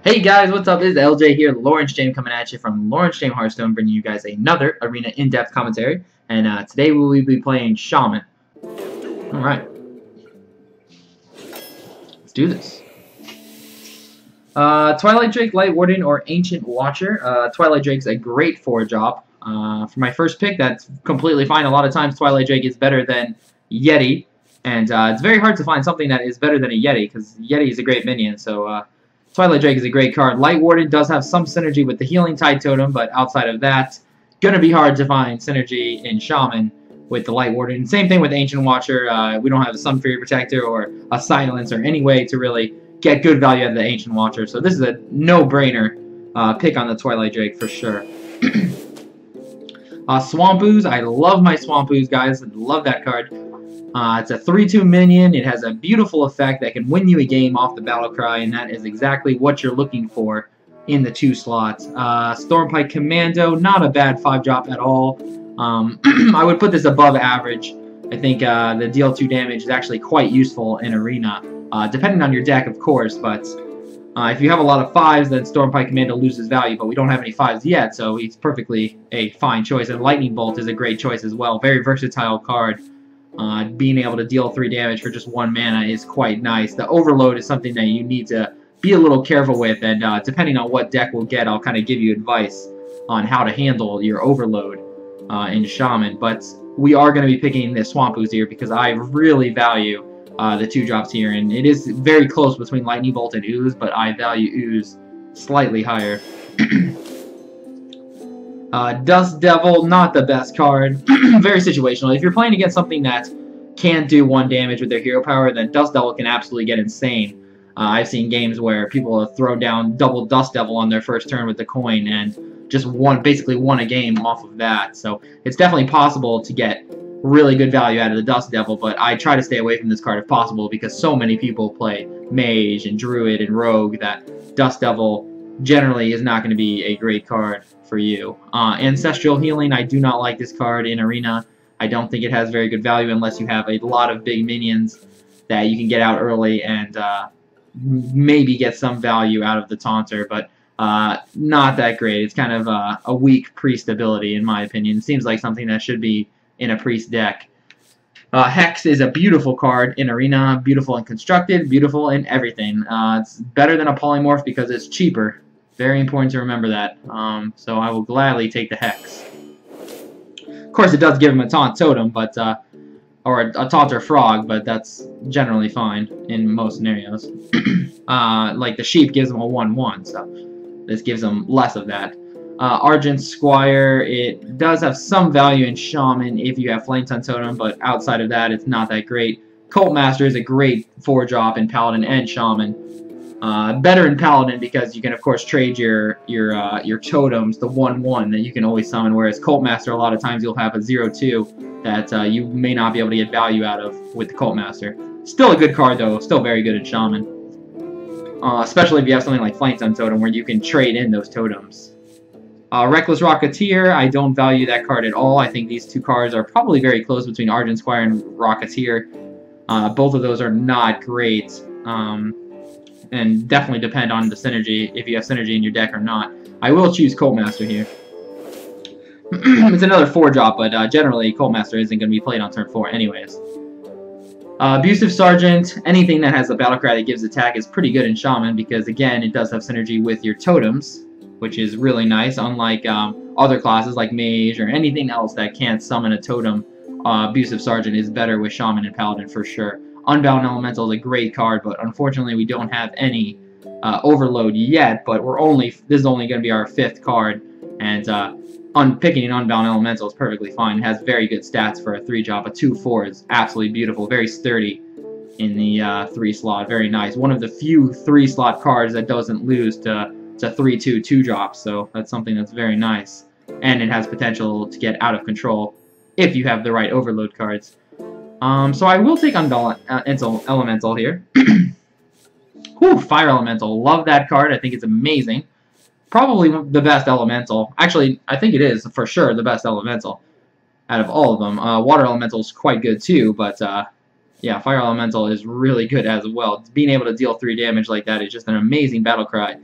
Hey guys, what's up? It's LJ here, Lawrencejame coming at you from Lawrencejame Hearthstone, bringing you guys another arena in-depth commentary. And today we will be playing Shaman. Alright. Let's do this. Twilight Drake, Light Warden, or Ancient Watcher. Twilight Drake's a great 4-drop. For my first pick, that's completely fine. A lot of times Twilight Drake is better than Yeti. And it's very hard to find something that is better than a Yeti, because Yeti is a great minion, so... Twilight Drake is a great card. Light Warden does have some synergy with the Healing Tide Totem, but outside of that, gonna be hard to find synergy in Shaman with the Light Warden. Same thing with Ancient Watcher. We don't have a Sun Fury Protector or a Silence or any way to really get good value out of the Ancient Watcher. So this is a no-brainer pick on the Twilight Drake for sure. Swamp Ooze. I love my Swamp Ooze, guys. I love that card. It's a 3/2 minion. It has a beautiful effect that can win you a game off the battle cry, and that is exactly what you're looking for in the 2 slots. Stormpike Commando, not a bad 5-drop at all. I would put this above average. I think the deal 2 damage is actually quite useful in Arena, depending on your deck, of course, but if you have a lot of 5s, then Stormpike Commando loses value, but we don't have any 5s yet, so he's perfectly a fine choice. And Lightning Bolt is a great choice as well. Very versatile card. Being able to deal 3 damage for just 1 mana is quite nice. The Overload is something that you need to be a little careful with, and depending on what deck we'll get, I'll kind of give you advice on how to handle your Overload in Shaman. But we are going to be picking this Swamp Ooze here because I really value the 2-drops here, and it is very close between Lightning Bolt and Ooze, but I value Ooze slightly higher. Dust Devil, not the best card. Very situational. If you're playing against something that can't do 1 damage with their hero power, then Dust Devil can absolutely get insane. I've seen games where people have thrown down double Dust Devil on their first turn with the coin and just basically won a game off of that. So it's definitely possible to get really good value out of the Dust Devil, but I try to stay away from this card if possible because so many people play Mage and Druid and Rogue that Dust Devil generally is not going to be a great card for you. Ancestral Healing, I do not like this card in Arena. I don't think it has very good value unless you have a lot of big minions that you can get out early and maybe get some value out of the Taunter, but not that great. It's kind of a weak Priest ability in my opinion. It seems like something that should be in a Priest deck. Hex is a beautiful card in Arena, beautiful and constructed, beautiful in everything. It's better than a Polymorph because it's cheaper. Very important to remember that. So I will gladly take the Hex. Of course, it does give him a Taunt Totem, but or a Taunter Frog, but that's generally fine in most scenarios. Like the Sheep gives him a 1/1, so this gives him less of that. Argent Squire, it does have some value in Shaman if you have Flame Tongue Totem, but outside of that, it's not that great. Cult Master is a great 4-drop in Paladin and Shaman. Better in Paladin because you can, of course, trade your totems, the 1/1 that you can always summon, whereas Cult Master, a lot of times you'll have a 0/2 that you may not be able to get value out of with the Cult Master. Still a good card, though. Still very good in Shaman. Especially if you have something like Flame Tongue Totem where you can trade in those totems. Reckless Rocketeer, I don't value that card at all. I think these 2 cards are probably very close between Argent Squire and Rocketeer. Both of those are not great. And definitely depend on the synergy, if you have synergy in your deck or not. I will choose Cult Master here. It's another 4-drop, but generally Cult Master isn't going to be played on turn 4 anyways. Abusive Sergeant, anything that has a battlecry that gives attack is pretty good in Shaman because, again, it does have synergy with your totems, which is really nice, unlike other classes like Mage or anything else that can't summon a totem. Abusive Sergeant is better with Shaman and Paladin for sure. Unbound Elemental is a great card, but unfortunately we don't have any Overload yet, but this is only going to be our 5th card, and picking an Unbound Elemental is perfectly fine. It has very good stats for a 3-drop. A 2/4 is absolutely beautiful, very sturdy in the 3-slot, very nice. One of the few 3-slot cards that doesn't lose to 3/2 2-drop, so that's something that's very nice. And it has potential to get out of control if you have the right Overload cards. So I will take Unbound Elemental here. Whew, Fire Elemental. Love that card. I think it's amazing. Probably the best Elemental. Actually, I think it is for sure the best Elemental out of all of them. Water Elemental is quite good too, but yeah, Fire Elemental is really good as well. Being able to deal 3 damage like that is just an amazing battle cry.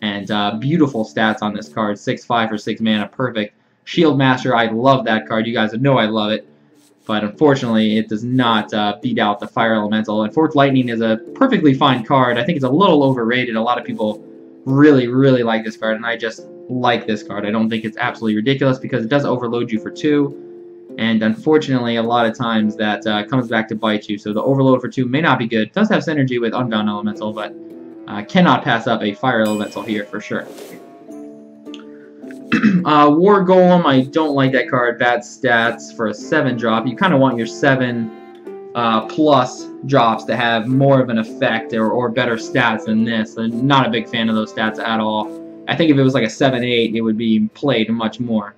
And beautiful stats on this card. 6/5 for 6 mana, perfect. Shield Master, I love that card. You guys know I love it. But unfortunately, it does not beat out the Fire Elemental. And Forked Lightning is a perfectly fine card. I think it's a little overrated. A lot of people really, really like this card, and I just like this card. I don't think it's absolutely ridiculous because it does overload you for 2. And unfortunately, a lot of times that comes back to bite you. So the overload for 2 may not be good. It does have synergy with Unbound Elemental, but cannot pass up a Fire Elemental here for sure. War Golem, I don't like that card. Bad stats for a 7-drop. You kind of want your 7 plus drops to have more of an effect or better stats than this. I'm not a big fan of those stats at all. I think if it was like a 7/8, it would be played much more.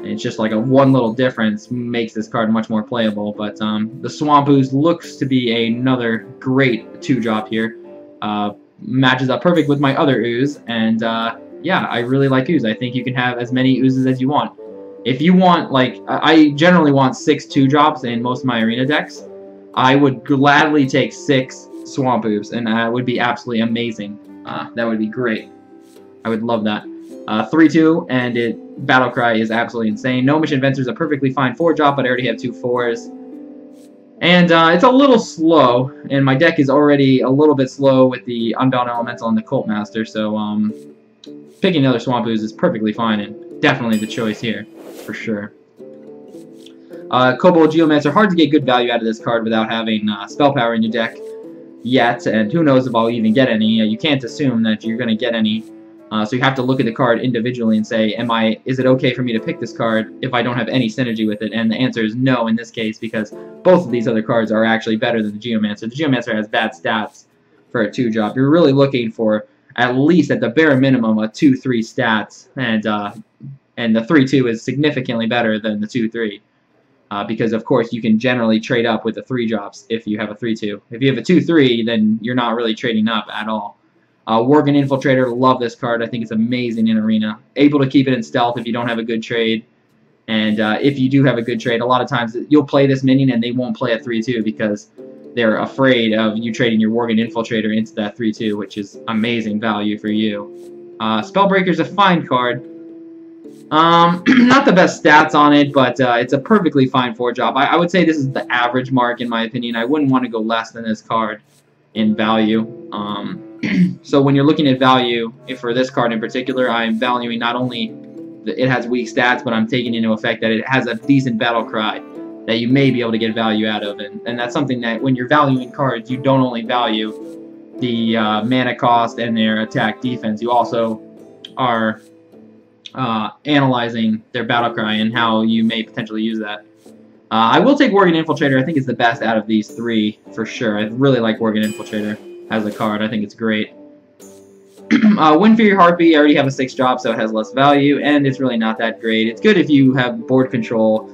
It's just like a one little difference makes this card much more playable. But the Swamp Ooze looks to be another great 2-drop here. Matches up perfect with my other Ooze, and yeah, I really like Ooze. I think you can have as many Oozes as you want. If you want, like, I generally want 6 2-drops in most of my arena decks. I would gladly take 6 Swamp Ooze, and that would be absolutely amazing. That would be great. I would love that. 3/2, and Battlecry is absolutely insane. Gnomish Inventor is a perfectly fine 4-drop, but I already have 2 4s. And it's a little slow, and my deck is already a little bit slow with the Unbound Elemental and the Cult Master, so picking another Swamp Ooze is perfectly fine, and definitely the choice here, for sure. Kobold Geomancer, hard to get good value out of this card without having spell power in your deck yet, and who knows if I'll even get any. You can't assume that you're going to get any. So you have to look at the card individually and say, is it okay for me to pick this card if I don't have any synergy with it? And the answer is no in this case, because both of these other cards are actually better than the Geomancer. The Geomancer has bad stats for a 2-drop. You're really looking for, at least at the bare minimum, a 2-3 stats, and the 3/2 is significantly better than the 2/3. Because, of course, you can generally trade up with the 3-drops if you have a 3/2. If you have a 2/3, then you're not really trading up at all. Worgen Infiltrator, love this card. I think it's amazing in Arena. Able to keep it in stealth if you don't have a good trade. And if you do have a good trade, a lot of times you'll play this minion and they won't play a 3/2 because they're afraid of you trading your Worgen Infiltrator into that 3/2, which is amazing value for you. Spellbreaker's a fine card. Not the best stats on it, but it's a perfectly fine 4-drop. I would say this is the average mark in my opinion. I wouldn't want to go less than this card in value. So when you're looking at value, for this card in particular, I'm valuing not only that it has weak stats, but I'm taking into effect that it has a decent battle cry that you may be able to get value out of. And that's something that when you're valuing cards, you don't only value the mana cost and their attack defense, you also are analyzing their battle cry and how you may potentially use that. I will take Worgen Infiltrator. I think it's the best out of these 3 for sure. I really like Worgen Infiltrator as a card. I think it's great. Wind Fury Heartbeat, I already have a 6-drop, so it has less value, and it's really not that great. It's good if you have board control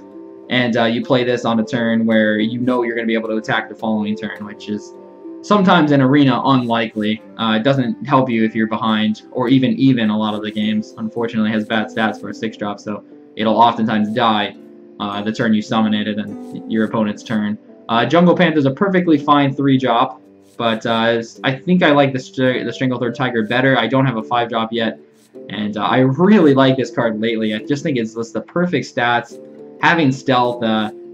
and you play this on a turn where you know you're going to be able to attack the following turn, which is sometimes in Arena unlikely. It doesn't help you if you're behind, or even a lot of the games. Unfortunately, it has bad stats for a 6-drop, so it'll oftentimes die the turn you summon it and your opponent's turn. Jungle Panther's a perfectly fine 3-drop, but I think I like the Stranglethorn Tiger better. I don't have a 5-drop yet, and I really like this card lately. I just think it's just the perfect stats. Having stealth,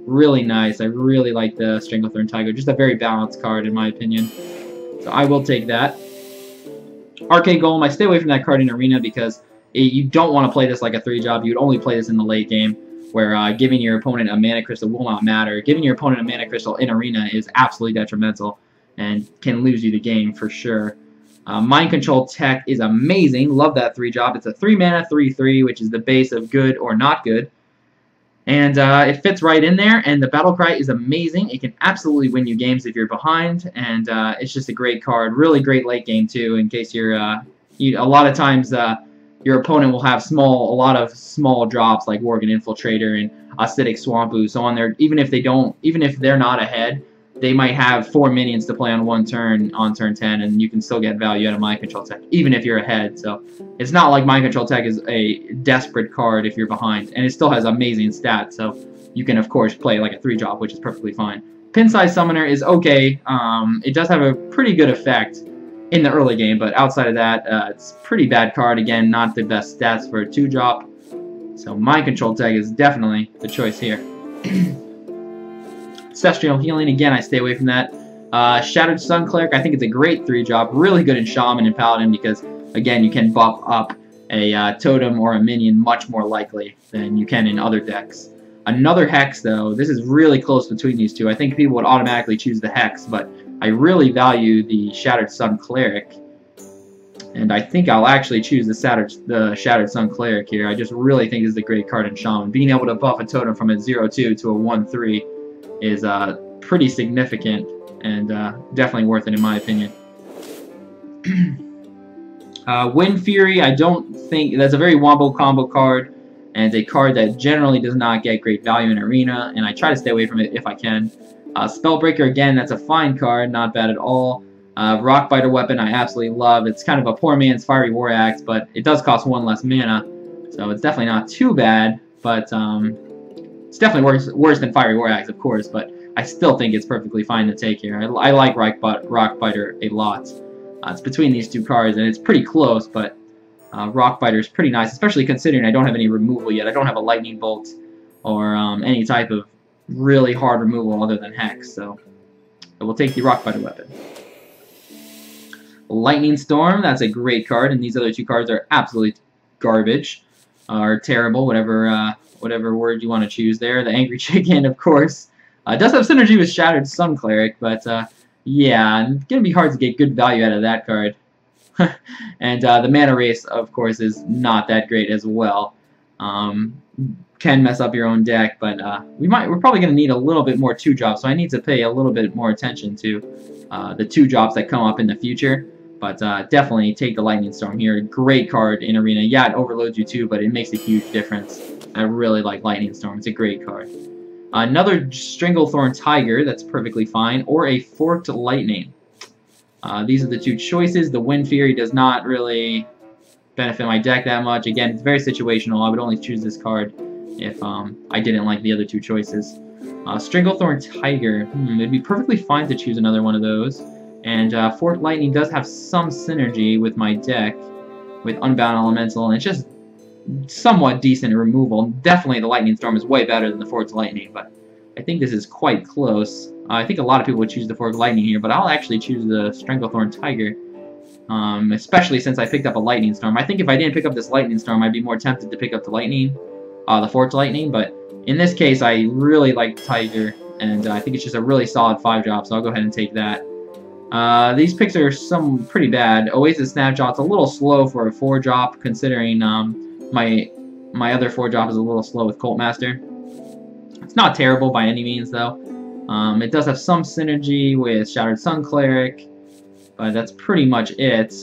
really nice. I really like the Stranglethorn Tiger. Just a very balanced card in my opinion. So I will take that. Arcade Golem, I stay away from that card in Arena because you don't want to play this like a 3-drop. You'd only play this in the late game, where giving your opponent a mana crystal will not matter. Giving your opponent a mana crystal in Arena is absolutely detrimental and can lose you the game for sure. Mind Control Tech is amazing. Love that 3-drop. It's a 3-mana 3/3, which is the base of good or not good. And it fits right in there, and the Battle Cry is amazing. It can absolutely win you games if you're behind, and it's just a great card. Really great late game, too, in case you're... a lot of times, your opponent will have a lot of small drops like Worgen Infiltrator and Acidic Swamp Ooze. So on there, even if they're not ahead, they might have 4 minions to play on one turn on turn 10, and you can still get value out of Mind Control Tech, even if you're ahead. So it's not like Mind Control Tech is a desperate card if you're behind, and it still has amazing stats. So you can, of course, play like a 3-drop, which is perfectly fine. Pin Size Summoner is okay. It does have a pretty good effect in the early game, but outside of that, it's a pretty bad card. Again, not the best stats for a 2-drop. So Mind Control Tag is definitely the choice here. Ancestral Healing, again, I stay away from that. Shattered Sun Cleric, I think it's a great 3-drop. Really good in Shaman and Paladin because, again, you can buff up a totem or a minion much more likely than you can in other decks. Another Hex, though, this is really close between these two. I think people would automatically choose the Hex, but I really value the Shattered Sun Cleric. And I think I'll actually choose the Shattered Sun Cleric here. I just really think this is a great card in Shaman. Being able to buff a totem from a 0-2 to a 1-3 is pretty significant and definitely worth it in my opinion. Wind Fury, I don't think that's a very wombo combo card, and a card that generally does not get great value in Arena, and I try to stay away from it if I can. Spellbreaker, again, that's a fine card, not bad at all. Rockbiter Weapon, I absolutely love. It's kind of a poor man's Fiery War Axe, but it does cost 1 less mana, so it's definitely not too bad, but it's definitely worse than Fiery War Axe, of course, but I still think it's perfectly fine to take here. I like Rockbiter a lot. It's between these two cards, and it's pretty close, but Rockbiter is pretty nice, especially considering I don't have any removal yet. I don't have a Lightning Bolt or any type of really hard removal other than Hex, so we'll take the Rockbiter Weapon. Lightning Storm, that's a great card, and these other two cards are absolutely garbage, or terrible, whatever word you want to choose there. The Angry Chicken, of course, does have synergy with Shattered Sun Cleric, but yeah, it's going to be hard to get good value out of that card. And the Mana Race, of course, is not that great as well. Can mess up your own deck, but we're probably going to need a little bit more 2-drops, so I need to pay a little bit more attention to the 2-drops that come up in the future. But definitely take the Lightning Storm here. Great card in Arena. Yeah, it overloads you too, but it makes a huge difference. I really like Lightning Storm. It's a great card. Another Stranglethorn Tiger, that's perfectly fine, or a Forked Lightning. These are the two choices. The Wind Fury does not really benefit my deck that much. Again, it's very situational. I would only choose this card if I didn't like the other two choices. Stranglethorn Tiger, it'd be perfectly fine to choose another one of those. And Forked Lightning does have some synergy with my deck, with Unbound Elemental, and it's just somewhat decent removal. Definitely the Lightning Storm is way better than the Forked Lightning, but I think this is quite close. I think a lot of people would choose the Forked Lightning here, but I'll actually choose the Stranglethorn Tiger, especially since I picked up a Lightning Storm. I think if I didn't pick up this Lightning Storm, I'd be more tempted to pick up the Forked Lightning, but in this case, I really like Tiger, and I think it's just a really solid 5-drop, so I'll go ahead and take that. These picks are some pretty bad. Oasis Snapshot's a little slow for a 4-drop, considering my other 4-drop is a little slow with Cult Master. It's not terrible by any means, though. It does have some synergy with Shattered Sun Cleric, but that's pretty much it.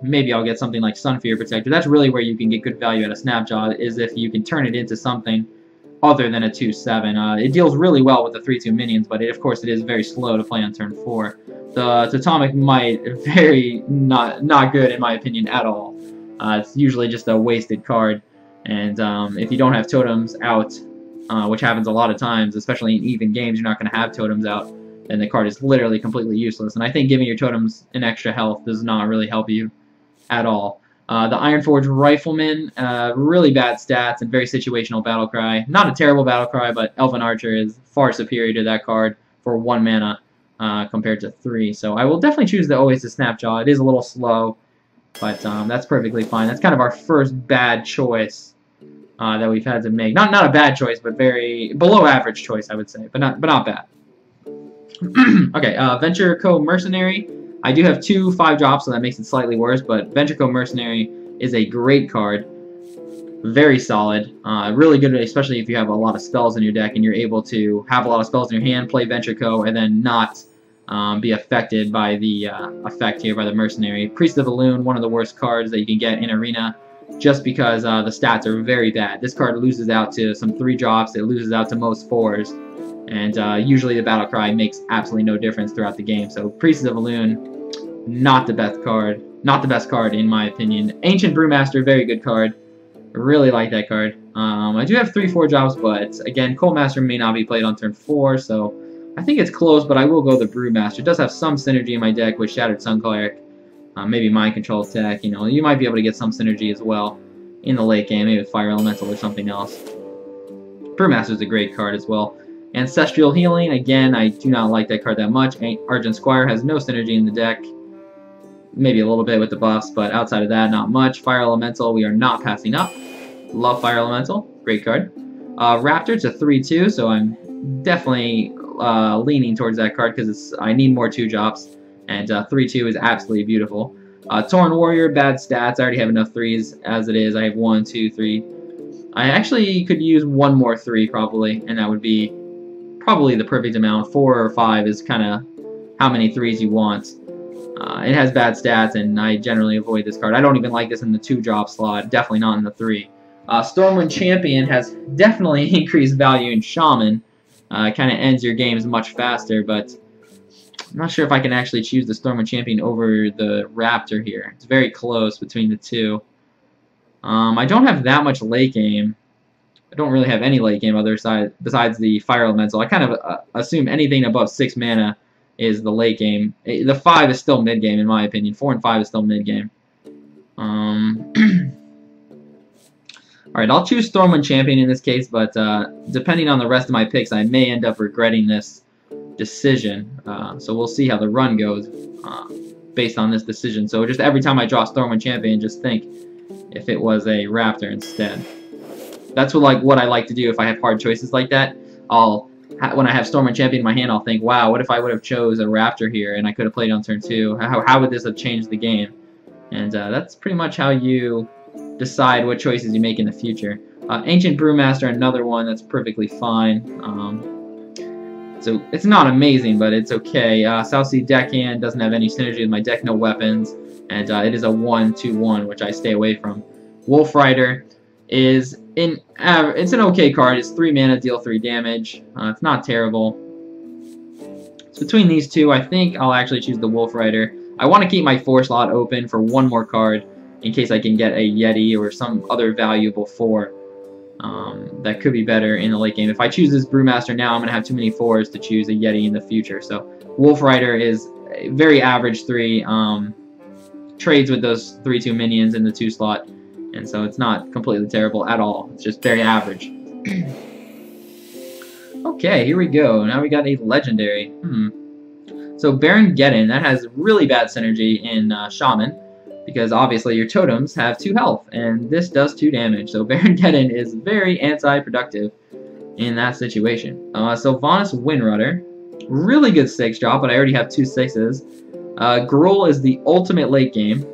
Maybe I'll get something like Sunfear Protector. That's really where you can get good value out of Snapshot, is if you can turn it into something other than a 2/7. It deals really well with the 3/2 minions, but of course it is very slow to play on turn 4. The Totemic Might, very not good in my opinion at all. It's usually just a wasted card, and if you don't have totems out, which happens a lot of times, especially in even games, you're not going to have totems out, then the card is literally completely useless. And I think giving your totems an extra health does not really help you at all. The Ironforge Rifleman, really bad stats and very situational Battlecry. Not a terrible Battlecry, but Elven Archer is far superior to that card for 1 mana compared to 3. So I will definitely choose the Oasis Snapjaw. It is a little slow, but that's perfectly fine. That's kind of our first bad choice that we've had to make. Not a bad choice, but very below average choice, I would say, but not bad. Okay, Venture Co. Mercenary. I do have 2 5-drops, so that makes it slightly worse, but Venture Co. Mercenary is a great card. Very solid. Really good, especially if you have a lot of spells in your deck and you're able to have a lot of spells in your hand, play Venture Co., and then not be affected by the effect here by the Mercenary. Priest of Elune, one of the worst cards that you can get in Arena, just because the stats are very bad. This card loses out to some 3-drops, it loses out to most 4s, and usually the Battlecry makes absolutely no difference throughout the game. So Priest of Elune, not the best card. Not the best card in my opinion. Ancient Brewmaster, very good card. Really like that card. I do have 3 4-drops, but again, Cold Master may not be played on turn 4, so I think it's close, but I will go the Brewmaster. It does have some synergy in my deck with Shattered Sun Cleric, Maybe Mind Control Attack. You know, you might be able to get some synergy as well in the late game, maybe with Fire Elemental or something else. Brewmaster is a great card as well. Ancestral Healing, again, I do not like that card that much. Argent Squire has no synergy in the deck. Maybe a little bit with the buffs, but outside of that, not much. Fire Elemental, we are not passing up. Love Fire Elemental, great card. Raptor, it's a 3-2, so I'm definitely leaning towards that card because I need more 2-drops, and 3-2 is absolutely beautiful. Torn Warrior, bad stats. I already have enough 3s as it is. I have 1, 2, 3. I actually could use one more 3 probably, and that would be probably the perfect amount. 4 or 5 is kind of how many 3s you want. It has bad stats, and I generally avoid this card. I don't even like this in the 2-drop slot. Definitely not in the 3. Stormwind Champion has definitely increased value in Shaman. It kind of ends your games much faster, but I'm not sure if I can actually choose the Stormwind Champion over the Raptor here. It's very close between the two. I don't have that much late game. I don't really have any late game besides the Fire Elemental. I kind of assume anything above 6 mana is the late game. The 5 is still mid game in my opinion. 4 and 5 is still mid game. Alright, I'll choose Stormwind Champion in this case, but depending on the rest of my picks, I may end up regretting this decision. So we'll see how the run goes based on this decision. So just every time I draw Stormwind Champion, just think if it was a Raptor instead. That's what I like to do if I have hard choices like that. When I have Stormwind Champion in my hand, I'll think, wow, what if I would have chose a Raptor here and I could have played on turn 2? How would this have changed the game? And that's pretty much how you decide what choices you make in the future. Ancient Brewmaster, another one that's perfectly fine. So it's not amazing, but it's okay. South Sea Deckhand doesn't have any synergy with my deck, no weapons, and it is a 1/2/1, which I stay away from. Wolf Rider is it's an okay card. It's 3 mana, deal 3 damage. It's not terrible. So between these two, I think I'll actually choose the Wolf Rider. I want to keep my 4 slot open for one more card in case I can get a Yeti or some other valuable 4 that could be better in the late game. If I choose this Brewmaster now, I'm going to have too many 4s to choose a Yeti in the future. So Wolf Rider is a very average 3. Trades with those 3/2 minions in the 2 slot, and so it's not completely terrible at all. It's just very average. Okay, here we go. Now we got a legendary. So Baron Geddon, that has really bad synergy in Shaman, because obviously your totems have 2 health, and this does 2 damage. So Baron Geddon is very anti-productive in that situation. Sylvanas Windrunner, really good 6-drop, but I already have 2 6s. Gruul is the ultimate late game.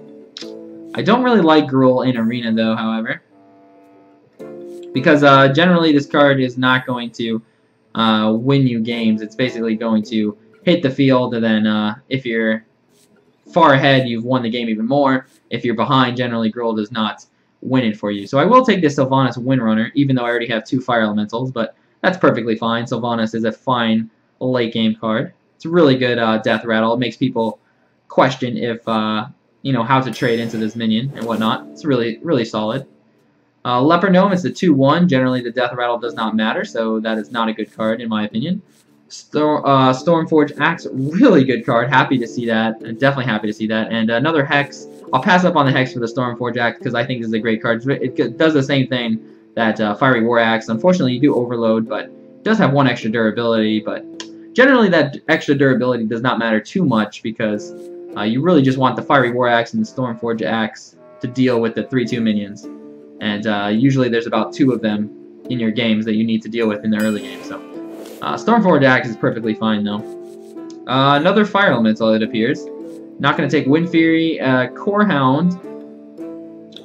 I don't really like Gruul in Arena though, however, because generally this card is not going to win you games. It's basically going to hit the field, and then if you're far ahead, you've won the game even more. If you're behind, generally Gruul does not win it for you. So I will take this Sylvanas Windrunner, even though I already have 2 Fire Elementals, but that's perfectly fine. Sylvanas is a fine late game card. It's a really good death rattle. It makes people question if you know, how to trade into this minion and whatnot. It's really solid. Leper Gnome is a 2/1. Generally, the death rattle does not matter, so that is not a good card in my opinion. Stormforge Axe, really good card. Happy to see that. Definitely happy to see that. And another Hex. I'll pass up on the Hex for the Stormforge Axe because I think this is a great card. It does the same thing that Fiery War Axe. Unfortunately, you do overload, but it does have 1 extra durability. But generally, that extra durability does not matter too much because you really just want the Fiery War Axe and the Stormforge Axe to deal with the 3/2 minions. And usually there's about 2 of them in your games that you need to deal with in the early game. So Stormforge Axe is perfectly fine though. Another Fire Elemental, it appears. Not going to take Wind Fury. Core Hound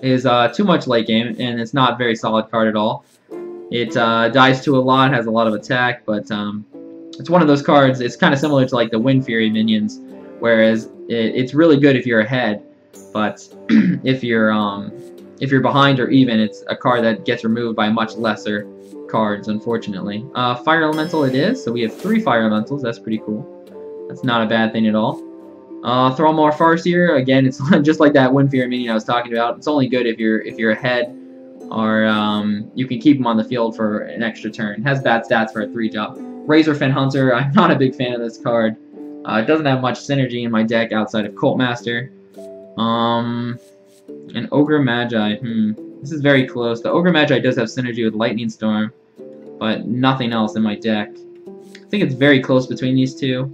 is too much late game, and it's not a very solid card at all. It dies to a lot, has a lot of attack, but it's one of those cards. It's kind of similar to like the Wind Fury minions, whereas it's really good if you're ahead, but if you're behind or even, it's a card that gets removed by much lesser cards, unfortunately. Fire Elemental it is, so we have 3 Fire Elementals. That's pretty cool. That's not a bad thing at all. Thrallmore Farseer, again, it's just like that Wind Fury minion I was talking about. It's only good if you're ahead, or you can keep them on the field for an extra turn. It has bad stats for a 3-drop. Razorfen Hunter, I'm not a big fan of this card. It doesn't have much synergy in my deck outside of Cult Master. An Ogre Magi. This is very close. The Ogre Magi does have synergy with Lightning Storm, but nothing else in my deck. I think it's very close between these two.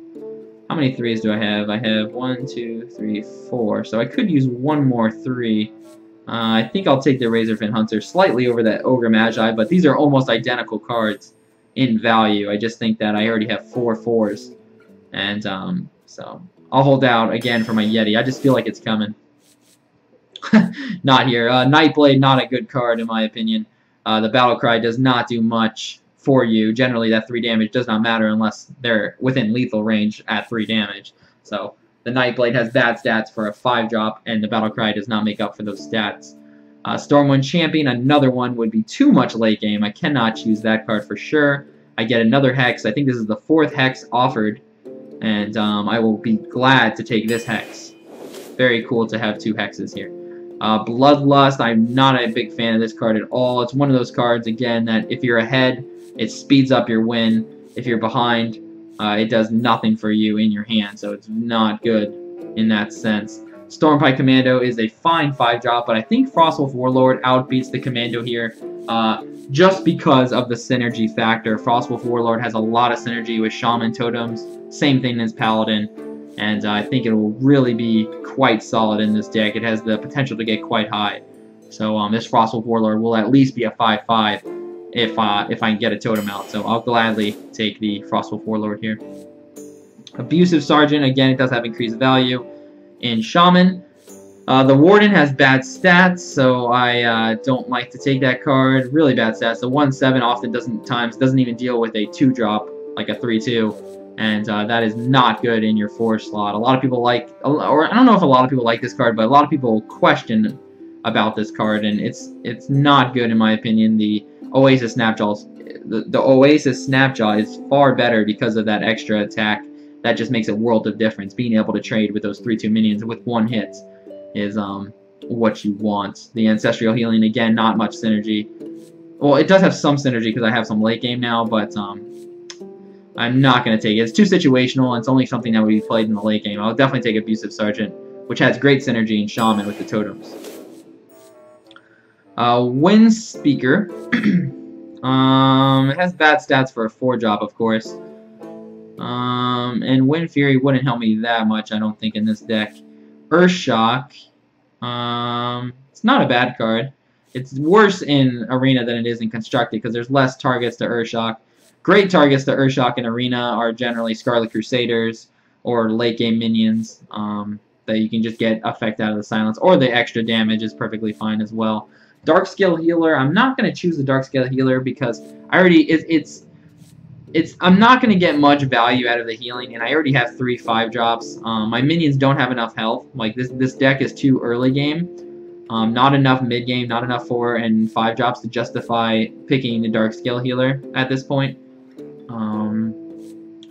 How many 3s do I have? I have 1, 2, 3, 4. So I could use one more 3. I think I'll take the Razorfin Hunter slightly over that Ogre Magi, but these are almost identical cards in value. I just think that I already have 4 4s. And so I'll hold out again for my Yeti. I just feel like it's coming. Not here. Nightblade, not a good card in my opinion. The Battle Cry does not do much for you. Generally, that 3 damage does not matter unless they're within lethal range at 3 damage. So the Nightblade has bad stats for a 5-drop, and the Battle Cry does not make up for those stats. Stormwind Champion, another one would be too much late game. I cannot choose that card for sure. I get another Hex. I think this is the 4th Hex offered, and I will be glad to take this Hex. Very cool to have 2 Hexes here. Bloodlust, I'm not a big fan of this card at all. It's one of those cards, again, that if you're ahead, it speeds up your win. If you're behind, it does nothing for you in your hand, so it's not good in that sense. Stormpike Commando is a fine 5-drop, but I think Frostwolf Warlord outbeats the Commando here just because of the synergy factor. Frostwolf Warlord has a lot of synergy with Shaman Totems, same thing as Paladin, and I think it will really be quite solid in this deck. It has the potential to get quite high. So this Frostwolf Warlord will at least be a 5/5 if I can get a totem out. So I'll gladly take the Frostwolf Warlord here. Abusive Sergeant, again, it does have increased value in Shaman. The Warden has bad stats, so I don't like to take that card. Really bad stats. The 1/7 often doesn't even deal with a 2-drop, like a 3/2. And that is not good in your 4 slot. A lot of people like, or I don't know if a lot of people like this card, but a lot of people question about this card, and it's not good in my opinion. The Oasis Snapjaw, the Oasis Snapjaw is far better because of that extra attack. That just makes a world of difference. Being able to trade with those 3/2 minions with 1 hit is what you want. The Ancestral Healing, again, not much synergy. Well, it does have some synergy because I have some late game now, but I'm not going to take it. It's too situational, and it's only something that would be played in the late game. I'll definitely take Abusive Sergeant, which has great synergy in Shaman with the totems. Wind Speaker. It has bad stats for a 4-drop, of course. And Wind Fury wouldn't help me that much, I don't think, in this deck. Earthshock. It's not a bad card. It's worse in Arena than it is in Constructed, because there's less targets to Earthshock. Great targets to Earthshock in Arena are generally Scarlet Crusaders or late game minions that you can just get effect out of the silence, or the extra damage is perfectly fine as well. Darkscale Healer, I'm not going to choose the Darkscale Healer because I already I'm not going to get much value out of the healing, and I already have 3 5-drops. My minions don't have enough health. Like this deck is too early game. Not enough mid game, not enough 4 and 5-drops to justify picking the Darkscale Healer at this point.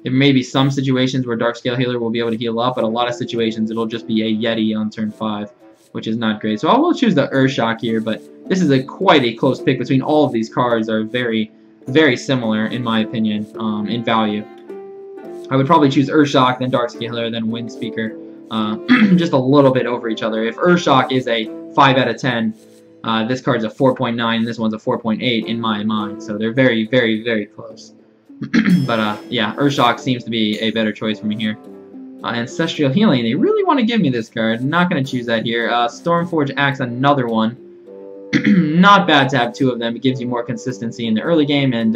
There may be some situations where Darkscale Healer will be able to heal up, but a lot of situations it'll just be a Yeti on turn 5, which is not great. So I will choose the Earthshock here, but this is quite a close pick between all of these cards. Are very, very similar in my opinion in value. I would probably choose Earthshock, then Darkscale Healer, then Wind Speaker, just a little bit over each other. If Earthshock is a 5 out of 10, this card's a 4.9, and this one's a 4.8 in my mind. So they're very, very, very close. But yeah, Earthshock seems to be a better choice for me here. Ancestral Healing, they really want to give me this card. I'm not going to choose that here. Stormforge Axe, another one. Not bad to have 2 of them. It gives you more consistency in the early game, and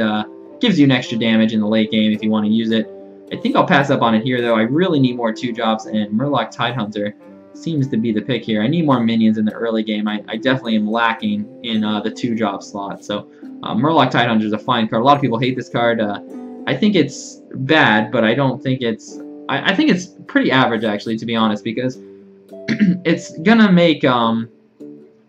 gives you an extra damage in the late game if you want to use it. I think I'll pass up on it here, though. I really need more 2-drops, and Murloc Tidehunter seems to be the pick here. I need more minions in the early game. I definitely am lacking in the 2-drop slot. So Murloc Tidehunter is a fine card. A lot of people hate this card. I think it's bad, but I don't think it's... I think it's pretty average, actually, to be honest, because it's gonna make...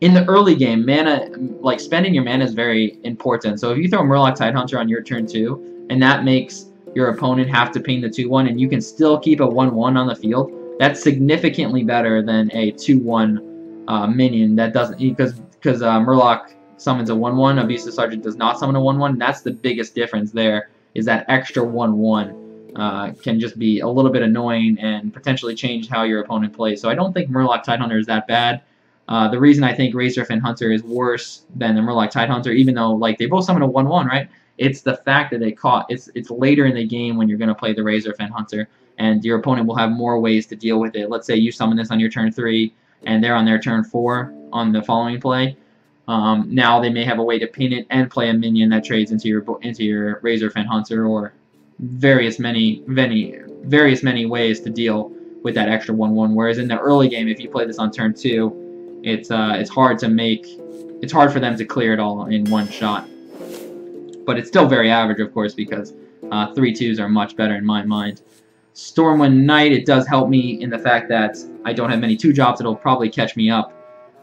in the early game, mana, like, spending your mana is very important. So if you throw Murloc Tidehunter on your turn 2, and that makes your opponent have to ping the 2/1, and you can still keep a 1/1 on the field, that's significantly better than a 2/1 minion that doesn't, because Murloc summons a 1/1, Abusive Sergeant does not summon a 1/1. That's the biggest difference there, is that extra 1/1. can just be a little bit annoying and potentially change how your opponent plays. So I don't think Murloc Tidehunter is that bad. The reason I think Razorfin Hunter is worse than the Murloc Tidehunter, even though like they both summon a 1/1, right? It's the fact that it's later in the game when you're going to play the Razorfin Hunter, and your opponent will have more ways to deal with it. Let's say you summon this on your turn 3, and they're on their turn 4 on the following play. Now they may have a way to pin it and play a minion that trades into your Razorfin Hunter, or various many ways to deal with that extra 1/1. Whereas in the early game, if you play this on turn 2, it's hard for them to clear it all in one shot. But it's still very average, of course, because 3/2s are much better in my mind. Stormwind Knight, it does help me in the fact that I don't have many 2-drops. It'll probably catch me up.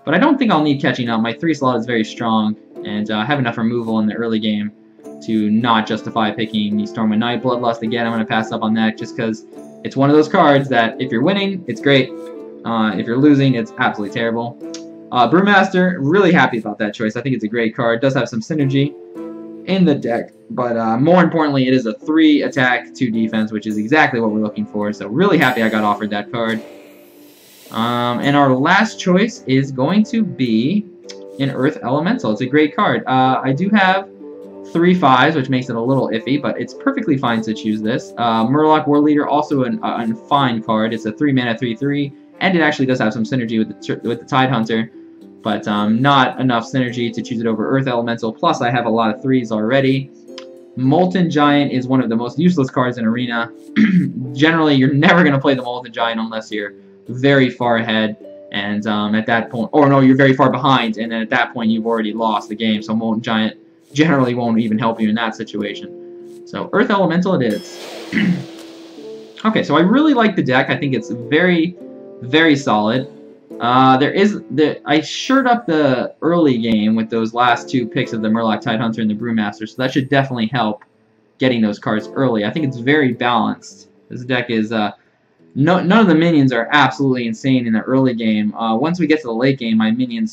But I don't think I'll need catching up. My 3 slot is very strong, and I have enough removal in the early game to not justify picking the Stormwind Knight. Bloodlust, again, I'm going to pass up on that just because it's one of those cards that if you're winning, it's great. If you're losing, it's absolutely terrible. Brewmaster, really happy about that choice. I think it's a great card. It does have some synergy in the deck, but more importantly, it is a 3 attack, 2 defense, which is exactly what we're looking for. So really happy I got offered that card. And our last choice is going to be an Earth Elemental. It's a great card. I do have 3 5s, which makes it a little iffy, but it's perfectly fine to choose this. Murloc War Leader, also a fine card. It's a 3-mana 3/3, and it actually does have some synergy with the Tidehunter, but not enough synergy to choose it over Earth Elemental. Plus, I have a lot of 3s already. Molten Giant is one of the most useless cards in Arena. Generally, you're never going to play the Molten Giant unless you're very far ahead, and at that point, or no, you're very far behind, and then at that point, you've already lost the game. So Molten Giant generally won't even help you in that situation. So Earth Elemental it is. Okay, so I really like the deck. I think it's very, very solid. I shirt up the early game with those last 2 picks of the Murloc Tidehunter and the Brewmaster, so that should definitely help getting those cards early. I think it's very balanced. This deck is none of the minions are absolutely insane in the early game. Once we get to the late game, my minion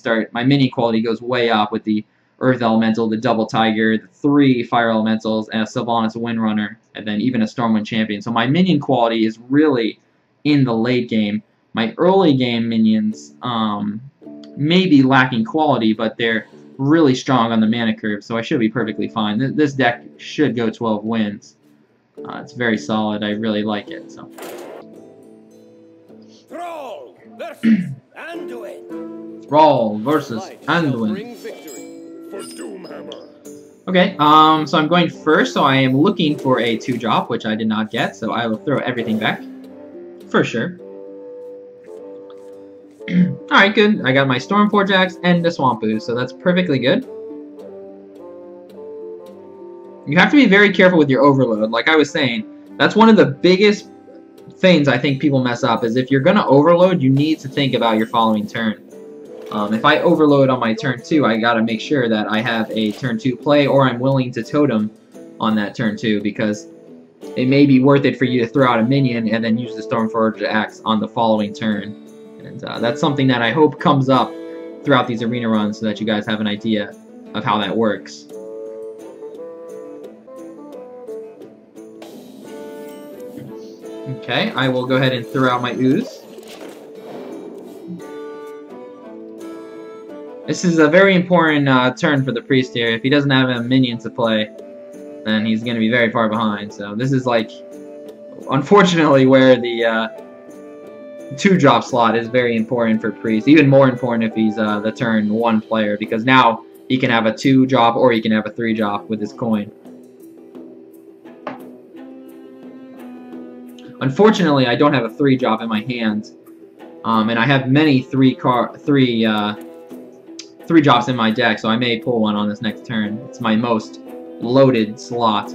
quality goes way up with the Earth Elemental, the Double Tiger, the 3 Fire Elementals, and a Sylvanas Windrunner, and then even a Stormwind Champion. So my minion quality is really in the late game. My early game minions may be lacking quality, but they're really strong on the mana curve, so I should be perfectly fine. This deck should go 12 wins. It's very solid. I really like it. So. Thrall versus Anduin. Okay, so I'm going first, so I am looking for a 2-drop, which I did not get, so I will throw everything back. For sure. Alright, good. I got my Stormforge Axe and the Swampu, so that's perfectly good. You have to be very careful with your overload. Like I was saying, that's one of the biggest things I think people mess up, is if you're going to overload, you need to think about your following turn. If I overload on my turn 2, I gotta make sure that I have a turn 2 play, or I'm willing to totem on that turn 2, because it may be worth it for you to throw out a minion and then use the Stormforge Axe on the following turn. And that's something that I hope comes up throughout these arena runs, so that you guys have an idea of how that works. Okay, I will go ahead and throw out my Ooze. This is a very important turn for the Priest here. If he doesn't have a minion to play, then he's going to be very far behind. So this is like, unfortunately, where the 2-drop slot is very important for Priest. Even more important if he's the turn 1 player, because now he can have a 2-drop or he can have a 3-drop with his coin. Unfortunately, I don't have a 3-drop in my hand, and I have many 3-drops in my deck, so I may pull one on this next turn. It's my most loaded slot.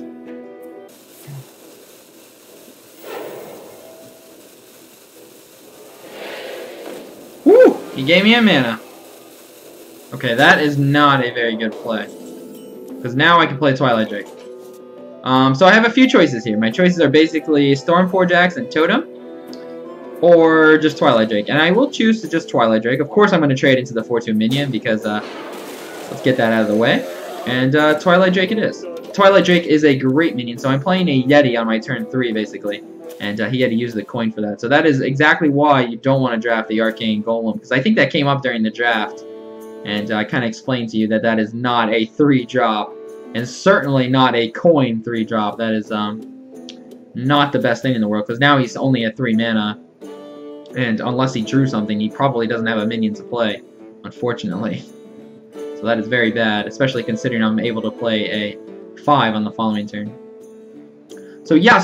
Woo! He gave me a mana. Okay, that is not a very good play, because now I can play Twilight Drake. So I have a few choices here. My choices are basically Stormforge Axe and Totem, or just Twilight Drake. And I will choose to just Twilight Drake. Of course, I'm going to trade into the 4/2 minion, because let's get that out of the way. And Twilight Drake it is. Twilight Drake is a great minion, so I'm playing a Yeti on my turn 3, basically. And he had to use the coin for that. So that is exactly why you don't want to draft the Arcane Golem, because I think that came up during the draft. And I kind of explained to you that that is not a 3-drop, and certainly not a coin 3-drop. That is not the best thing in the world, because now he's only at 3 mana. And unless he drew something, he probably doesn't have a minion to play, unfortunately. So that is very bad, especially considering I'm able to play a 5 on the following turn. So yeah,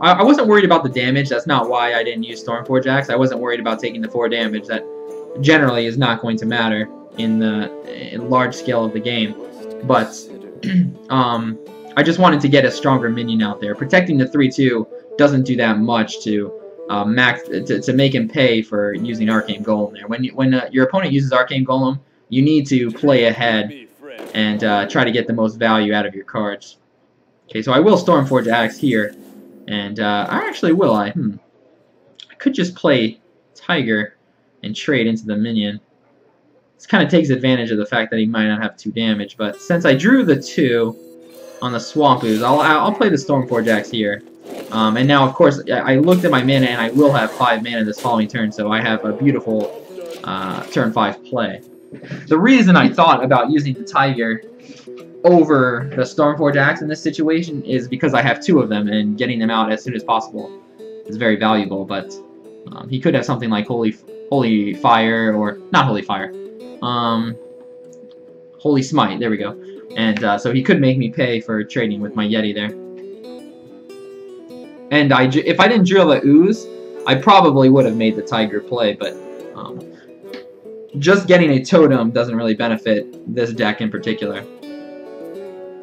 I wasn't worried about the damage. That's not why I didn't use Stormforge Axe. I wasn't worried about taking the 4 damage. That generally is not going to matter in the large scale of the game. But I just wanted to get a stronger minion out there. Protecting the 3/2 doesn't do that much to to make him pay for using Arcane Golem there. When your opponent uses Arcane Golem, you need to play ahead and try to get the most value out of your cards. Okay, so I will Stormforge Axe here, and I actually will. I could just play Tiger and trade into the minion. This kind of takes advantage of the fact that he might not have 2 damage, but since I drew the 2 on the Swamp Ooze, I'll play the Stormforge Axe here. And now, of course, I looked at my mana, and I will have 5 mana this following turn, so I have a beautiful turn 5 play. The reason I thought about using the Tiger over the Stormforge Axe in this situation is because I have 2 of them, and getting them out as soon as possible is very valuable. But he could have something like Holy Fire, or not Holy Fire, Holy Smite. There we go. And so he could make me pay for trading with my Yeti there. And if I didn't drill the Ooze, I probably would have made the Tiger play. But just getting a totem doesn't really benefit this deck in particular.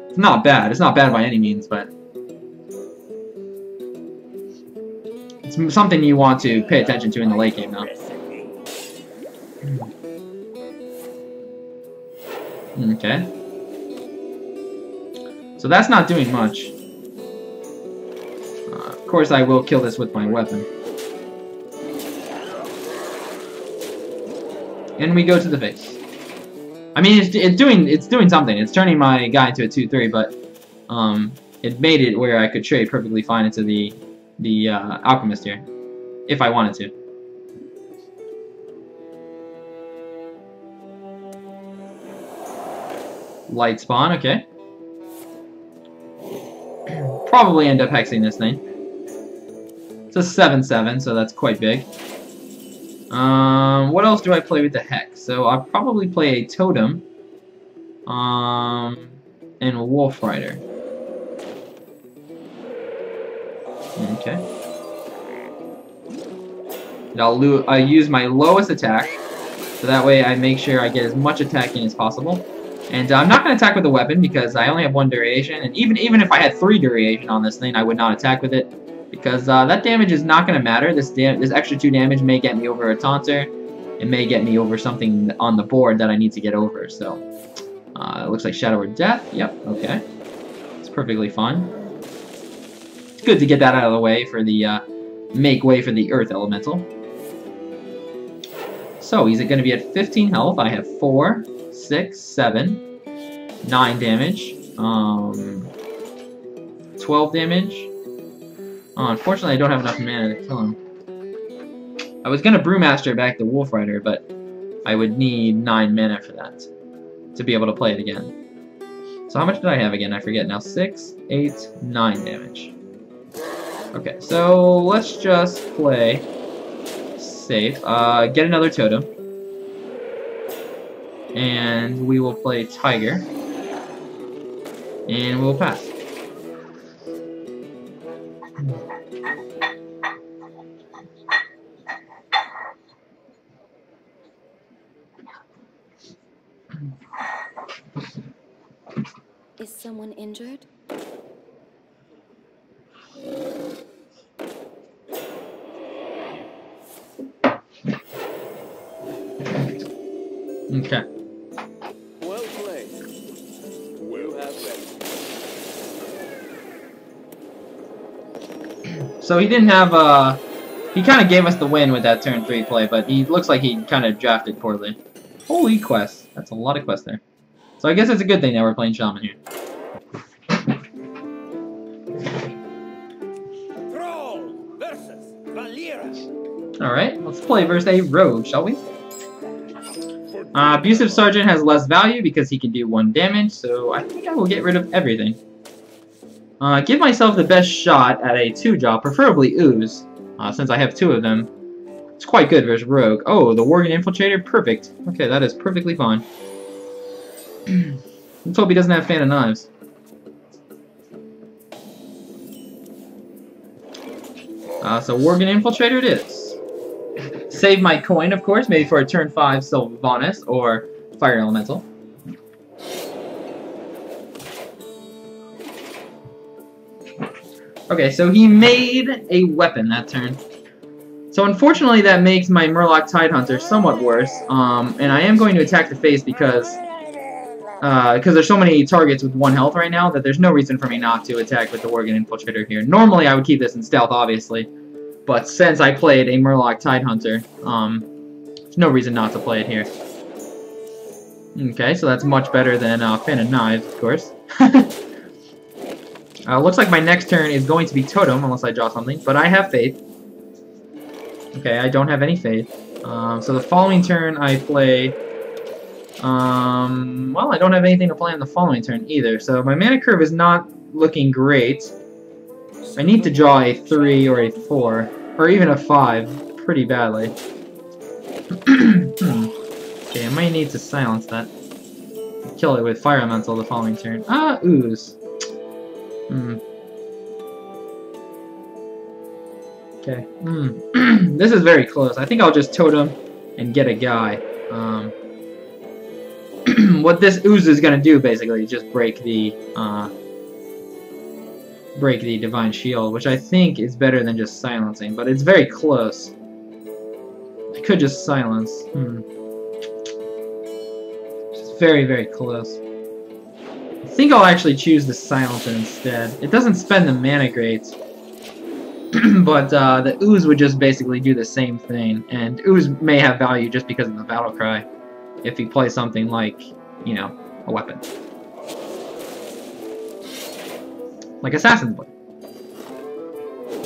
It's not bad. It's not bad by any means, but it's something you want to pay attention to in the late game, though. Okay. So that's not doing much. Of course, I will kill this with my weapon. And we go to the face. I mean, it's doing something. It's turning my guy into a 2/3, but it made it where I could trade perfectly fine into the Alchemist here, if I wanted to. Light Spawn, okay. Probably end up hexing this thing. It's a 7/7, so that's quite big. What else do I play with the Hex? So I'll probably play a Totem, and a Wolf Rider. Okay. And I'll use my lowest attack, so that way I make sure I get as much attacking as possible. And I'm not going to attack with a weapon because I only have 1 duration, and even if I had 3 duration on this thing, I would not attack with it. Because that damage is not going to matter. This extra 2 damage may get me over a Taunter. It may get me over something on the board that I need to get over. So, it looks like Shadow or Death. Yep, okay. It's perfectly fine. It's good to get that out of the way for the, make way for the Earth Elemental. So, he's going to be at 15 health. I have 4, 6, 7, 9 damage. 12 damage. Oh, unfortunately, I don't have enough mana to kill him. I was going to Brewmaster back the Wolf Rider, but I would need 9 mana for that to be able to play it again. So how much did I have again? I forget now. 6, 8, 9 damage. Okay, so let's just play safe. Get another Totem. And we will play Tiger. And we'll pass. Is someone injured? Okay. Well played. We'll have that. So he didn't have he kind of gave us the win with that turn 3 play, but he looks like he kind of drafted poorly. Holy quests. That's a lot of quests there. So I guess it's a good thing that we're playing Shaman here. Alright, let's play versus a rogue, shall we? Abusive Sergeant has less value because he can do 1 damage, so I think I will get rid of everything. Give myself the best shot at a 2-drop, preferably Ooze, since I have 2 of them. It's quite good versus Rogue. Oh, the Worgen Infiltrator? Perfect. Okay, that is perfectly fine. Let's hope he doesn't have Fan of Knives. So Worgen Infiltrator it is. Save my coin, of course, maybe for a turn 5 Sylvanas or Fire Elemental. Okay, so he made a weapon that turn. So unfortunately that makes my Murloc Tidehunter somewhat worse, and I am going to attack the face because there's so many targets with 1 health right now that there's no reason for me not to attack with the Worgen Infiltrator here. Normally I would keep this in stealth, obviously, but since I played a Murloc Tidehunter, there's no reason not to play it here. Okay, so that's much better than Fan of Knives, of course. Looks like my next turn is going to be Totem, unless I draw something, but I have Faith. Okay, I don't have any Faith. So the following turn I play... well, I don't have anything to play on the following turn either, so my mana curve is not looking great. I need to draw a 3 or a 4, or even a 5, pretty badly. Okay, I might need to silence that. Kill it with Fire Elemental the following turn. Ooze. Okay. This is very close. I think I'll just Totem and get a guy. What this Ooze is gonna do basically is just break the Divine Shield, which I think is better than just silencing, but it's very close. I could just silence. It's very, very close. I think I'll actually choose the silencer instead. It doesn't spend the mana great, but the Ooze would just basically do the same thing, and Ooze may have value just because of the battle cry, if he plays something like, you know, a weapon. Like Assassin's Blade.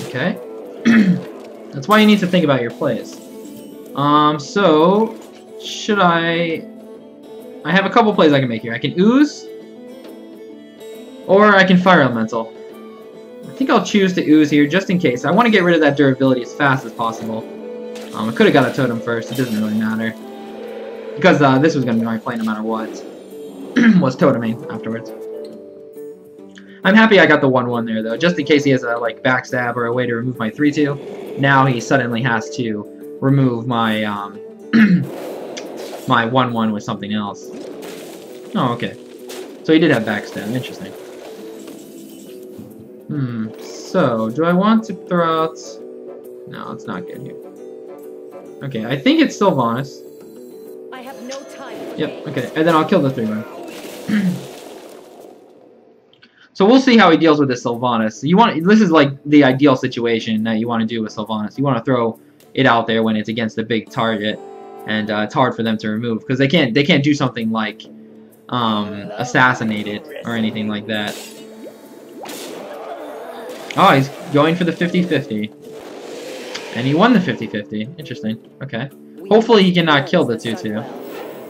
Okay. That's why you need to think about your plays. So, should I have a couple plays I can make here. I can Ooze, or I can Fire Elemental. I think I'll choose to Ooze here, just in case. I want to get rid of that durability as fast as possible. I could have got a Totem first, it doesn't really matter. Because this was going to be my play no matter what. Was Toteming afterwards. I'm happy I got the 1-1 there, though, just in case he has a like backstab or a way to remove my 3-2. Now he suddenly has to remove my my 1-1 with something else. Oh, okay. So he did have backstab. Interesting. So, do I want to throw out... No, it's not good here. Okay, I think it's Sylvanas. I have no time. Yep, okay. And then I'll kill the 3-1. So we'll see how he deals with this Sylvanas. This is like the ideal situation that you want to do with Sylvanas. You want to throw it out there when it's against a big target, and it's hard for them to remove because they can't do something like assassinate it or anything like that. Oh, he's going for the 50-50. And he won the 50-50. Interesting. Okay. Hopefully he cannot kill the 2-2.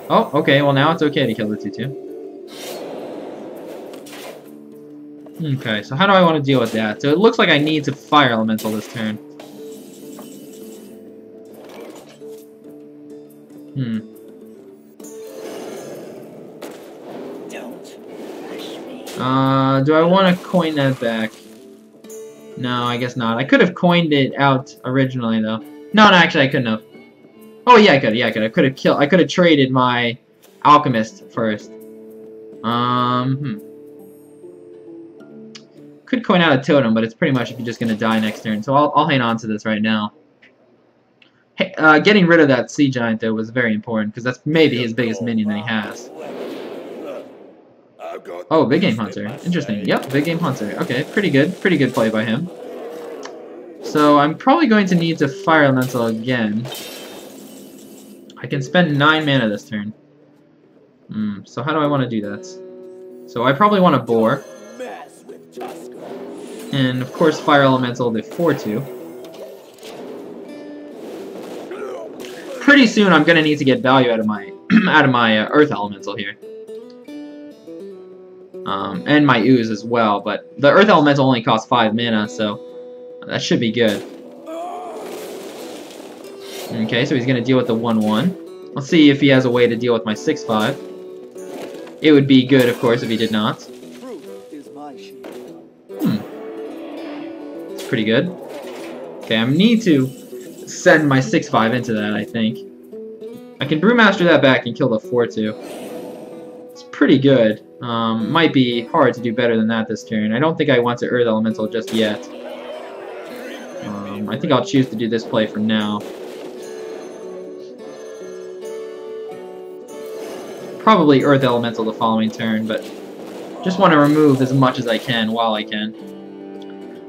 Oh, okay. Well, now it's okay to kill the 2-2. Okay, so how do I want to deal with that? So it looks like I need to Fire Elemental this turn. Do I want to coin that back? No, I guess not. I could have coined it out originally, though. No, actually, I couldn't have. Oh, yeah, I could. Yeah, I could. I could have traded my Alchemist first. Could coin out a Totem, but it's pretty much if you're just gonna die next turn. So I'll hang on to this right now. Hey, getting rid of that Sea Giant though was very important because that's maybe his biggest minion that he has. Oh, Big Game Hunter. Interesting. Yep, Big Game Hunter. Okay, pretty good play by him. So I'm probably going to need to Fire Elemental again. I can spend 9 mana this turn. So how do I want to do that? So I probably want to Boar. And of course Fire Elemental the 4-2. pretty soon I'm gonna need to get value out of my Earth Elemental here. And my Ooze as well, but the Earth Elemental only costs 5 mana, so that should be good. Okay, so he's gonna deal with the 1/1. Let's see if he has a way to deal with my 6/5. It would be good, of course, if he did not. It's pretty good. Okay, I need to send my 6/5 into that, I think. I can Brewmaster that back and kill the 4/2. It's pretty good. Might be hard to do better than that this turn. I don't think I want to Earth Elemental just yet. I think I'll choose to do this play for now. Probably Earth Elemental the following turn, but just want to remove as much as I can while I can.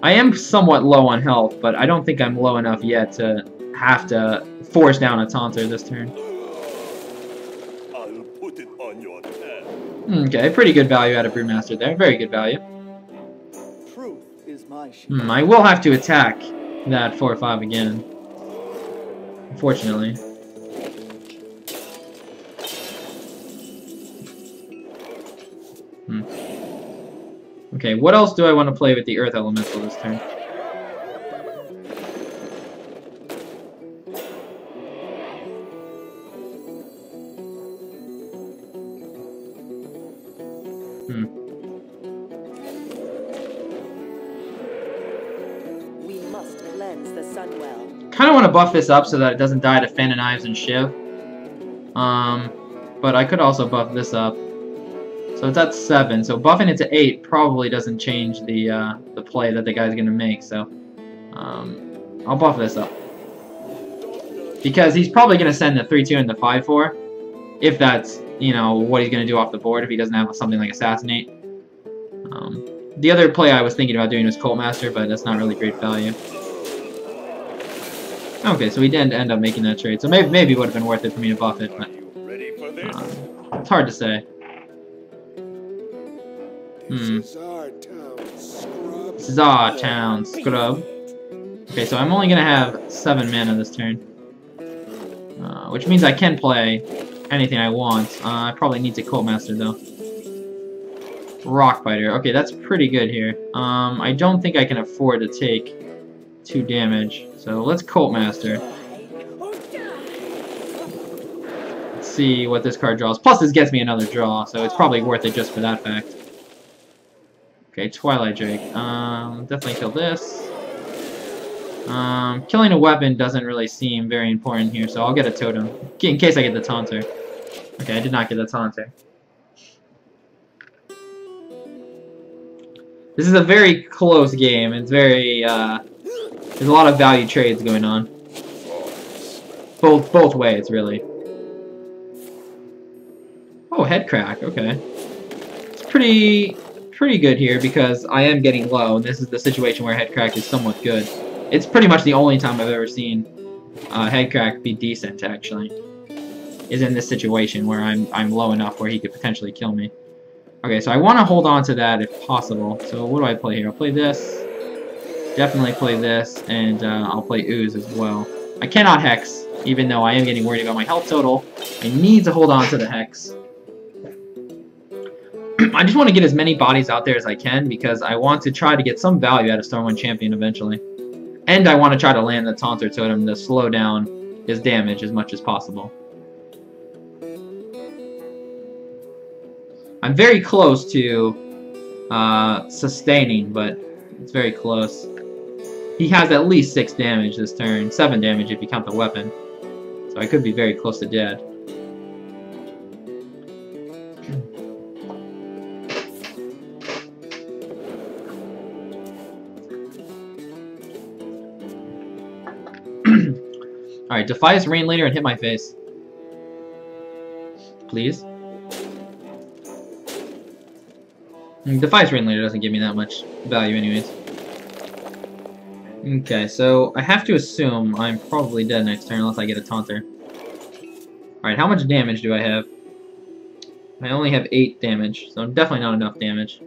I am somewhat low on health, but I don't think I'm low enough yet to have to force down a Taunter this turn. I'll put it on your tab. Okay, pretty good value out of Brewmaster there. Very good value. Truth is my shield. I will have to attack that 4/5 again. Unfortunately. Okay, what else do I want to play with the Earth Elemental this turn? We must cleanse the Sunwell. Kind of want to buff this up so that it doesn't die to Fan of Knives and Shiv. But I could also buff this up. So it's at 7, so buffing it to 8 probably doesn't change the play that the guy's going to make, so I'll buff this up. Because he's probably going to send the 3/2 and the 5/4, if that's, you know, what he's going to do off the board, if he doesn't have something like Assassinate. The other play I was thinking about doing was Cult Master, but that's not really great value. Okay, so we didn't end up making that trade, so maybe it would have been worth it for me to buff it, but it's hard to say. This is our town, scrub. Okay, so I'm only gonna have 7 mana this turn, which means I can play anything I want. I probably need to Cult Master though. Rock Biter. Okay, that's pretty good here. I don't think I can afford to take 2 damage, so let's Cult Master. Let's see what this card draws. Plus, this gets me another draw, so it's probably worth it just for that fact. Okay, Twilight Drake. Definitely kill this. Killing a weapon doesn't really seem very important here, so I'll get a Totem. In case I get the Taunter. Okay, I did not get the Taunter. This is a very close game. It's very, there's a lot of value trades going on. Both ways, really. Oh, Head Crack, okay. It's pretty good here because I am getting low, and this is the situation where Head Crack is somewhat good. It's pretty much the only time I've ever seen Head Crack be decent, actually. Is in this situation where I'm low enough where he could potentially kill me. Okay, so I want to hold on to that if possible. So what do I play here? I'll play this. Definitely play this, and I'll play Ooze as well. I cannot Hex, even though I am getting worried about my health total. I need to hold on to the Hex. I just want to get as many bodies out there as I can because I want to try to get some value out of Stormwind Champion eventually. And I want to try to land the Taunter Totem to slow down his damage as much as possible. I'm very close to sustaining, but it's very close. He has at least 6 damage this turn, 7 damage if you count the weapon. So I could be very close to dead. Alright, Defias Rain Leader and hit my face. Please. Defias Rain Leader doesn't give me that much value anyways. Okay, so I have to assume I'm probably dead next turn unless I get a Taunter. Alright, how much damage do I have? I only have 8 damage, so definitely not enough damage.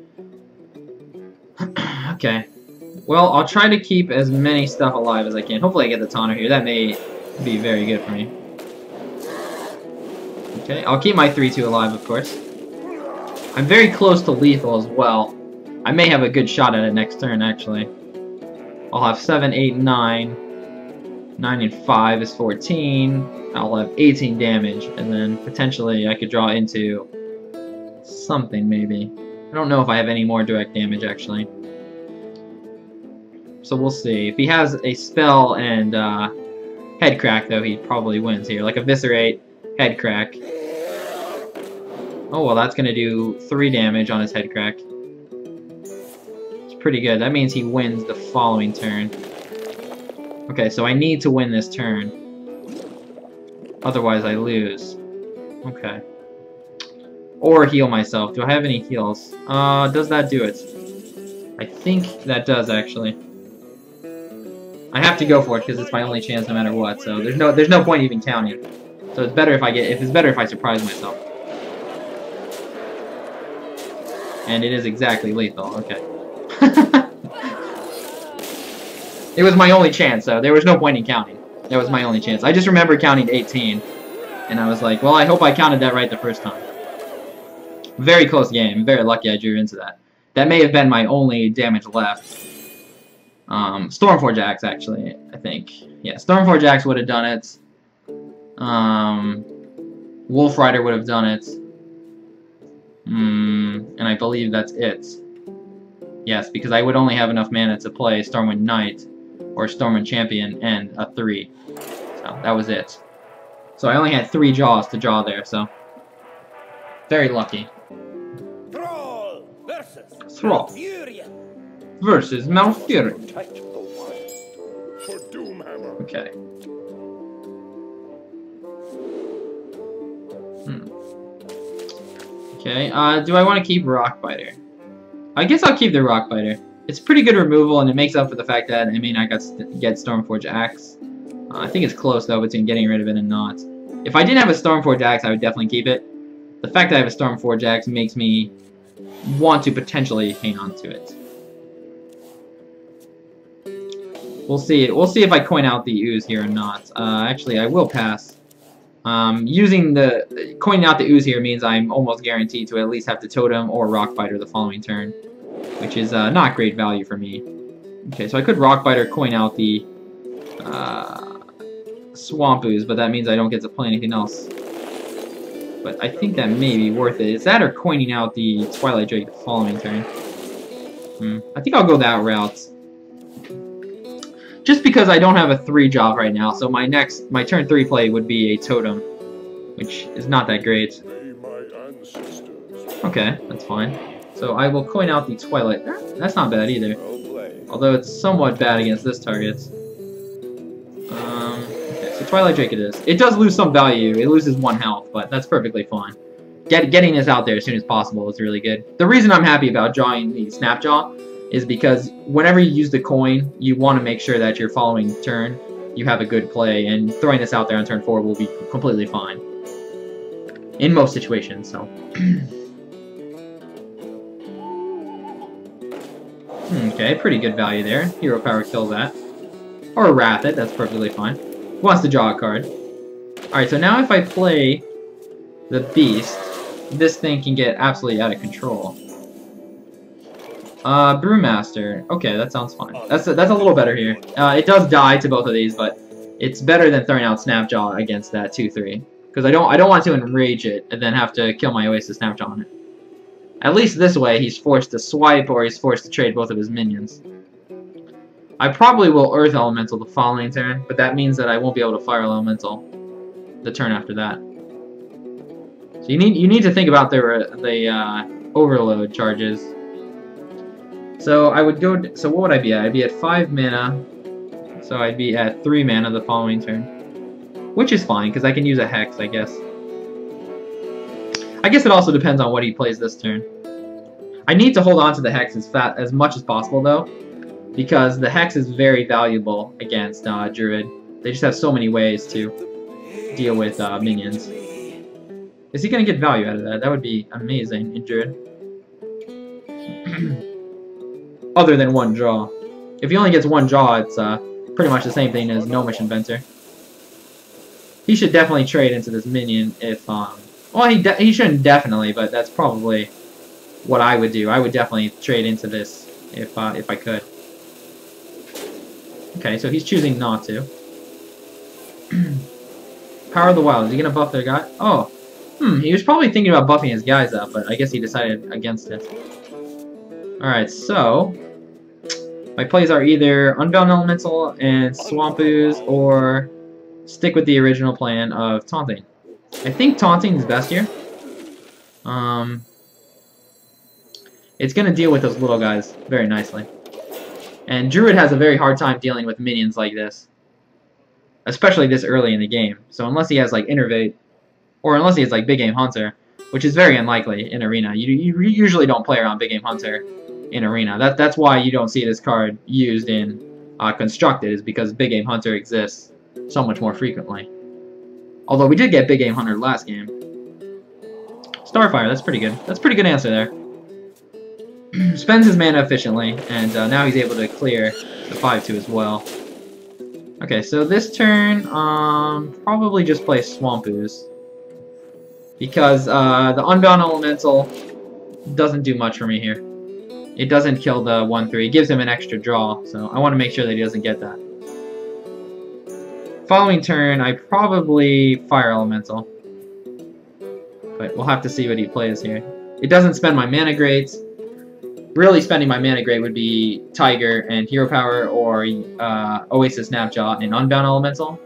Okay. Well, I'll try to keep as many stuff alive as I can. Hopefully I get the Taunter here. That may be very good for me. Okay, I'll keep my 3-2 alive, of course. I'm very close to lethal as well. I may have a good shot at it next turn, actually. I'll have 7, 8, 9. 9 and 5 is 14. I'll have 18 damage, and then potentially I could draw into something, maybe. I don't know if I have any more direct damage, actually. So we'll see. If he has a spell and head crack, though, he probably wins here. Like Eviscerate, head crack. Oh, well, that's going to do 3 damage on his head crack. It's pretty good. That means he wins the following turn. Okay, so I need to win this turn. Otherwise, I lose. Okay. Or heal myself. Do I have any heals? Does that do it? I think that does, actually. I have to go for it because it's my only chance no matter what. So there's no point even counting. So it's better if I surprise myself. And it is exactly lethal. Okay. It was my only chance, so there was no point in counting. That was my only chance. I just remember counting 18, and I was like, well, I hope I counted that right the first time. Very close game. Very lucky I drew into that. That may have been my only damage left. Stormforge Axe, actually, I think. Yeah, Stormforge Axe would have done it. Wolf Rider would have done it. And I believe that's it. Yes, because I would only have enough mana to play Stormwind Knight or Stormwind Champion and a 3. So that was it. So I only had 3 jaws to draw there, so very lucky. Thrall versus Malfurion. for Doomhammer. Okay. Okay, do I want to keep Rockbiter? I guess I'll keep the Rockbiter. It's pretty good removal, and it makes up for the fact that I may not get Stormforge Axe. I think it's close, though, between getting rid of it and not. If I didn't have a Stormforge Axe, I would definitely keep it. The fact that I have a Stormforge Axe makes me want to potentially hang on to it. We'll see. We'll see if I coin out the Ooze here or not. Actually, I will pass. Coining out the Ooze here means I'm almost guaranteed to at least have to Totem or Rockbiter the following turn, which is not great value for me. Okay, so I could Rockbiter, coin out the Swamp Ooze, but that means I don't get to play anything else. But I think that may be worth it. Is that or coining out the Twilight Drake the following turn? I think I'll go that route. Just because I don't have a 3 job right now, so my turn 3 play would be a Totem, which is not that great. Okay, that's fine. So I will coin out the Twilight. That's not bad either. Although it's somewhat bad against this target. Okay, so Twilight Drake it is. It does lose some value. It loses 1 health, but that's perfectly fine. Getting this out there as soon as possible is really good. The reason I'm happy about drawing the Snapjaw is because whenever you use the coin, you want to make sure that your following turn, you have a good play, and throwing this out there on turn 4 will be completely fine. In most situations, so. Okay, pretty good value there. Hero Power kills that. Or Wrath it, that's perfectly fine. Wants to draw a card. Alright, so now if I play the Beast, this thing can get absolutely out of control. Brewmaster. Okay, that sounds fine. That's a little better here. It does die to both of these, but it's better than throwing out Snapjaw against that 2/3. Because I don't want to enrage it and then have to kill my Oasis Snapjaw on it. At least this way, he's forced to swipe or he's forced to trade both of his minions. I probably will Earth Elemental the following turn, but that means that I won't be able to Fire Elemental the turn after that. So you need to think about the overload charges. So I would go. So what would I be at? I'd be at 5 mana. So I'd be at 3 mana the following turn, which is fine because I can use a Hex, I guess. I guess it also depends on what he plays this turn. I need to hold on to the Hex as much as possible though, because the Hex is very valuable against Druid. They just have so many ways to deal with minions. Is he gonna get value out of that? That would be amazing in Druid. Other than 1 draw. If he only gets 1 draw, it's pretty much the same thing as Gnomish Inventor. He should definitely trade into this minion if Well, he shouldn't definitely, but that's probably what I would do. I would definitely trade into this if I could. Okay, so he's choosing not to. Power of the Wild. Is he gonna buff their guy? Oh, he was probably thinking about buffing his guys up, but I guess he decided against it. All right, so my plays are either Unbound Elemental and Swamp Ooze, or stick with the original plan of Taunting. I think Taunting is best here. It's going to deal with those little guys very nicely. And Druid has a very hard time dealing with minions like this. Especially this early in the game. So unless he has like Innervate, or unless he has like Big Game Hunter, which is very unlikely in Arena. You usually don't play around Big Game Hunter in Arena. That's why you don't see this card used in Constructed, is because Big Game Hunter exists so much more frequently. Although we did get Big Game Hunter last game. Starfire, that's pretty good. That's a pretty good answer there. Spends his mana efficiently, and now he's able to clear the 5-2 as well. Okay, so this turn, probably just play Swamp Ooze. Because the Unbound Elemental doesn't do much for me here. It doesn't kill the 1-3. It gives him an extra draw, so I want to make sure that he doesn't get that. Following turn, I probably Fire Elemental. But we'll have to see what he plays here. It doesn't spend my mana grades. Really spending my mana grade would be Tiger and Hero Power, or Oasis Snapjaw and Unbound Elemental.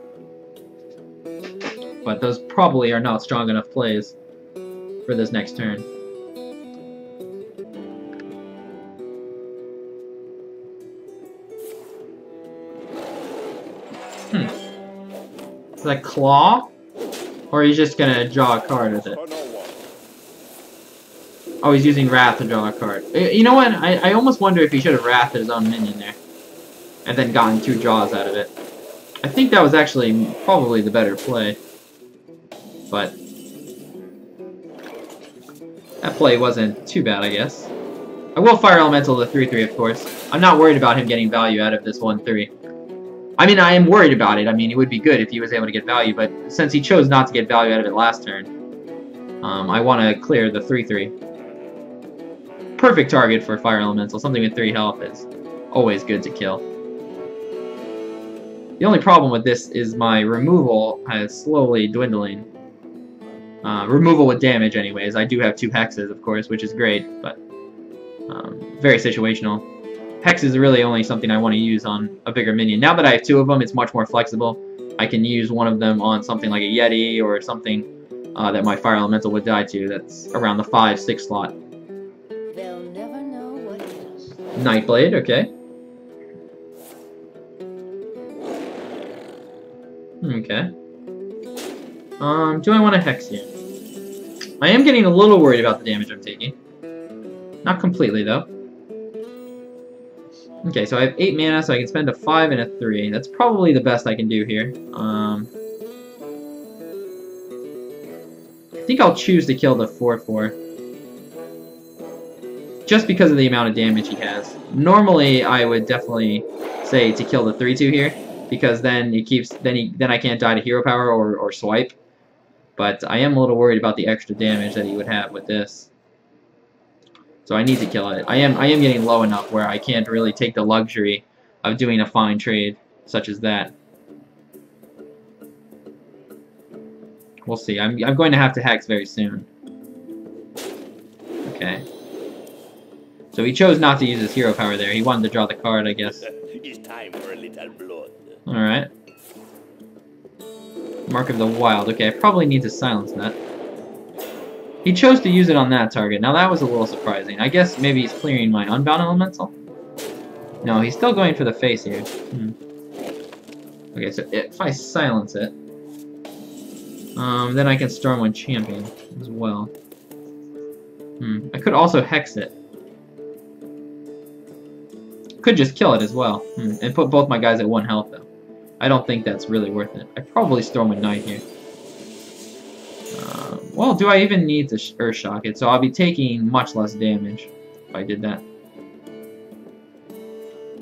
But those probably are not strong enough plays for this next turn. Is that Claw? Or he's just gonna draw a card with it? Oh, he's using Wrath to draw a card. You know what? I almost wonder if he should have Wrathed his own minion there. And then gotten 2 draws out of it. I think that was actually probably the better play. But that play wasn't too bad, I guess. I will Fire Elemental the 3-3, of course. I'm not worried about him getting value out of this 1-3. I mean, I am worried about it. I mean, it would be good if he was able to get value, but since he chose not to get value out of it last turn, I want to clear the 3-3. Perfect target for Fire Elemental. Something with 3 health is always good to kill. The only problem with this is my removal is slowly dwindling. Removal with damage, anyways. I do have 2 hexes, of course, which is great, but very situational. Hex is really only something I want to use on a bigger minion. Now that I have 2 of them, it's much more flexible. I can use one of them on something like a Yeti or something that my Fire Elemental would die to. That's around the 5-6 slot. They'll never know what it is. Nightblade, okay. Okay. Do I want to hex here? I am getting a little worried about the damage I'm taking. Not completely, though. Okay, so I have 8 mana, so I can spend a 5 and a 3. That's probably the best I can do here. I think I'll choose to kill the 4-4. Just because of the amount of damage he has. Normally, I would definitely say to kill the 3-2 here, because then it keeps then I can't die to Hero Power or Swipe. But I am a little worried about the extra damage that he would have with this. So I need to kill it. I am getting low enough where I can't really take the luxury of doing a fine trade such as that. We'll see. I'm going to have to hex very soon. Okay. So he chose not to use his Hero Power there. He wanted to draw the card, I guess. It's time for a little blood. Alright. Mark of the Wild. Okay, I probably need to silence that. He chose to use it on that target. Now that was a little surprising. I guess maybe he's clearing my Unbound Elemental? No, he's still going for the face here. Okay, so if I silence it, then I can Stormwind Champion as well. I could also Hex it. Could just kill it as well. And put both my guys at 1 health, though. I don't think that's really worth it. I probably Stormwind Knight here. Well, do I even need to Earth Shock it? So I'll be taking much less damage if I did that.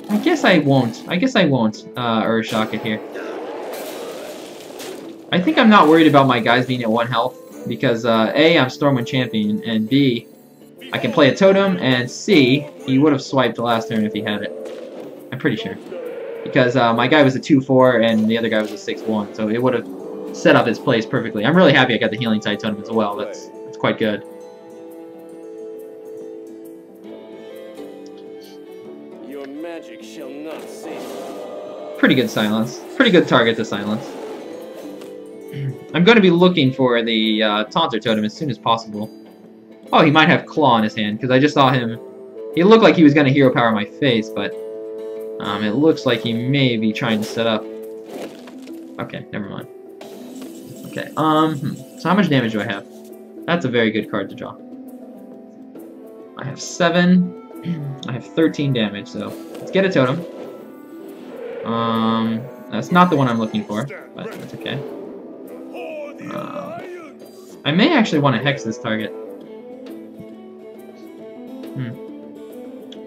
I guess I won't. Earth Shock it here. I think I'm not worried about my guys being at 1 health Because A, I'm Stormwind champion, and B, I can play a totem, and C, he would have swiped the last turn if he had it. I'm pretty sure. Because my guy was a 2-4 and the other guy was a 6-1, so it would have set up his plays perfectly. I'm really happy I got the healing tide totem as well. That's quite good. Your magic shall not cease. Pretty good silence. Pretty good target to silence. I'm going to be looking for the Taunter totem as soon as possible. Oh, he might have Claw in his hand, because I just saw him. He looked like he was going to hero power my face, but it looks like he may be trying to set up. Okay, never mind. Okay, so how much damage do I have? That's a very good card to draw. I have 7. I have 13 damage, so let's get a totem. That's not the one I'm looking for, but that's okay. I may actually want to hex this target.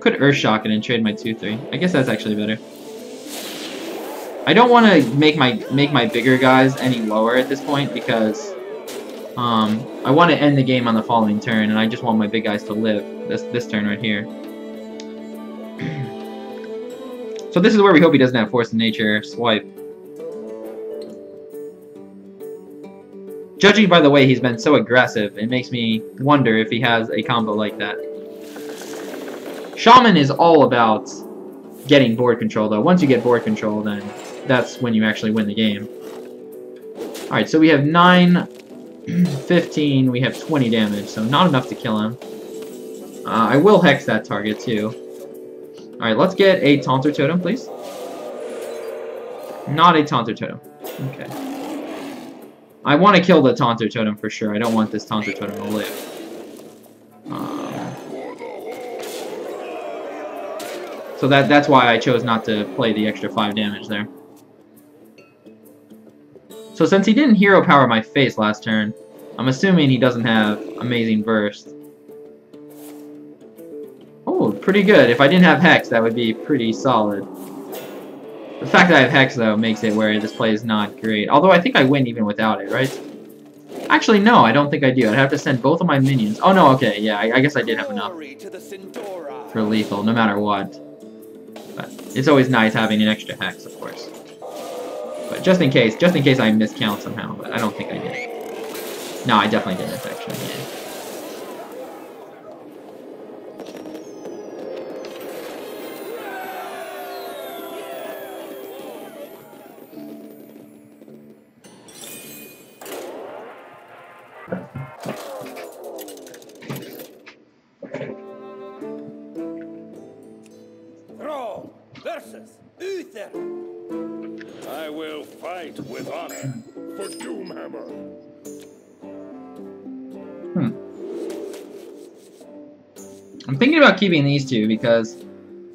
Could Earthshock it and trade my 2-3. I guess that's actually better. I don't want to make my bigger guys any lower at this point because I want to end the game on the following turn, and I just want my big guys to live this turn right here. So this is where we hope he doesn't have Force of Nature swipe. Judging by the way he's been so aggressive, it makes me wonder if he has a combo like that. Shaman is all about getting board control, though. Once you get board control, then that's when you actually win the game. Alright, so we have 9, 15, we have 20 damage, so not enough to kill him. I will hex that target, too. Alright, let's get a Taunter Totem, please. Not a Taunter Totem. Okay. I want to kill the Taunter Totem for sure. I don't want this Taunter Totem to live. So that's why I chose not to play the extra 5 damage there. So since he didn't hero power my face last turn, I'm assuming he doesn't have Amazing Burst. Oh, pretty good. If I didn't have Hex, that would be pretty solid. The fact that I have Hex, though, makes it where this play is not great. Although I think I win even without it, right? Actually, no, I don't think I do. I'd have to send both of my minions. Oh, no, okay, yeah, I guess I did have enough for lethal, no matter what. But it's always nice having an extra Hex, of course. But just in case I miscount somehow, but I don't think I did. No, I definitely didn't, actually, yeah. I will fight with honor for Doomhammer. I'm thinking about keeping these two because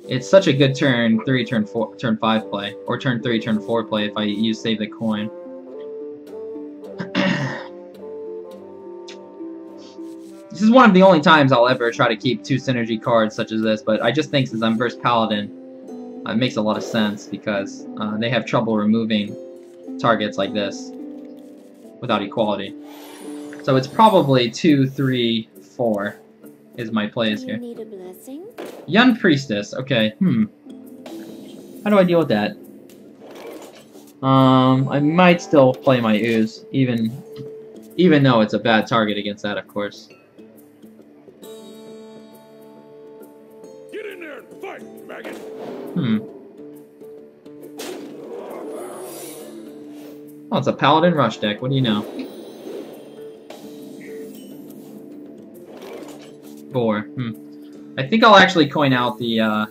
it's such a good turn 3, turn 4, turn 5 play, or turn 3, turn 4 play if I use Save the Coin. This is one of the only times I'll ever try to keep 2 synergy cards such as this, but I just think since I'm versus Paladin, it makes a lot of sense because they have trouble removing targets like this without equality. So it's probably 2, 3, 4 is my plays here. Need a blessing? Young Priestess, okay, How do I deal with that? I might still play my Ooze, even though it's a bad target against that, of course. Get in there and fight, maggot! Oh, it's a Paladin Rush deck, what do you know? Boar, I think I'll actually coin out the, I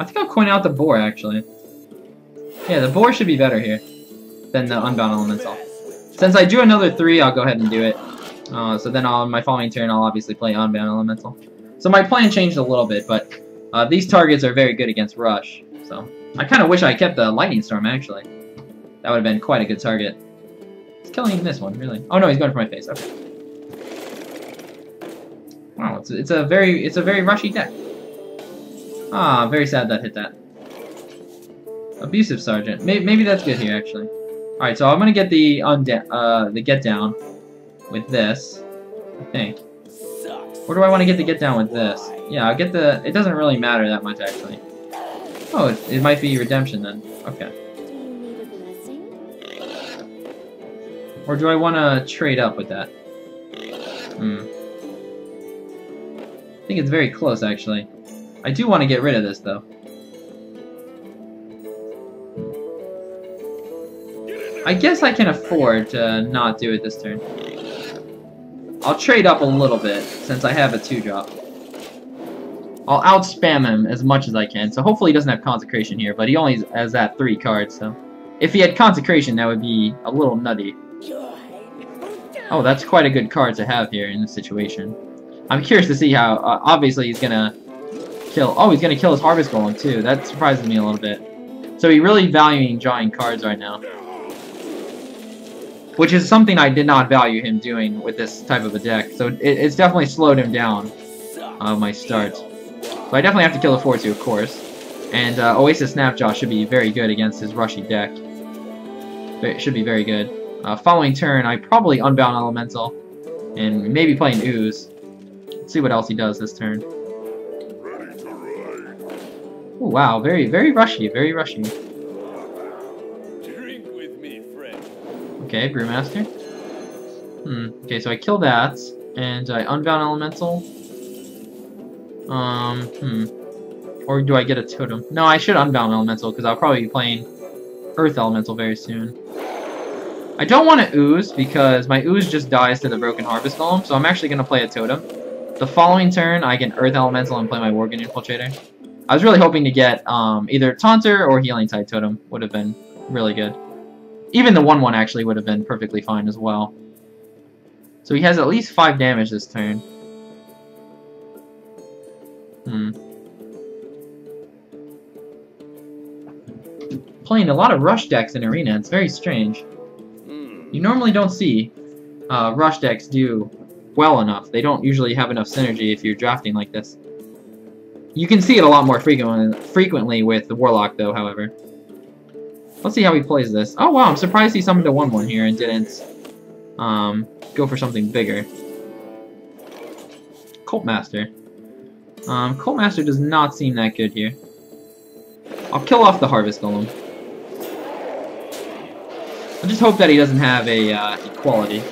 think I'll coin out the Boar, actually. Yeah, the Boar should be better here than the Unbound Elemental. Since I drew another 3, I'll go ahead and do it. So then on my following turn, I'll obviously play Unbound Elemental. So my plan changed a little bit, but these targets are very good against Rush. So I kind of wish I kept the Lightning Storm, actually. That would have been quite a good target. He's killing this one, really. Oh no, he's going for my face. Okay. Wow, it's a very rushy deck. Ah, very sad that hit that. Abusive Sergeant. Maybe that's good here, actually. Alright, so I'm gonna get the get down with this, I think. Or do I want to get the get down with this? Yeah, I'll get the... It doesn't really matter that much, actually. Oh, it might be redemption, then. Okay. Do you need a blessing? Or do I want to trade up with that? I think it's very close, actually. I do want to get rid of this, though. I guess I can afford to not do it this turn. I'll trade up a little bit, since I have a 2-drop. I'll outspam him as much as I can, so hopefully he doesn't have Consecration here, but he only has that 3 cards, so... If he had Consecration, that would be a little nutty. Oh, that's quite a good card to have here in this situation. I'm curious to see how... obviously he's gonna kill... Oh, he's gonna kill his Harvest Golem, too. That surprises me a little bit. So he's really valuing drawing cards right now. Which is something I did not value him doing with this type of a deck. So it's definitely slowed him down, my start. So I definitely have to kill a 4-2, of course. And Oasis Snapjaw should be very good against his rushy deck. It should be very good. Following turn, I probably Unbound Elemental. And maybe playing Ooze. Let's see what else he does this turn. Ooh, wow, very, very rushy, very rushy. Drink with me, friend. Okay, Brewmaster. Okay, so I kill that, and I Unbound Elemental. Or do I get a Totem? No, I should Unbound Elemental, because I'll probably be playing Earth Elemental very soon. I don't want to Ooze, because my Ooze just dies to the Broken Harvest Golem, so I'm actually going to play a Totem. The following turn, I can Earth Elemental and play my Worgen Infiltrator. I was really hoping to get either Taunter or Healing Tide Totem. Would have been really good. Even the 1-1 actually would have been perfectly fine as well. So he has at least 5 damage this turn. Playing a lot of rush decks in Arena. It's very strange. You normally don't see rush decks do well enough. They don't usually have enough synergy if you're drafting like this. You can see it a lot more frequently with the Warlock, though, however. Let's see how he plays this. Oh, wow, I'm surprised he summoned a 1-1 here and didn't go for something bigger. Cultmaster. Cultmaster does not seem that good here. I'll kill off the Harvest Golem. I just hope that he doesn't have a Equality.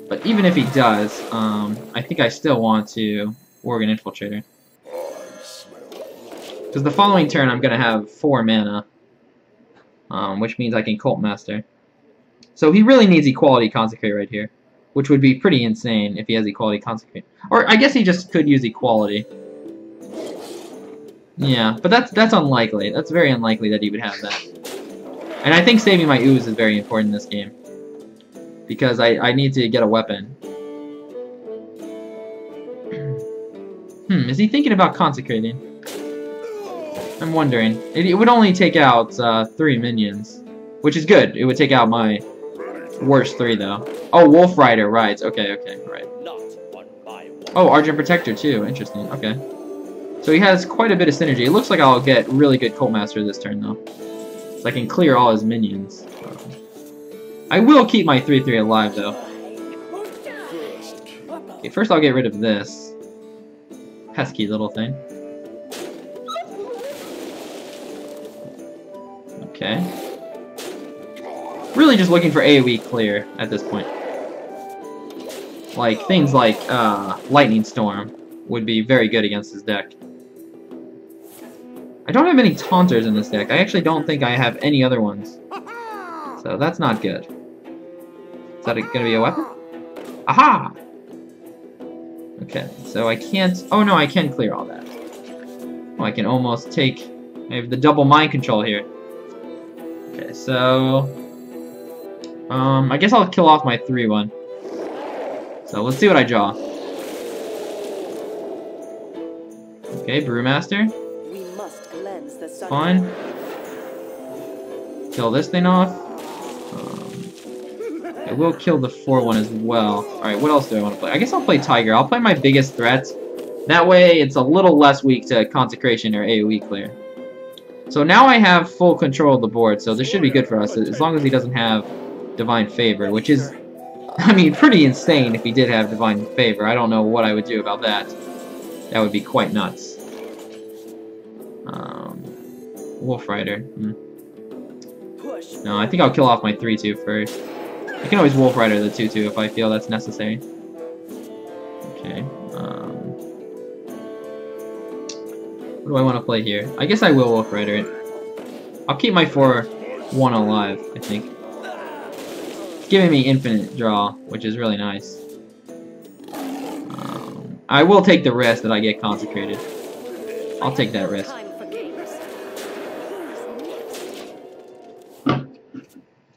But even if he does, I think I still want to Worgen Infiltrator. Because the following turn I'm going to have 4 mana. Which means I can Cultmaster. So he really needs Equality Consecrate right here. Which would be pretty insane if he has Equality Consecrate. Or I guess he just could use Equality. Yeah, but that's unlikely. That's very unlikely that he would have that. And I think saving my Ooze is very important in this game. Because I need to get a weapon. Is he thinking about Consecrating? I'm wondering. It would only take out 3 minions. Which is good. It would take out my worst 3, though. Oh, Wolf Rider, right. Okay, right. Oh, Argent Protector, too. Interesting. Okay. So he has quite a bit of synergy. It looks like I'll get really good Cultmaster this turn, though. So I can clear all his minions. I will keep my 3/3 alive, though. Okay, first I'll get rid of this pesky little thing. Okay. Really just looking for AoE clear at this point. Like, things like Lightning Storm would be very good against this deck. I don't have any Taunters in this deck. I actually don't think I have any other ones. So that's not good. Is that gonna be a weapon? Aha! Okay, so I can't... Oh no, I can clear all that. Oh, I can almost take... I have the double mind control here. Okay, so... I guess I'll kill off my 3-1. So let's see what I draw. Okay, Brewmaster. Fine. Kill this thing off. I will kill the 4-1 as well. Alright, what else do I want to play? I guess I'll play Tiger. I'll play my biggest threat. That way, it's a little less weak to Consecration or AoE clear. So now I have full control of the board, so this should be good for us, as long as he doesn't have Divine Favor, which is, I mean, pretty insane if he did have Divine Favor. I don't know what I would do about that. That would be quite nuts. Wolf Rider. No, I think I'll kill off my 3-2 first. I can always Wolf Rider the 2-2 if I feel that's necessary. Okay. What do I want to play here? I guess I will Wolf Rider it. I'll keep my 4-1 alive, I think. It's giving me infinite draw, which is really nice. I will take the risk that I get consecrated. I'll take that risk.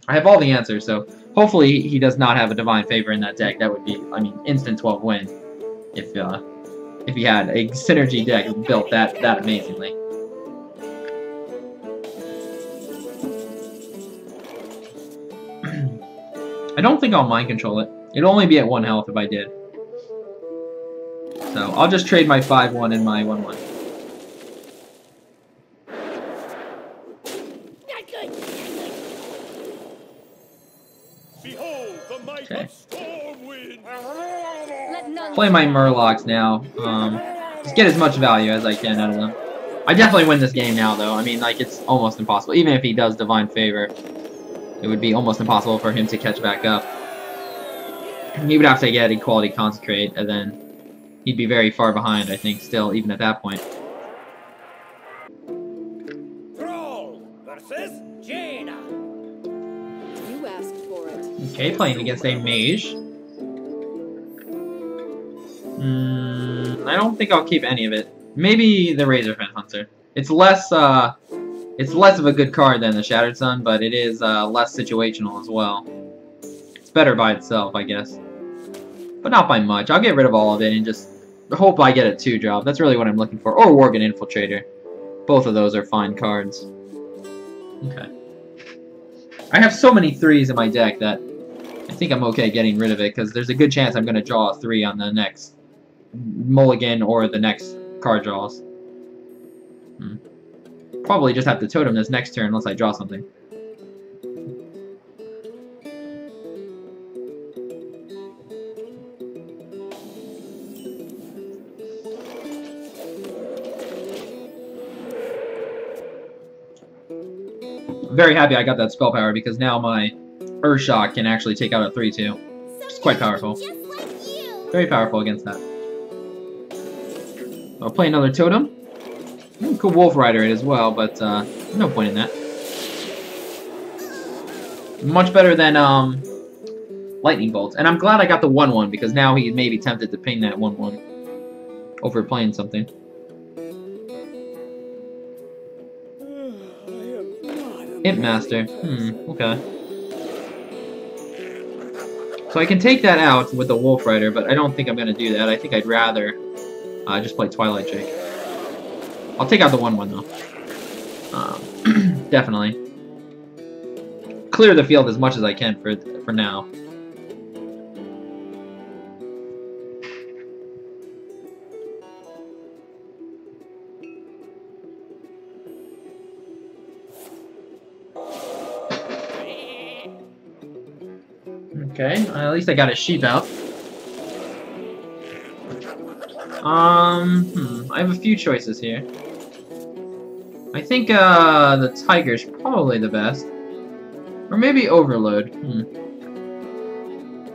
I have all the answers, so hopefully he does not have a Divine Favor in that deck. That would be, I mean, instant 12 win if he had a synergy deck built that amazingly. I don't think I'll mind control it. It'll only be at 1 health if I did. So I'll just trade my 5-1 and my 1-1. Okay. Play my Murlocs now. Just get as much value as I can out of them. I definitely win this game now, though. I mean, like, it's almost impossible. Even if he does Divine Favor, it would be almost impossible for him to catch back up. He would have to get Equality Consecrate, and then he'd be very far behind, I think, still, even at that point. Troll versus Jaina. You asked for it. Okay, playing against a Mage. I don't think I'll keep any of it. Maybe the Razorfen Hunter. It's less of a good card than the Shattered Sun, but it is less situational as well. It's better by itself, I guess. But not by much. I'll get rid of all of it and just hope I get a 2-drop. That's really what I'm looking for. Or Worgen Infiltrator. Both of those are fine cards. Okay. I have so many 3s in my deck that I think I'm okay getting rid of it, because there's a good chance I'm going to draw a 3 on the next mulligan or the next card draws. Probably just have to totem this next turn unless I draw something. I'm very happy I got that spell power, because now my Urshock can actually take out a 3-2. Which is quite powerful. Very powerful against that. I'll play another totem. Could Wolf Rider it as well, but no point in that. Much better than Lightning Bolt. And I'm glad I got the 1-1, because now he may be tempted to ping that 1-1 over playing something. Imp Master. Okay. So I can take that out with the Wolf Rider, but I don't think I'm going to do that. I think I'd rather just play Twilight Drake. I'll take out the 1-1 though. Definitely. Clear the field as much as I can for now. Okay, at least I got a sheep out. I have a few choices here. I think the Tiger's probably the best. Or maybe Overload.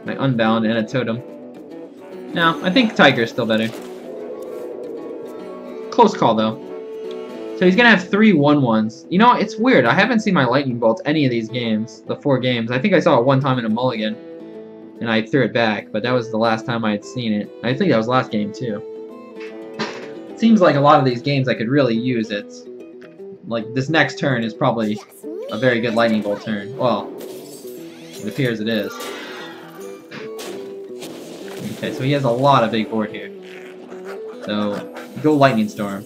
Like Unbound and a Totem. No, I think Tiger's still better. Close call though. So he's gonna have 3 1-1s. You know, it's weird. I haven't seen my Lightning Bolt any of these games, the 4 games. I think I saw it one time in a mulligan, and I threw it back, but that was the last time I had seen it. I think that was last game too. It seems like a lot of these games I could really use it. Like, this next turn is probably a very good Lightning Bolt turn. Well, it appears it is. Okay, so he has a lot of big board here. So, go Lightning Storm.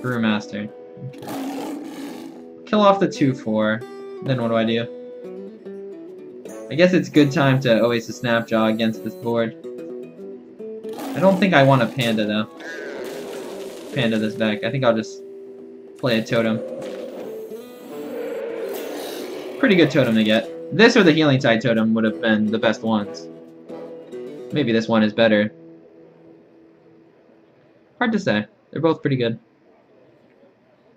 Brewmaster. Okay. Kill off the 2-4. Then what do I do? I guess it's good time to Oasis Snapjaw against this board. I don't think I want a Panda though. Panda this back. I think I'll just play a totem. Pretty good totem to get. This or the Healing Tide totem would have been the best ones. Maybe this one is better. Hard to say. They're both pretty good.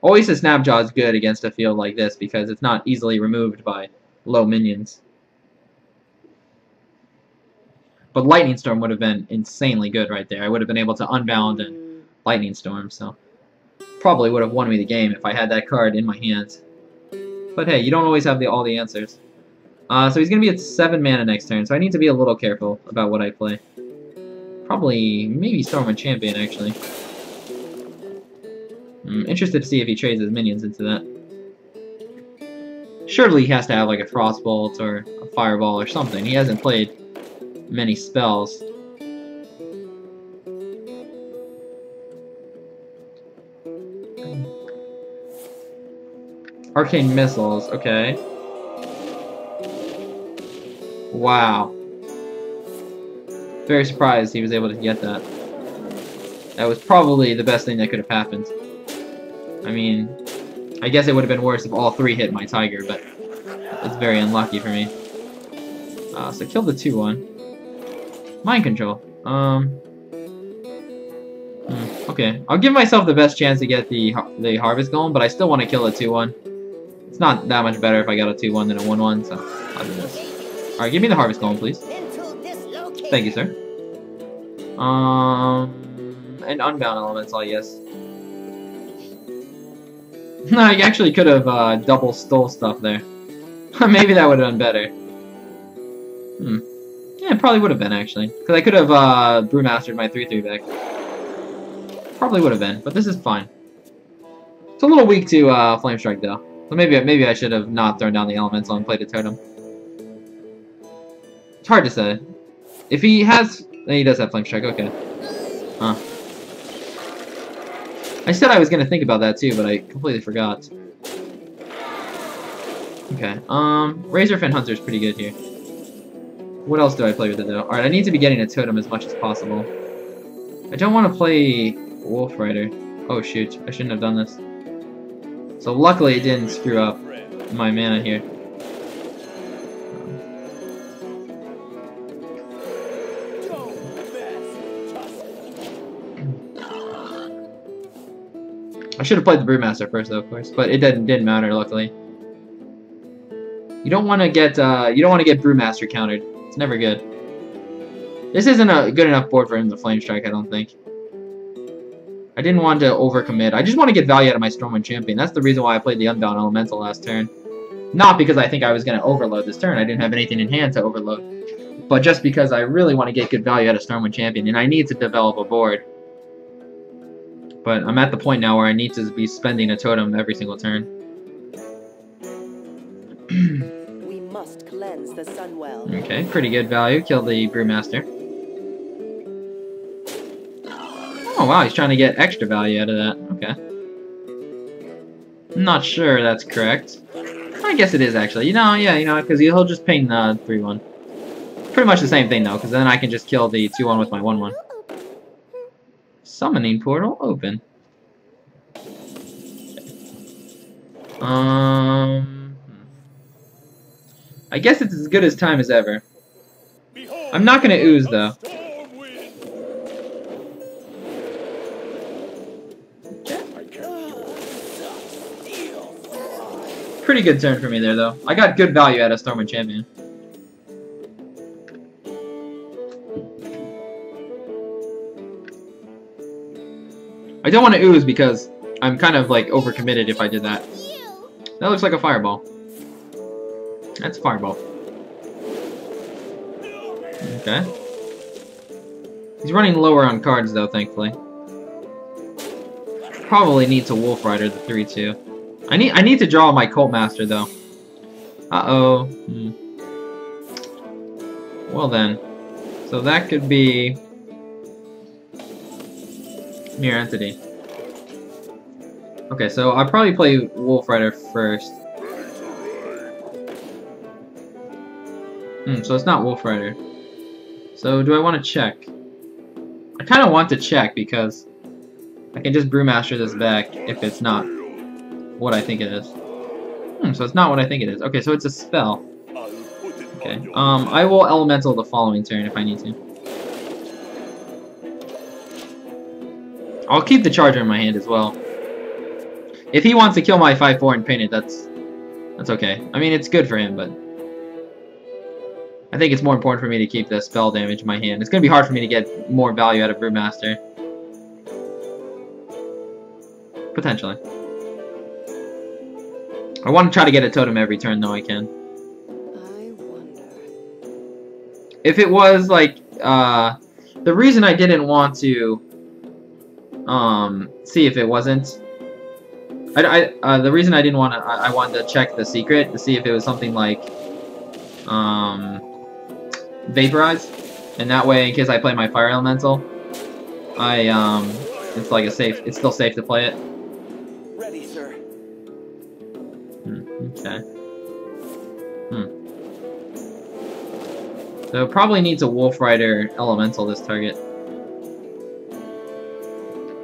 Always a Snapjaw is good against a field like this because it's not easily removed by low minions. But Lightning Storm would have been insanely good right there. I would have been able to Unbound and Lightning Storm, so probably would have won me the game if I had that card in my hands. But hey, you don't always have all the answers. So he's going to be at 7 mana next turn, so I need to be a little careful about what I play. Probably, maybe Stormwind Champion, actually. I'm interested to see if he trades his minions into that. Surely he has to have like a Frostbolt or a Fireball or something. He hasn't played many spells. Arcane Missiles, okay. Wow. Very surprised he was able to get that. That was probably the best thing that could have happened. I mean, I guess it would have been worse if all 3 hit my Tiger, but it's very unlucky for me. So kill the 2-1. Mind Control. Okay. I'll give myself the best chance to get the Harvest Golem, but I still want to kill a 2-1. It's not that much better if I got a 2-1 than a 1-1, so I'll do this. Alright, give me the Harvest Golem, please. Thank you, sir. And Unbound Elemental, yes. I actually could have double stole stuff there. Maybe that would have done better. Yeah, it probably would have been, actually. Because I could have Brewmastered my 3/3 back. Probably would have been, but this is fine. It's a little weak to Flame Strike, though. So maybe I should have not thrown down the Elemental and played a Totem. It's hard to say. If he has... He does have Flame Strike, okay. Huh. I said I was going to think about that too, but I completely forgot. Okay, Razorfin Hunter's pretty good here. What else do I play with it though? Alright, I need to be getting a totem as much as possible. I don't want to play Wolf Rider. Oh shoot, I shouldn't have done this. So luckily it didn't screw up my mana here. I should have played the Brewmaster first, though, of course, but it didn't matter. Luckily, you don't want to get Brewmaster countered. It's never good. This isn't a good enough board for him to Flame Strike, I don't think. I didn't want to overcommit. I just want to get value out of my Stormwind Champion. That's the reason why I played the Unbound Elemental last turn. Not because I think I was going to overload this turn. I didn't have anything in hand to overload, but just because I really want to get good value out of Stormwind Champion, and I need to develop a board. But I'm at the point now where I need to be spending a totem every single turn. We must cleanse the Sunwell. Okay, pretty good value. Kill the Brewmaster. Oh wow, he's trying to get extra value out of that. Okay. I'm not sure that's correct. I guess it is actually. Yeah, because he'll just ping the 3-1. Pretty much the same thing though, because then I can just kill the 2-1 with my 1-1. Summoning portal open. I guess it's as good as time as ever. I'm not gonna ooze though. Pretty good turn for me there though. I got good value out of Stormwind Champion. I don't want to ooze because I'm kind of like overcommitted if I did that. That looks like a fireball. That's a fireball. Okay. He's running lower on cards though, thankfully. Probably need to Wolf Rider the 3/2. I need to draw my Cult Master though. Uh-oh. Well then. So that could be Mirror Entity. Okay, so I'll probably play Wolf Rider first. So it's not Wolf Rider. So do I want to check? I kind of want to check because I can just Brewmaster this back if it's not what I think it is. So it's not what I think it is. Okay, so it's a spell. Okay, I will elemental the following turn if I need to. I'll keep the charger in my hand as well. If he wants to kill my 5/4 and paint it, that's okay. I mean, it's good for him, but I think it's more important for me to keep the spell damage in my hand. It's going to be hard for me to get more value out of Brewmaster. Potentially. I want to try to get a totem every turn, though I can. I wonder. If it was, like, the reason I didn't want to, see if it wasn't... the reason I didn't want to... I wanted to check the secret to see if it was something like, Vaporize. And that way, in case I play my Fire Elemental, it's like a safe... It's still safe to play it. Ready, sir. Okay. So it probably needs a Wolf Rider Elemental, this target.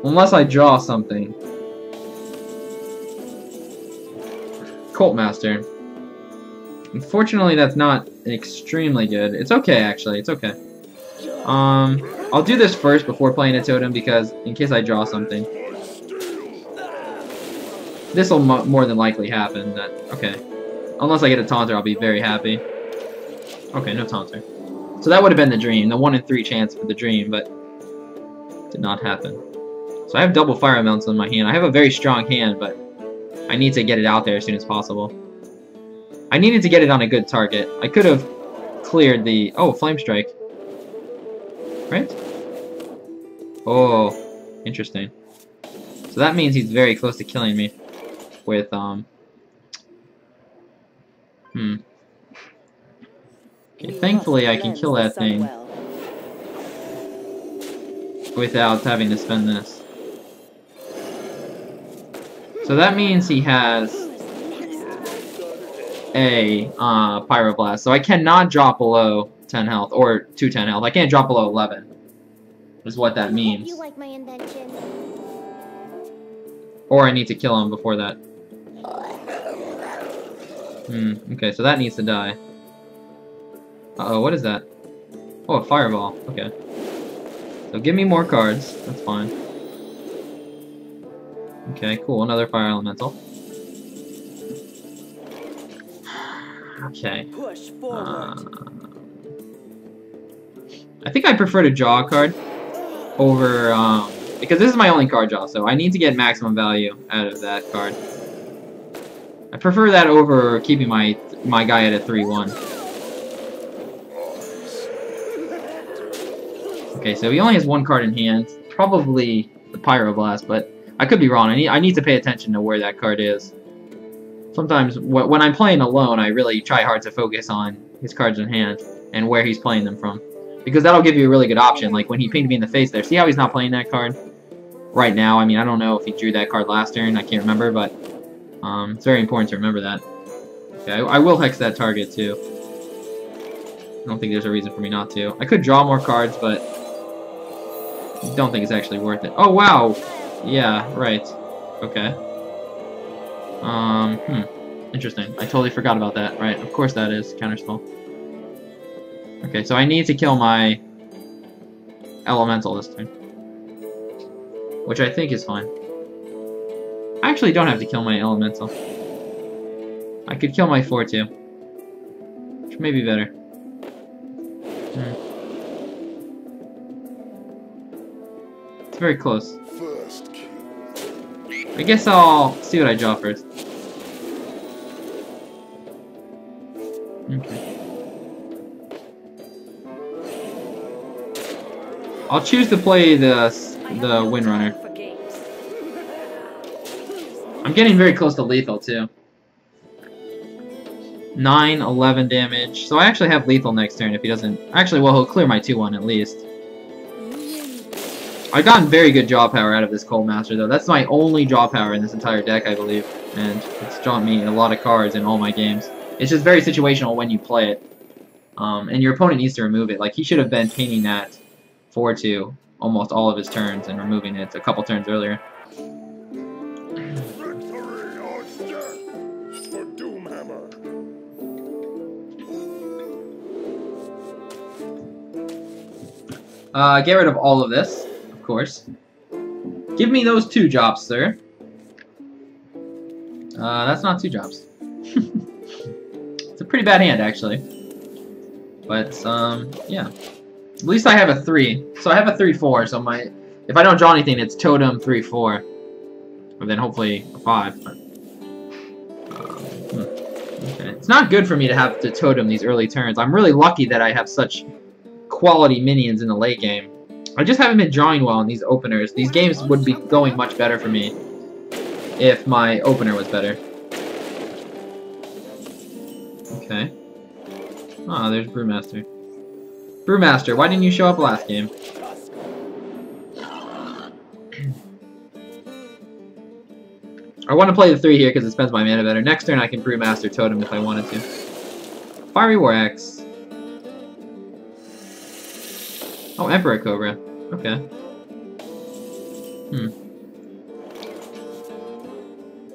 Unless I draw something. Cult Master. Unfortunately, that's not extremely good. It's okay, actually. It's okay. I'll do this first before playing a totem because in case I draw something. This will more than likely happen. Okay. Unless I get a Taunter, I'll be very happy. Okay, no Taunter. So that would have been the dream. The 1 in 3 chance for the dream, but did not happen. So I have double Fire Elemental in my hand. I have a very strong hand, but I need to get it out there as soon as possible. I needed to get it on a good target. I could have cleared the... Oh, Flame Strike. Right? Oh, interesting. So that means he's very close to killing me with, Okay, thankfully I can kill that thing without having to spend this. So that means he has a Pyroblast. So I cannot drop below 10 health, or 210 health. I can't drop below 11, is what that means. You like my invention? Or I need to kill him before that. Okay, so that needs to die. Uh-oh, what is that? Oh, a Fireball. Okay. So give me more cards. That's fine. Okay, cool. Another Fire Elemental. Okay. Push forward. I think I prefer to draw a card over, because this is my only card draw, so I need to get maximum value out of that card. I prefer that over keeping my guy at a 3/1. Okay, so he only has 1 card in hand. Probably the Pyroblast, but I could be wrong. I need to pay attention to where that card is. Sometimes, when I'm playing alone, I really try hard to focus on his cards in hand and where he's playing them from. Because that'll give you a really good option. Like, when he painted me in the face there, see how he's not playing that card right now? I mean, I don't know if he drew that card last turn. I can't remember, but it's very important to remember that. Okay, I will hex that target, too. I don't think there's a reason for me not to. I could draw more cards, but I don't think it's actually worth it. Oh, wow! Yeah, right. Okay. Interesting. I totally forgot about that. Right, of course that is Counterspell. Okay, so I need to kill my Elemental this turn. Which I think is fine. I actually don't have to kill my Elemental. I could kill my 4/2. Which may be better. It's very close. I guess I'll see what I draw first. Okay. I'll choose to play the Windrunner. I'm getting very close to lethal too. 9, 11 damage. So I actually have lethal next turn if he doesn't... Actually, well, he'll clear my 2/1 at least. I've gotten very good draw power out of this Cold Master, though. That's my only draw power in this entire deck, I believe. And it's drawn me a lot of cards in all my games. It's just very situational when you play it. And your opponent needs to remove it. Like, he should have been painting that 4/2 almost all of his turns and removing it a couple turns earlier. Get rid of all of this, of course. Give me those 2 jobs, sir. That's not 2 jobs. It's a pretty bad hand, actually. But, yeah. At least I have a 3. So I have a 3-4, so if I don't draw anything, it's totem 3-4. Or then hopefully a 5. But, okay. It's not good for me to have to totem these early turns. I'm really lucky that I have such quality minions in the late game. I just haven't been drawing well in these openers. These games would be going much better for me if my opener was better. Okay. Ah, there's Brewmaster. Brewmaster, why didn't you show up last game? I want to play the 3 here because it spends my mana better. Next turn I can Brewmaster Totem if I wanted to. Fiery War Axe. Oh, Emperor Cobra. Okay.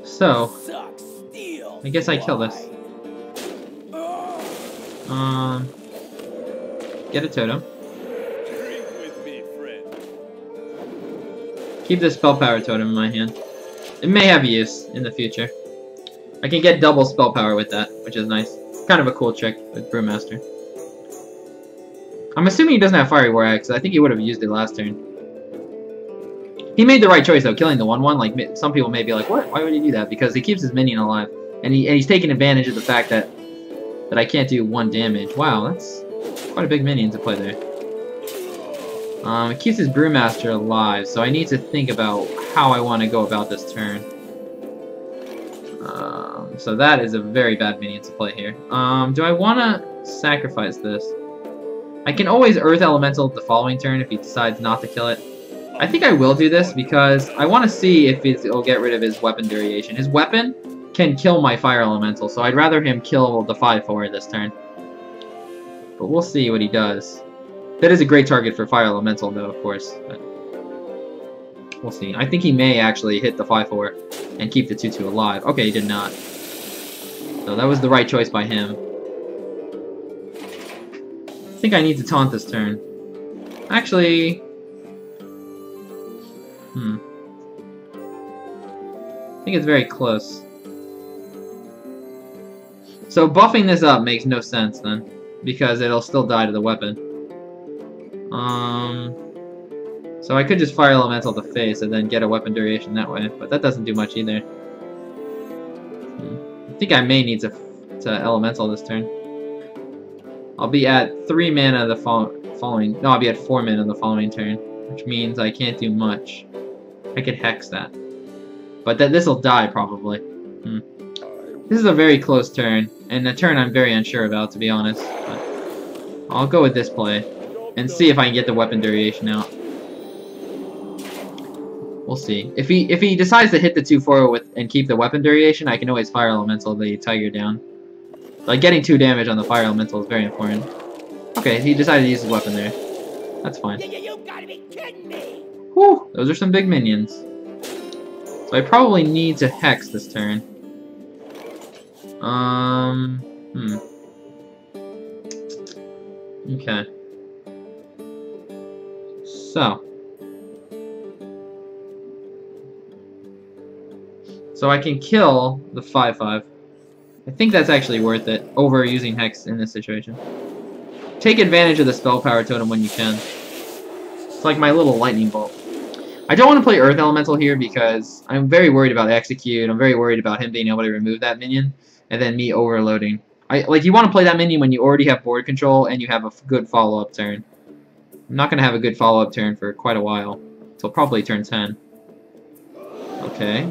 So, I guess I kill this. Get a totem. Keep this spell power totem in my hand. It may have use in the future. I can get double spell power with that, which is nice. Kind of a cool trick with Brewmaster. I'm assuming he doesn't have Fiery War Axe. I think he would have used it last turn. He made the right choice though, killing the 1/1. Like some people may be like, "What? Why would he do that?" Because he keeps his minion alive, and he's taking advantage of the fact that I can't do 1 damage. Wow, that's quite a big minion to play there. It keeps his Brewmaster alive, so I need to think about how I want to go about this turn. So that is a very bad minion to play here. Do I want to sacrifice this? I can always Earth Elemental the following turn if he decides not to kill it. I think I will do this because I want to see if it'll get rid of his weapon variation. His weapon can kill my Fire Elemental, so I'd rather him kill the 5/4 this turn. But we'll see what he does. That is a great target for Fire Elemental, though, of course. But we'll see. I think he may actually hit the 5/4 and keep the 2/2 alive. Okay, he did not. So that was the right choice by him. I think I need to taunt this turn. Actually... I think it's very close. So buffing this up makes no sense then, because it'll still die to the weapon. So I could just Fire Elemental the face and then get a weapon duration that way, but that doesn't do much either. I think I may need to Elemental this turn. I'll be at 3 mana the following. No, I'll be at 4 mana the following turn, which means I can't do much. I could Hex that, but this will die probably. This is a very close turn, and a turn I'm very unsure about, to be honest. But I'll go with this play and see if I can get the weapon duration out. We'll see. If he decides to hit the 2/4 and keep the weapon duration, I can always Fire Elemental the Tiger down. Like getting 2 damage on the Fire Elemental is very important. Okay, he decided to use his weapon there. That's fine. You gotta be kidding me! Whew, those are some big minions. So I probably need to Hex this turn. Okay. So I can kill the 5/5. I think that's actually worth it over using Hex in this situation. Take advantage of the spell power totem when you can. It's like my little lightning bolt. I don't want to play Earth Elemental here because I'm very worried about Execute. I'm very worried about him being able to remove that minion and then me overloading. Like, you want to play that minion when you already have board control and you have a good follow-up turn. I'm not going to have a good follow-up turn for quite a while. Until probably turn 10. Okay.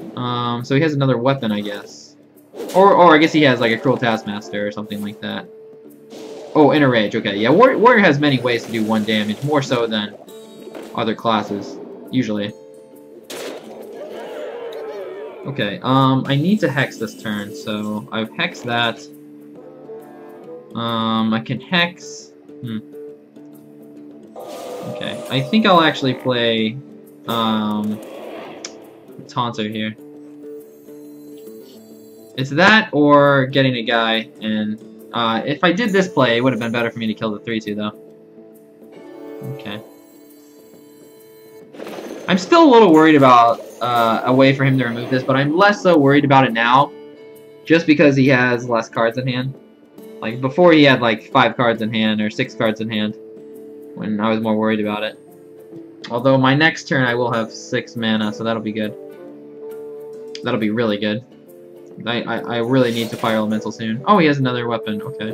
So he has another weapon, I guess. Or I guess he has like a Cruel Taskmaster or something like that. Oh, Inner Rage. Okay, yeah. Warrior has many ways to do 1 damage, more so than other classes, usually. Okay, I need to Hex this turn, so I've Hexed that. I can Hex... Okay, I think I'll actually play, Taunter here. It's that or getting a guy, and, if I did this play, it would have been better for me to kill the 3/2, though. Okay. I'm still a little worried about a way for him to remove this, but I'm less so worried about it now, just because he has less cards in hand. Like, before he had, like, 5 cards in hand, or 6 cards in hand, when I was more worried about it. Although, my next turn I will have 6 mana, so that'll be good. That'll be really good. I really need to fire Elemental soon. Oh, he has another weapon, okay.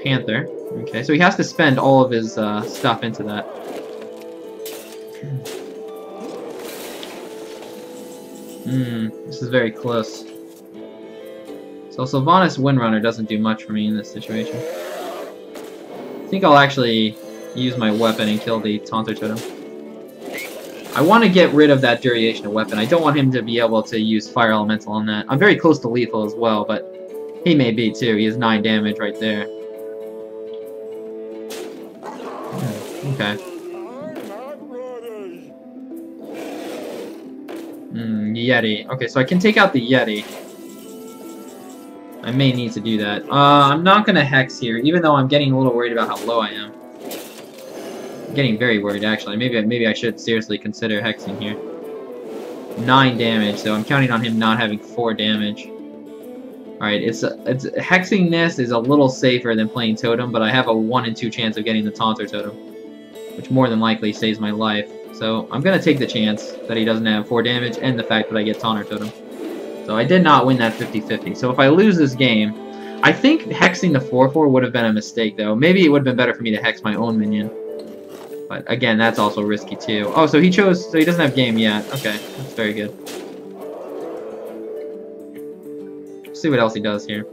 Panther. Okay, so he has to spend all of his stuff into that. This is very close. So Sylvanas Windrunner doesn't do much for me in this situation. I think I'll actually use my weapon and kill the Taunter Totem. I want to get rid of that duration of weapon. I don't want him to be able to use Fire Elemental on that. I'm very close to lethal as well, but he may be too. He has 9 damage right there. Okay. Yeti. Okay, so I can take out the Yeti. I may need to do that. I'm not gonna Hex here, even though I'm getting a little worried about how low I am. I'm getting very worried, actually. Maybe I should seriously consider Hexing here. 9 damage, so I'm counting on him not having 4 damage. Alright, it's Hexing this is a little safer than playing Totem, but I have a 1 in 2 chance of getting the Taunter Totem, which more than likely saves my life. So I'm gonna take the chance that he doesn't have 4 damage and the fact that I get Taunter Totem. So I did not win that 50-50. So if I lose this game, I think hexing the 4/4 would have been a mistake, though. Maybe it would have been better for me to hex my own minion. But again, that's also risky too. Oh, so he doesn't have game yet. Okay, that's very good. Let's see what else he does here.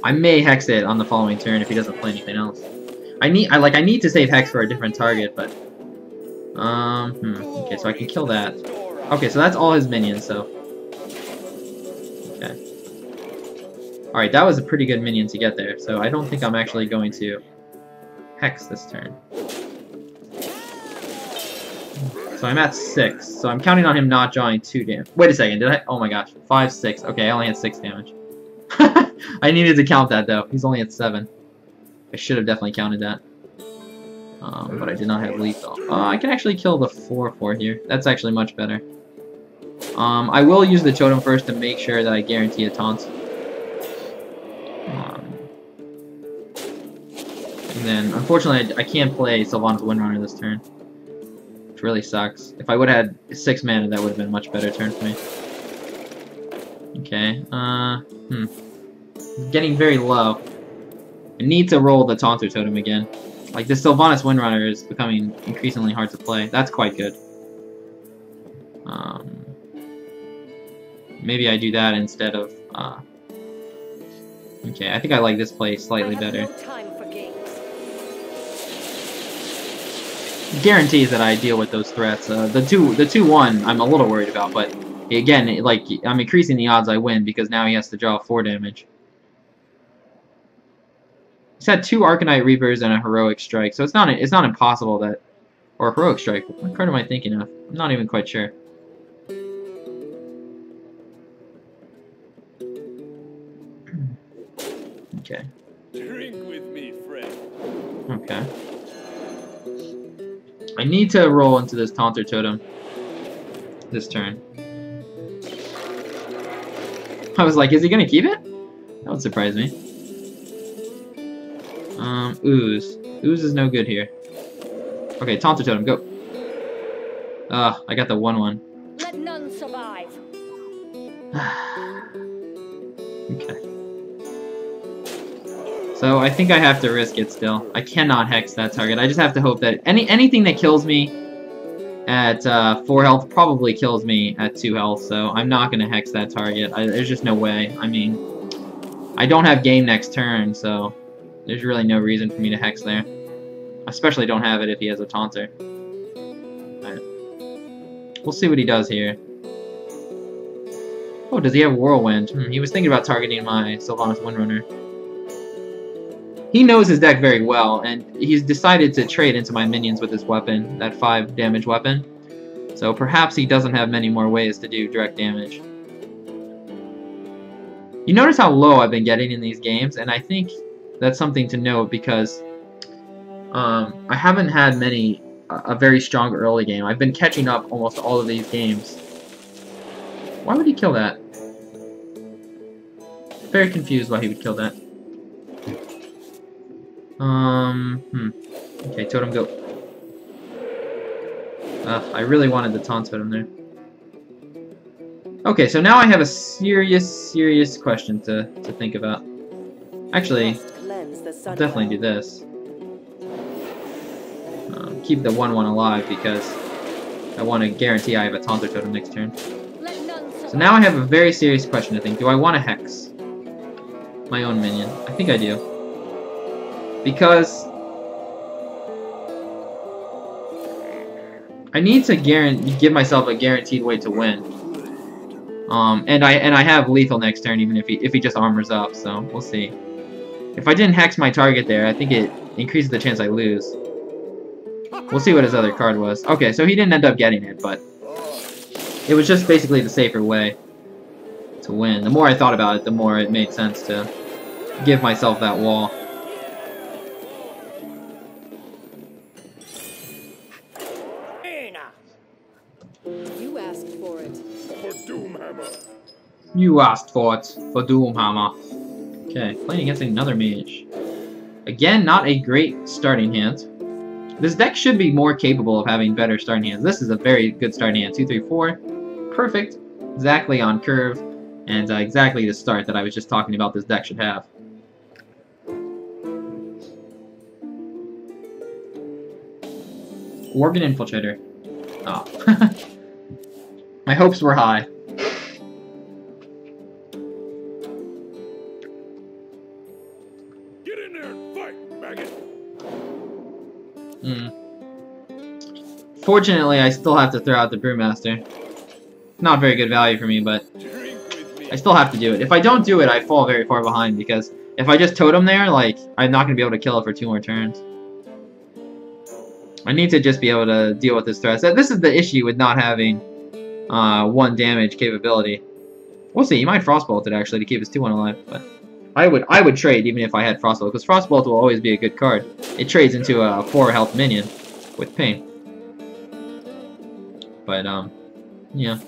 I may hex it on the following turn if he doesn't play anything else. I need to save hex for a different target, but okay, so I can kill that. Okay, so that's all his minions, so okay. Alright, that was a pretty good minion to get there, so I don't think I'm actually going to hex this turn. So I'm at 6, so I'm counting on him not drawing 2 damage. Wait a second, did I? Oh my gosh, 5, 6. Okay, I only had 6 damage. I needed to count that, though. He's only at 7. I should have definitely counted that. But I did not have lethal. I can actually kill the 4/4 here. That's actually much better. I will use the totem first to make sure that I guarantee a taunt. And then, unfortunately, I can't play Sylvanas Windrunner this turn, which really sucks. If I would have had 6 mana, that would have been a much better turn for me. Okay, getting very low. I need to roll the Taunter Totem again. Like, this Sylvanas Windrunner is becoming increasingly hard to play. That's quite good. Maybe I do that instead of, okay, I think I like this play slightly better. Guarantees that I deal with those threats. The 2/1 I'm a little worried about, but again, like, I'm increasing the odds I win because now he has to draw 4 damage. He's had 2 Arcanite Reapers and a Heroic Strike, so it's not impossible that, or Heroic Strike. What card am I thinking of? I'm not even quite sure. Okay. Drink with me, friend. Okay. I need to roll into this Taunter Totem this turn. I was like, is he gonna keep it? That would surprise me. Ooze. Ooze is no good here. Okay, Taunter Totem, go. I got the 1/1. Let none survive. Okay. So I think I have to risk it still. I cannot hex that target. I just have to hope that anything that kills me at 4 health probably kills me at 2 health, so I'm not going to hex that target. There's just no way. I mean, I don't have game next turn, so there's really no reason for me to hex there. I especially don't have it if he has a Taunter. Right. We'll see what he does here. Oh, does he have Whirlwind? He was thinking about targeting my Sylvanas Windrunner. He knows his deck very well, and he's decided to trade into my minions with his weapon, that 5 damage weapon. So perhaps he doesn't have many more ways to do direct damage. You notice how low I've been getting in these games, and I think that's something to note because I haven't had many a very strong early game. I've been catching up almost all of these games. Why would he kill that? Very confused why he would kill that. Okay, Totem go. I really wanted the taunt Totem there. Okay, so now I have a serious question to think about. Actually, I'll definitely do this. Keep the 1/1 alive because I want to guarantee I have a Taunter Totem next turn. So now I have a very serious question to think. Do I want to Hex my own minion? I think I do. Because I need to give myself a guaranteed way to win. And I have lethal next turn even if he just armors up, so we'll see. If I didn't Hex my target there, I think it increases the chance I lose. We'll see what his other card was. Okay, so he didn't end up getting it, but it was just basically the safer way to win. The more I thought about it, the more it made sense to give myself that wall. You asked for it. For Doomhammer. You asked for it, for Doomhammer. Okay, playing against another mage. Again, not a great starting hand. This deck should be more capable of having better starting hands. This is a very good starting hand. 2, 3, 4. Perfect. Exactly on curve. And exactly the start that I was just talking about this deck should have. Worgen Infiltrator. Oh. My hopes were high. Get in there and fight, maggot. Fortunately, I still have to throw out the Brewmaster. Not very good value for me, but I still have to do it. If I don't do it, I fall very far behind, because if I just Totem there, like, I'm not going to be able to kill it for 2 more turns. I need to just be able to deal with this threat. So this is the issue with not having 1 damage capability. We'll see, he might Frostbolt it actually to keep his 2-1 alive, but I would trade even if I had Frostbolt, because Frostbolt will always be a good card. It trades into a 4 health minion with Pain. But, yeah.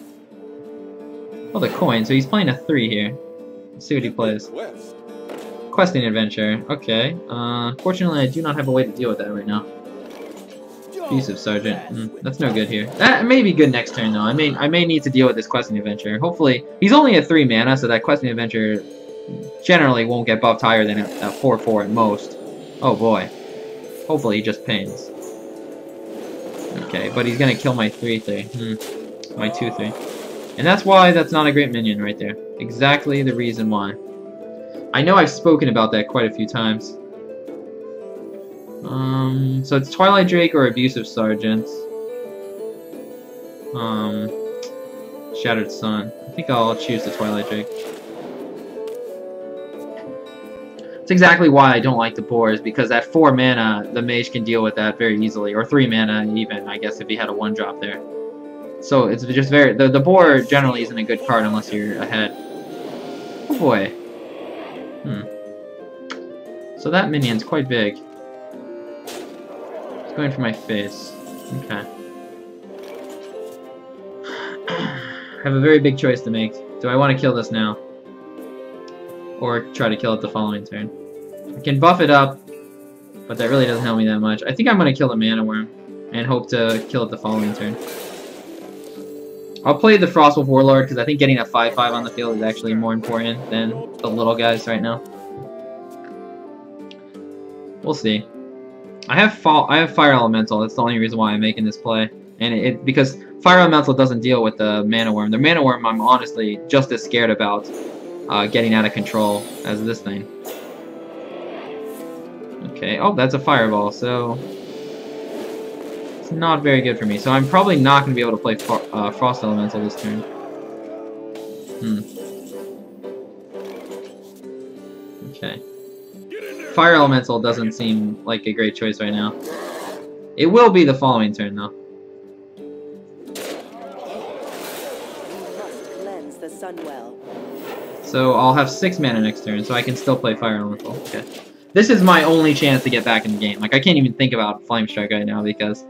Oh, the coin, so he's playing a 3 here. Let's see what he plays. Questing Adventure, okay. Fortunately, I do not have a way to deal with that right now. Abusive Sergeant, that's no good here. That may be good next turn, though. I may need to deal with this Questing Adventure. Hopefully, he's only at 3 mana, so that Questing Adventure generally won't get buffed higher than a 4/4 at most. Oh boy. Hopefully he just pains. Okay, but he's gonna kill my 3/3. My 2/3. And that's why that's not a great minion right there. Exactly the reason why. I know I've spoken about that quite a few times. So it's Twilight Drake or Abusive Sergeant. Shattered Sun. I think I'll choose the Twilight Drake. That's exactly why I don't like the boars, because at 4 mana, the mage can deal with that very easily, or 3 mana even, I guess, if he had a 1-drop there. So it's just very... The boar generally isn't a good card unless you're ahead. Oh boy. So that minion's quite big. It's going for my face. Okay. I have a very big choice to make. Do I want to kill this now? Or try to kill it the following turn? I can buff it up, but that really doesn't help me that much. I think I'm going to kill the Mana Worm and hope to kill it the following turn. I'll play the Frostwolf Warlord because I think getting a 5/5 on the field is actually more important than the little guys right now. We'll see. I have Fire Elemental. That's the only reason why I'm making this play, and because Fire Elemental doesn't deal with the Mana Worm. The Mana Worm I'm honestly just as scared about getting out of control as this thing. Okay. Oh, that's a Fireball. So it's not very good for me. So I'm probably not going to be able to play Frost Elemental this turn. Okay. Fire Elemental doesn't seem like a great choice right now. It will be the following turn, though. So I'll have 6 mana next turn, so I can still play Fire Elemental. Okay. This is my only chance to get back in the game. Like, I can't even think about Flame Strike right now because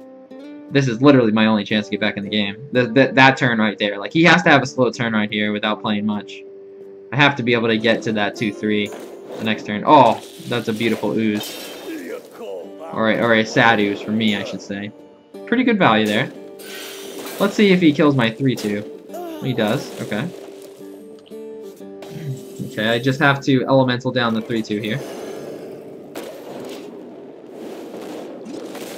this is literally my only chance to get back in the game. That turn right there. Like, he has to have a slow turn right here without playing much. I have to be able to get to that 2-3 the next turn. Oh, that's a beautiful ooze. Or a sad ooze for me, I should say. Pretty good value there. Let's see if he kills my 3-2. He does. Okay. Okay, I just have to elemental down the 3-2 here.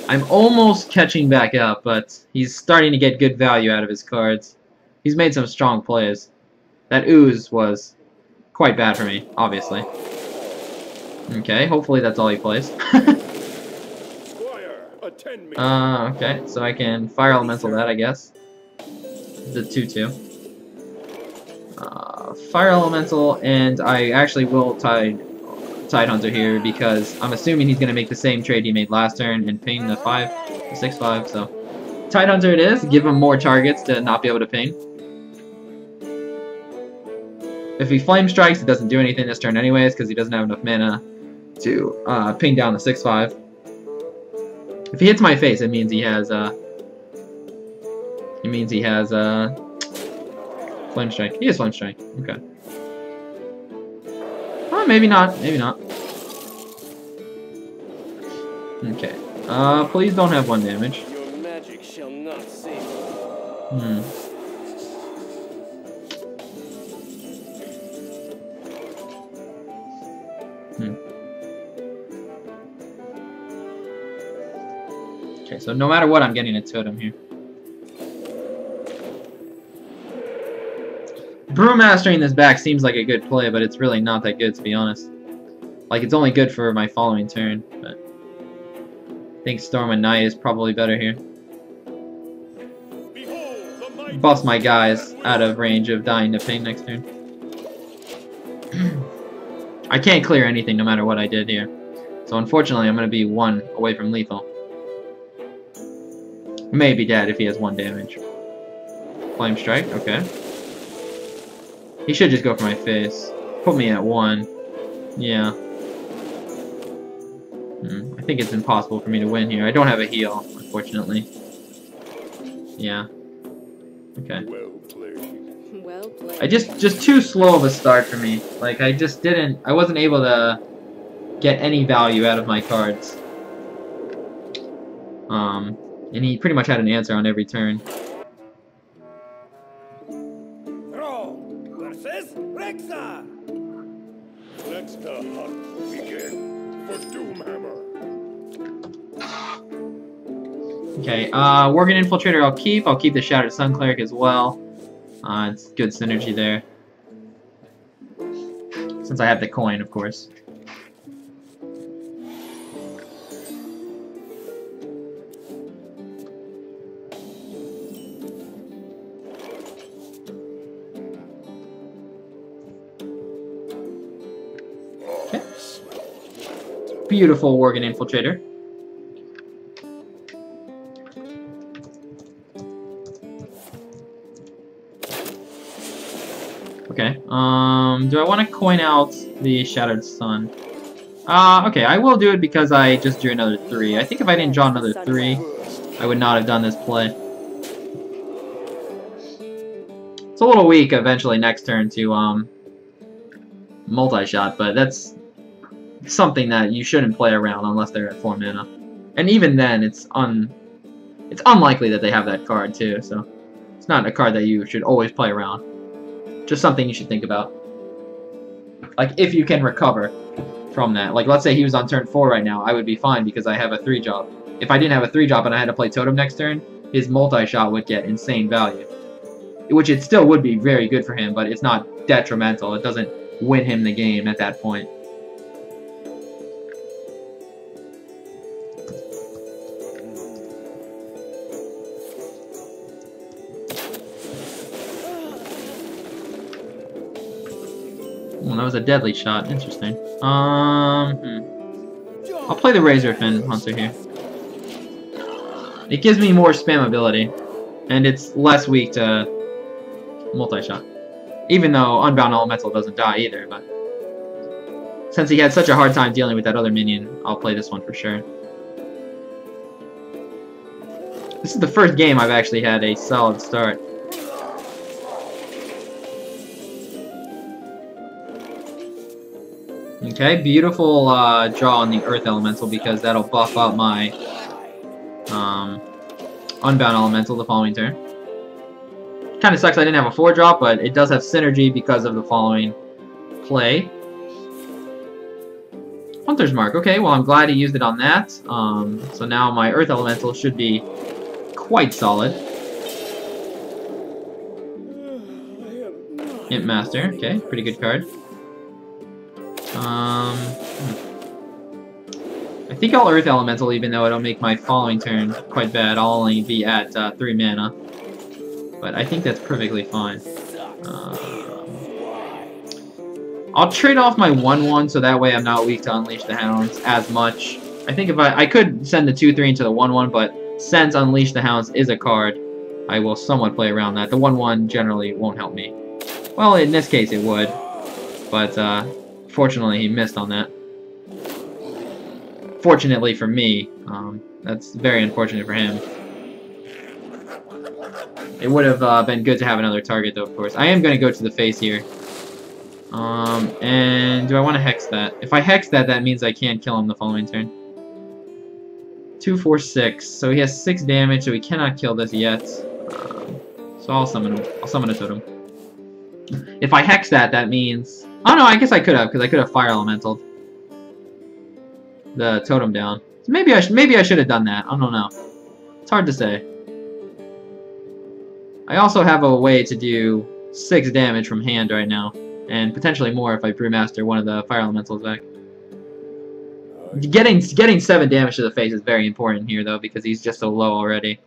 I'm almost catching back up, but he's starting to get good value out of his cards. He's made some strong plays. That ooze was quite bad for me, obviously. Okay, hopefully that's all he plays. Okay, so I can fire elemental that, I guess. The 2-2. Fire elemental, and I actually will Tide Hunter here because I'm assuming he's going to make the same trade he made last turn and ping the 6-5. So Tide Hunter it is. Give him more targets to not be able to ping. If he flame strikes, it doesn't do anything this turn anyways because he doesn't have enough mana to ping down the 6-5. If he hits my face, it means he has flame strike. He has flame strike. Okay. Oh, maybe not. Maybe not. Okay. Please don't have 1 damage. Your magic shall not save. Okay, so no matter what, I'm getting a totem here. Brewmastering this back seems like a good play, but it's really not that good, to be honest. Like, it's only good for my following turn, but I think Storm and Night is probably better here. Bust my guys out of range of dying to ping next turn. I can't clear anything no matter what I did here. So unfortunately, I'm going to be 1 away from lethal. He may be dead if he has 1 damage. Flame strike, okay. He should just go for my face. Put me at 1. Yeah. I think it's impossible for me to win here. I don't have a heal, unfortunately. Yeah. Okay. Well played. Well played. I just too slow of a start for me. Like, I wasn't able to get any value out of my cards. And he pretty much had an answer on every turn. Throw versus Rexa. Let the hunt begin for Doomhammer. Okay, Worgen Infiltrator I'll keep. I'll keep the Shattered Sun Cleric as well. It's good synergy there. Since I have the coin, of course. Okay. Beautiful Worgen Infiltrator. Okay, do I want to coin out the Shattered Sun? Okay, I will do it because I just drew another 3. I think if I didn't draw another 3, I would not have done this play. It's a little weak eventually next turn to, multi-shot, but that's something that you shouldn't play around unless they're at 4 mana. And even then, it's unlikely that they have that card too, so it's not a card that you should always play around. Just something you should think about. Like, if you can recover from that. Like, let's say he was on turn 4 right now, I would be fine because I have a 3-drop. If I didn't have a 3-drop and I had to play Totem next turn, his multi-shot would get insane value. Which it still would be very good for him, but it's not detrimental. It doesn't win him the game at that point. Well, that was a deadly shot. Interesting. I'll play the Razorfin Hunter here. It gives me more spamability, and it's less weak to multi-shot. Even though Unbound Elemental doesn't die either, but since he had such a hard time dealing with that other minion, I'll play this one for sure. This is the first game I've actually had a solid start. Okay, beautiful draw on the Earth Elemental because that'll buff up my Unbound Elemental the following turn. Kind of sucks I didn't have a 4-drop, but it does have synergy because of the following play. Hunter's Mark. Okay, well I'm glad he used it on that. So now my Earth Elemental should be quite solid. Imp Master. Okay, pretty good card. I think I'll Earth Elemental even though it'll make my following turn quite bad. I'll only be at 3 mana. But I think that's perfectly fine. I'll trade off my 1/1 so that way I'm not weak to Unleash the Hounds as much. I think if I could send the 2/3 into the 1/1, but since Unleash the Hounds is a card, I will somewhat play around that. The 1/1 generally won't help me. Well, in this case it would, but fortunately he missed on that. Fortunately for me, that's very unfortunate for him. It would have been good to have another target though, of course. I am going to go to the face here. And do I want to hex that? If I hex that, that means I can't kill him the following turn. 2, 4, 6. So he has 6 damage, so he cannot kill this yet. So I'll summon him. I'll summon a totem. If I hex that, that means... Oh no, I guess I could have, because I could have Fire Elemental the totem down. So maybe I should have done that. I don't know. It's hard to say. I also have a way to do 6 damage from hand right now. And potentially more if I Brewmaster one of the Fire Elementals back. Getting 7 damage to the face is very important here, though, because he's just so low already.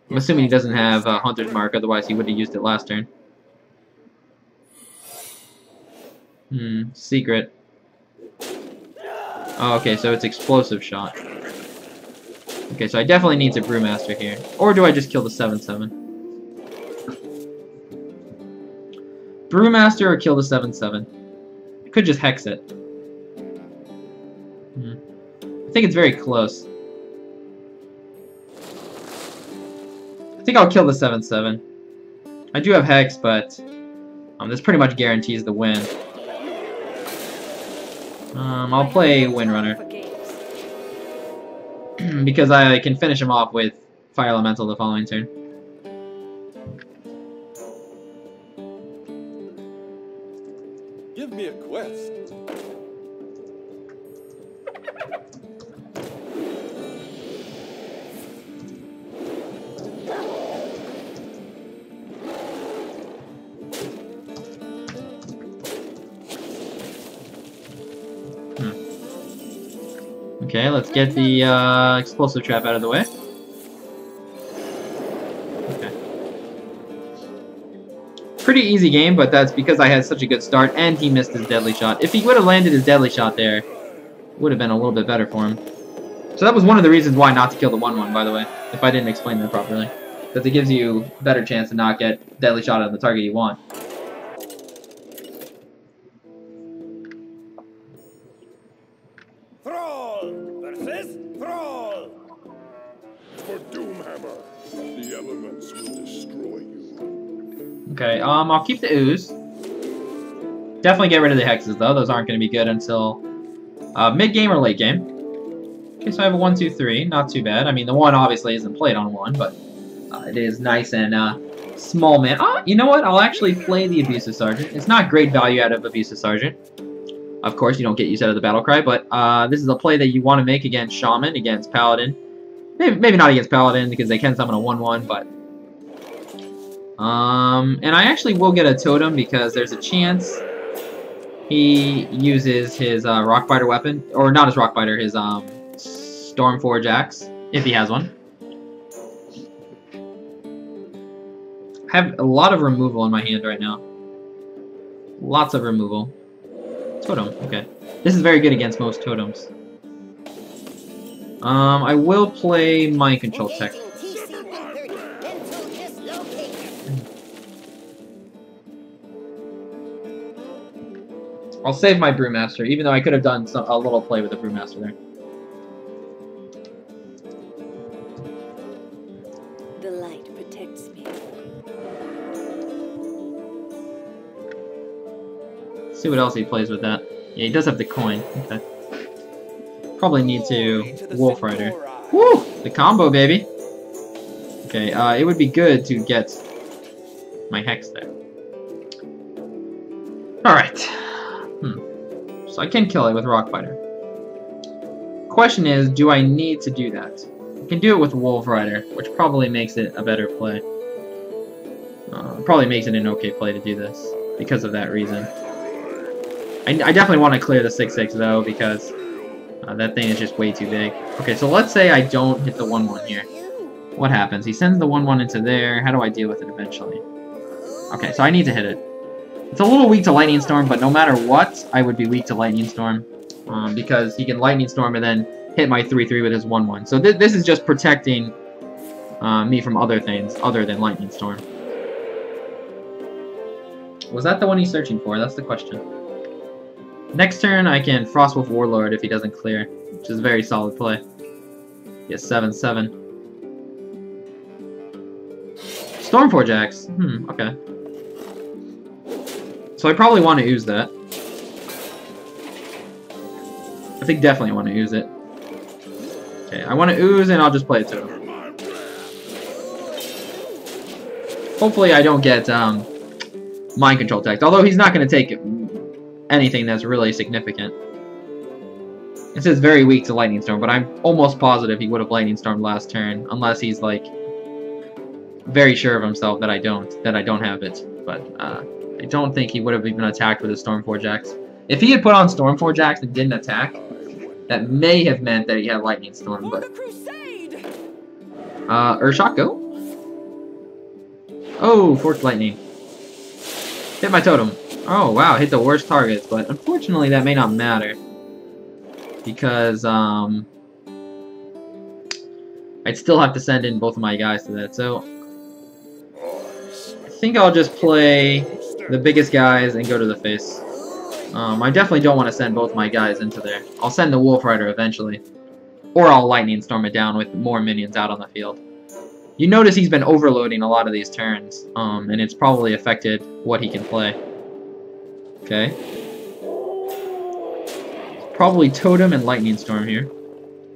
I'm assuming he doesn't have Hunter's Mark, otherwise he would have used it last turn. Secret. Oh, okay, so it's Explosive Shot. Okay, so I definitely need to Brewmaster here. Or do I just kill the 7/7? Brewmaster or kill the 7/7. I could just hex it. I think it's very close. I think I'll kill the 7/7. I do have hex, but this pretty much guarantees the win. I'll play Windrunner because I can finish him off with Fire Elemental the following turn. Give me a quest. Okay, let's get the Explosive Trap out of the way. Okay. Pretty easy game, but that's because I had such a good start, and he missed his Deadly Shot. If he would have landed his Deadly Shot there, it would have been a little bit better for him. So that was one of the reasons why not to kill the 1/1, by the way, if I didn't explain that properly. Because it gives you a better chance to not get Deadly Shot on the target you want. The elements will destroy you. Okay, I'll keep the Ooze. Definitely get rid of the Hexes, though. Those aren't going to be good until mid-game or late game. Okay, so I have a 1, 2, 3. Not too bad. I mean, the 1 obviously isn't played on 1, but it is nice and small man. Ah, you know what? I'll actually play the Abusive Sergeant. It's not great value out of Abusive Sergeant. Of course, you don't get used out of the battle cry, but this is a play that you want to make against Shaman, against Paladin. Maybe not against Paladin, because they can summon a 1/1, but... and I actually will get a Totem, because there's a chance he uses his Rockbiter weapon, or not his Rockbiter, his Stormforge Axe, if he has one. I have a lot of removal in my hand right now. Lots of removal. Totem, okay. This is very good against most totems. I will play Mind Control Tech. I'll save my Brewmaster, even though I could have done a little play with the Brewmaster there. See what else he plays with that. Yeah, he does have the coin. Okay. Probably need to Wolf Rider. Woo! The combo, baby! Okay, it would be good to get my Hex there. Alright. So I can kill it with Rock Fighter. Question is, do I need to do that? I can do it with Wolf Rider, which probably makes it a better play. Probably makes it an okay play to do this, because of that reason. I definitely want to clear the 6-6 though, because that thing is just way too big. Okay, so let's say I don't hit the 1-1 here. What happens? He sends the 1-1 into there. How do I deal with it eventually? Okay, so I need to hit it. It's a little weak to Lightning Storm, but no matter what, I would be weak to Lightning Storm. Because he can Lightning Storm and then hit my 3-3 with his 1-1. So this is just protecting me from other things other than Lightning Storm. Was that the one he's searching for? That's the question. Next turn, I can Frostwolf Warlord if he doesn't clear, which is a very solid play. He has 7-7. Stormforge Axe. Okay. So I probably want to use that. I think definitely want to use it. Okay, I want to ooze and I'll just play it to him. Hopefully I don't get mind control tech, although he's not going to take anything that's really significant. It says very weak to Lightning Storm, but I'm almost positive he would have Lightning Stormed last turn, unless he's like very sure of himself that I don't have it. But I don't think he would have even attacked with his Stormforge Axe. If he had put on Stormforge Axe and didn't attack, that may have meant that he had Lightning Storm, but... Urshot, go? Oh, Forked Lightning. Hit my totem. Oh, wow, hit the worst targets, but unfortunately that may not matter. Because, I'd still have to send in both of my guys to that, so... I think I'll just play the biggest guys and go to the face. I definitely don't want to send both my guys into there. I'll send the Wolf Rider eventually. Or I'll Lightning Storm it down with more minions out on the field. You notice he's been overloading a lot of these turns, and it's probably affected what he can play. Okay. Probably Totem and Lightning Storm here.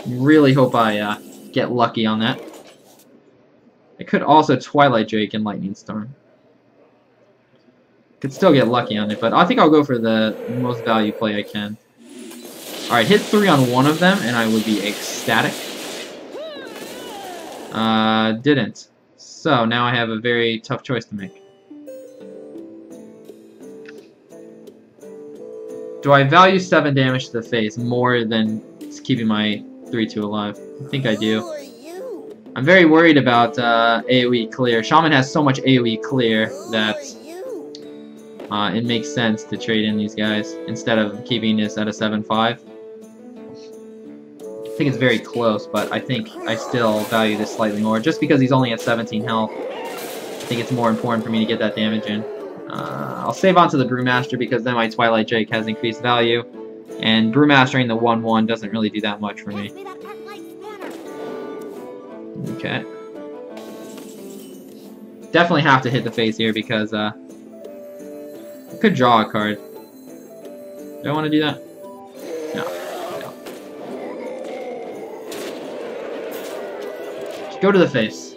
Really hope I get lucky on that. I could also Twilight Drake and Lightning Storm. Could still get lucky on it, but I think I'll go for the most value play I can. Alright, hit 3 on one of them, and I would be ecstatic. Didn't. So, now I have a very tough choice to make. Do I value 7 damage to the face more than keeping my 3-2 alive? I think I do. I'm very worried about AoE clear. Shaman has so much AoE clear that it makes sense to trade in these guys instead of keeping this at a 7-5. I think it's very close, but I think I still value this slightly more. Just because he's only at 17 health, I think it's more important for me to get that damage in. I'll save on to the Brewmaster because then my Twilight Drake has increased value, and Brewmastering the 1-1 doesn't really do that much for me. Okay. Definitely have to hit the face here because I could draw a card. Do I want to do that? No. Just go to the face.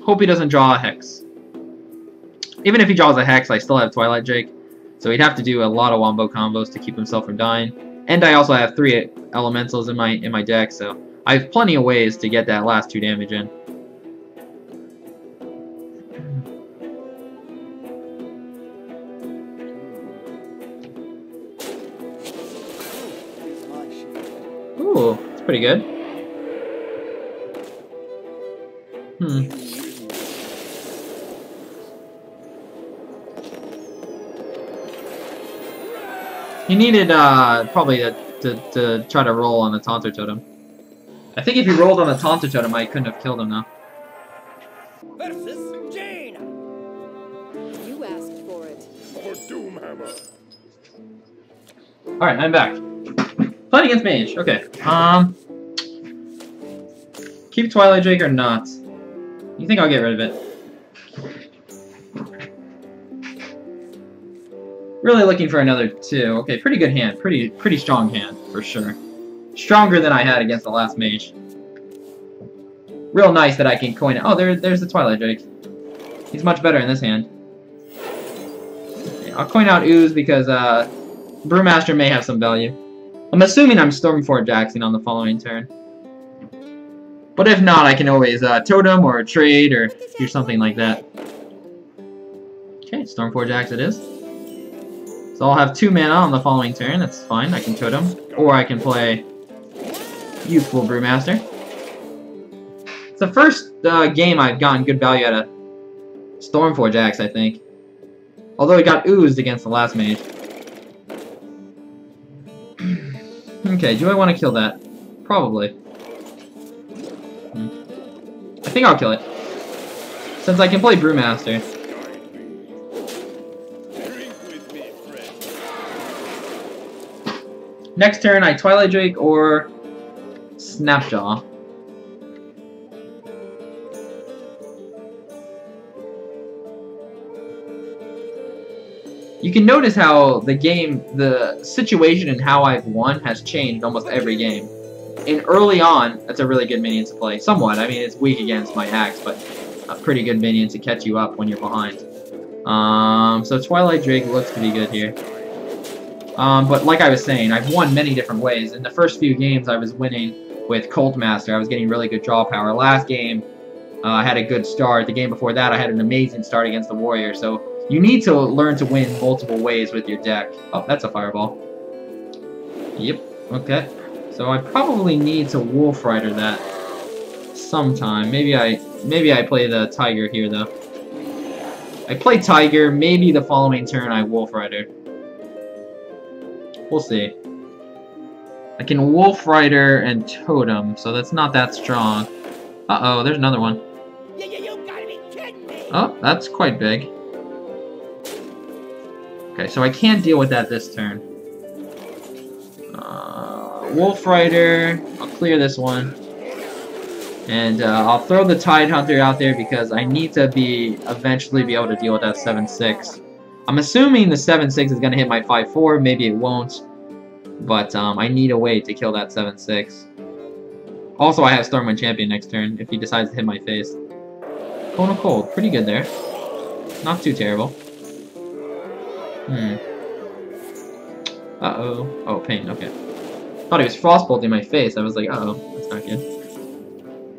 Hope he doesn't draw a Hex. Even if he draws a Hex, I still have Twilight Drake, so he'd have to do a lot of wombo combos to keep himself from dying. And I also have 3 elementals in my deck, so I have plenty of ways to get that last 2 damage in. Ooh, that's pretty good. He needed probably to try to roll on the Taunter Totem. I think if he rolled on the Taunter Totem, I couldn't have killed him now. Versus Jane. You asked for it. For Doomhammer. Alright, I'm back. Playing against Mage. Okay. Keep Twilight Drake or not? You think I'll get rid of it? Really looking for another 2. Okay, pretty good hand. Pretty strong hand, for sure. Stronger than I had against the last mage. Real nice that I can coin it. Oh, there's the Twilight Drake. He's much better in this hand. Okay, I'll coin out Ooze because Brewmaster may have some value. I'm assuming I'm Stormforge-axing on the following turn. But if not, I can always Totem or trade or do something like that. Okay, Stormforge-axe it is. So I'll have 2 mana on the following turn. That's fine. I can Totem. Or I can play Youthful Brewmaster. It's the first game I've gotten good value out of Stormforge-axe, I think. Although it got oozed against the last mage. Okay, do I want to kill that? Probably. I think I'll kill it. Since I can play Brewmaster. Next turn, I Twilight Drake or Snapjaw. You can notice how the situation and how I've won has changed almost every game. And early on, that's a really good minion to play. Somewhat, I mean, it's weak against my axe, but a pretty good minion to catch you up when you're behind. So Twilight Drake looks to be good here. But like I was saying, I've won many different ways. In the first few games, I was winning with Cult Master. I was getting really good draw power. Last game, I had a good start. The game before that, I had an amazing start against the Warrior. So you need to learn to win multiple ways with your deck. Oh, that's a fireball. Yep, okay. So I probably need to Wolf Rider that sometime. Maybe I play the Tiger here, though. I play Tiger, maybe the following turn I Wolf Rider. We'll see. I can Wolf Rider and Totem, so that's not that strong. Uh-oh, there's another one. You gotta be kidding me! Oh, that's quite big. Okay, so I can't deal with that this turn. Wolf Rider, I'll clear this one. And I'll throw the Tidehunter out there because I need to eventually be able to deal with that 7-6. I'm assuming the 7-6 is going to hit my 5-4, maybe it won't. But I need a way to kill that 7-6. Also, I have Stormwind Champion next turn if he decides to hit my face. Cone of Cold, pretty good there. Not too terrible. Uh-oh. Oh, pain, okay. Thought he was Frostbolting my face. I was like, uh-oh, that's not good.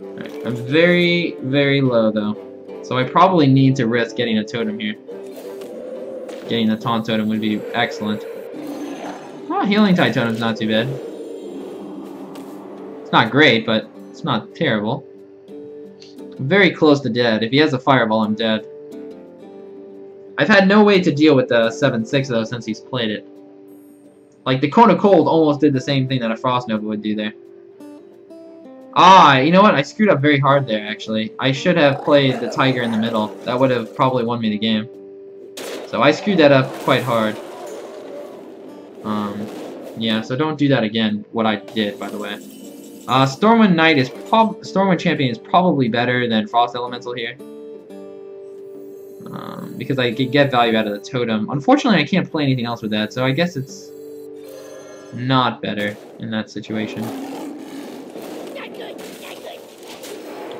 Alright, I'm very, very low, though. So I probably need to risk getting a totem here. Getting a Taunt Totem would be excellent. Oh, Healing Tide Totem's not too bad. It's not great, but it's not terrible. I'm very close to dead. If he has a Fireball, I'm dead. I've had no way to deal with the 7-6, though, since he's played it. Like, the Cone of Cold almost did the same thing that a Frost Nova would do there. Ah, you know what? I screwed up very hard there, actually. I should have played the Tiger in the middle. That would have probably won me the game. So I screwed that up quite hard. Yeah, so don't do that again, what I did, by the way. Stormwind Champion is probably better than Frost Elemental here. Because I could get value out of the totem. Unfortunately, I can't play anything else with that, so I guess it's not better in that situation.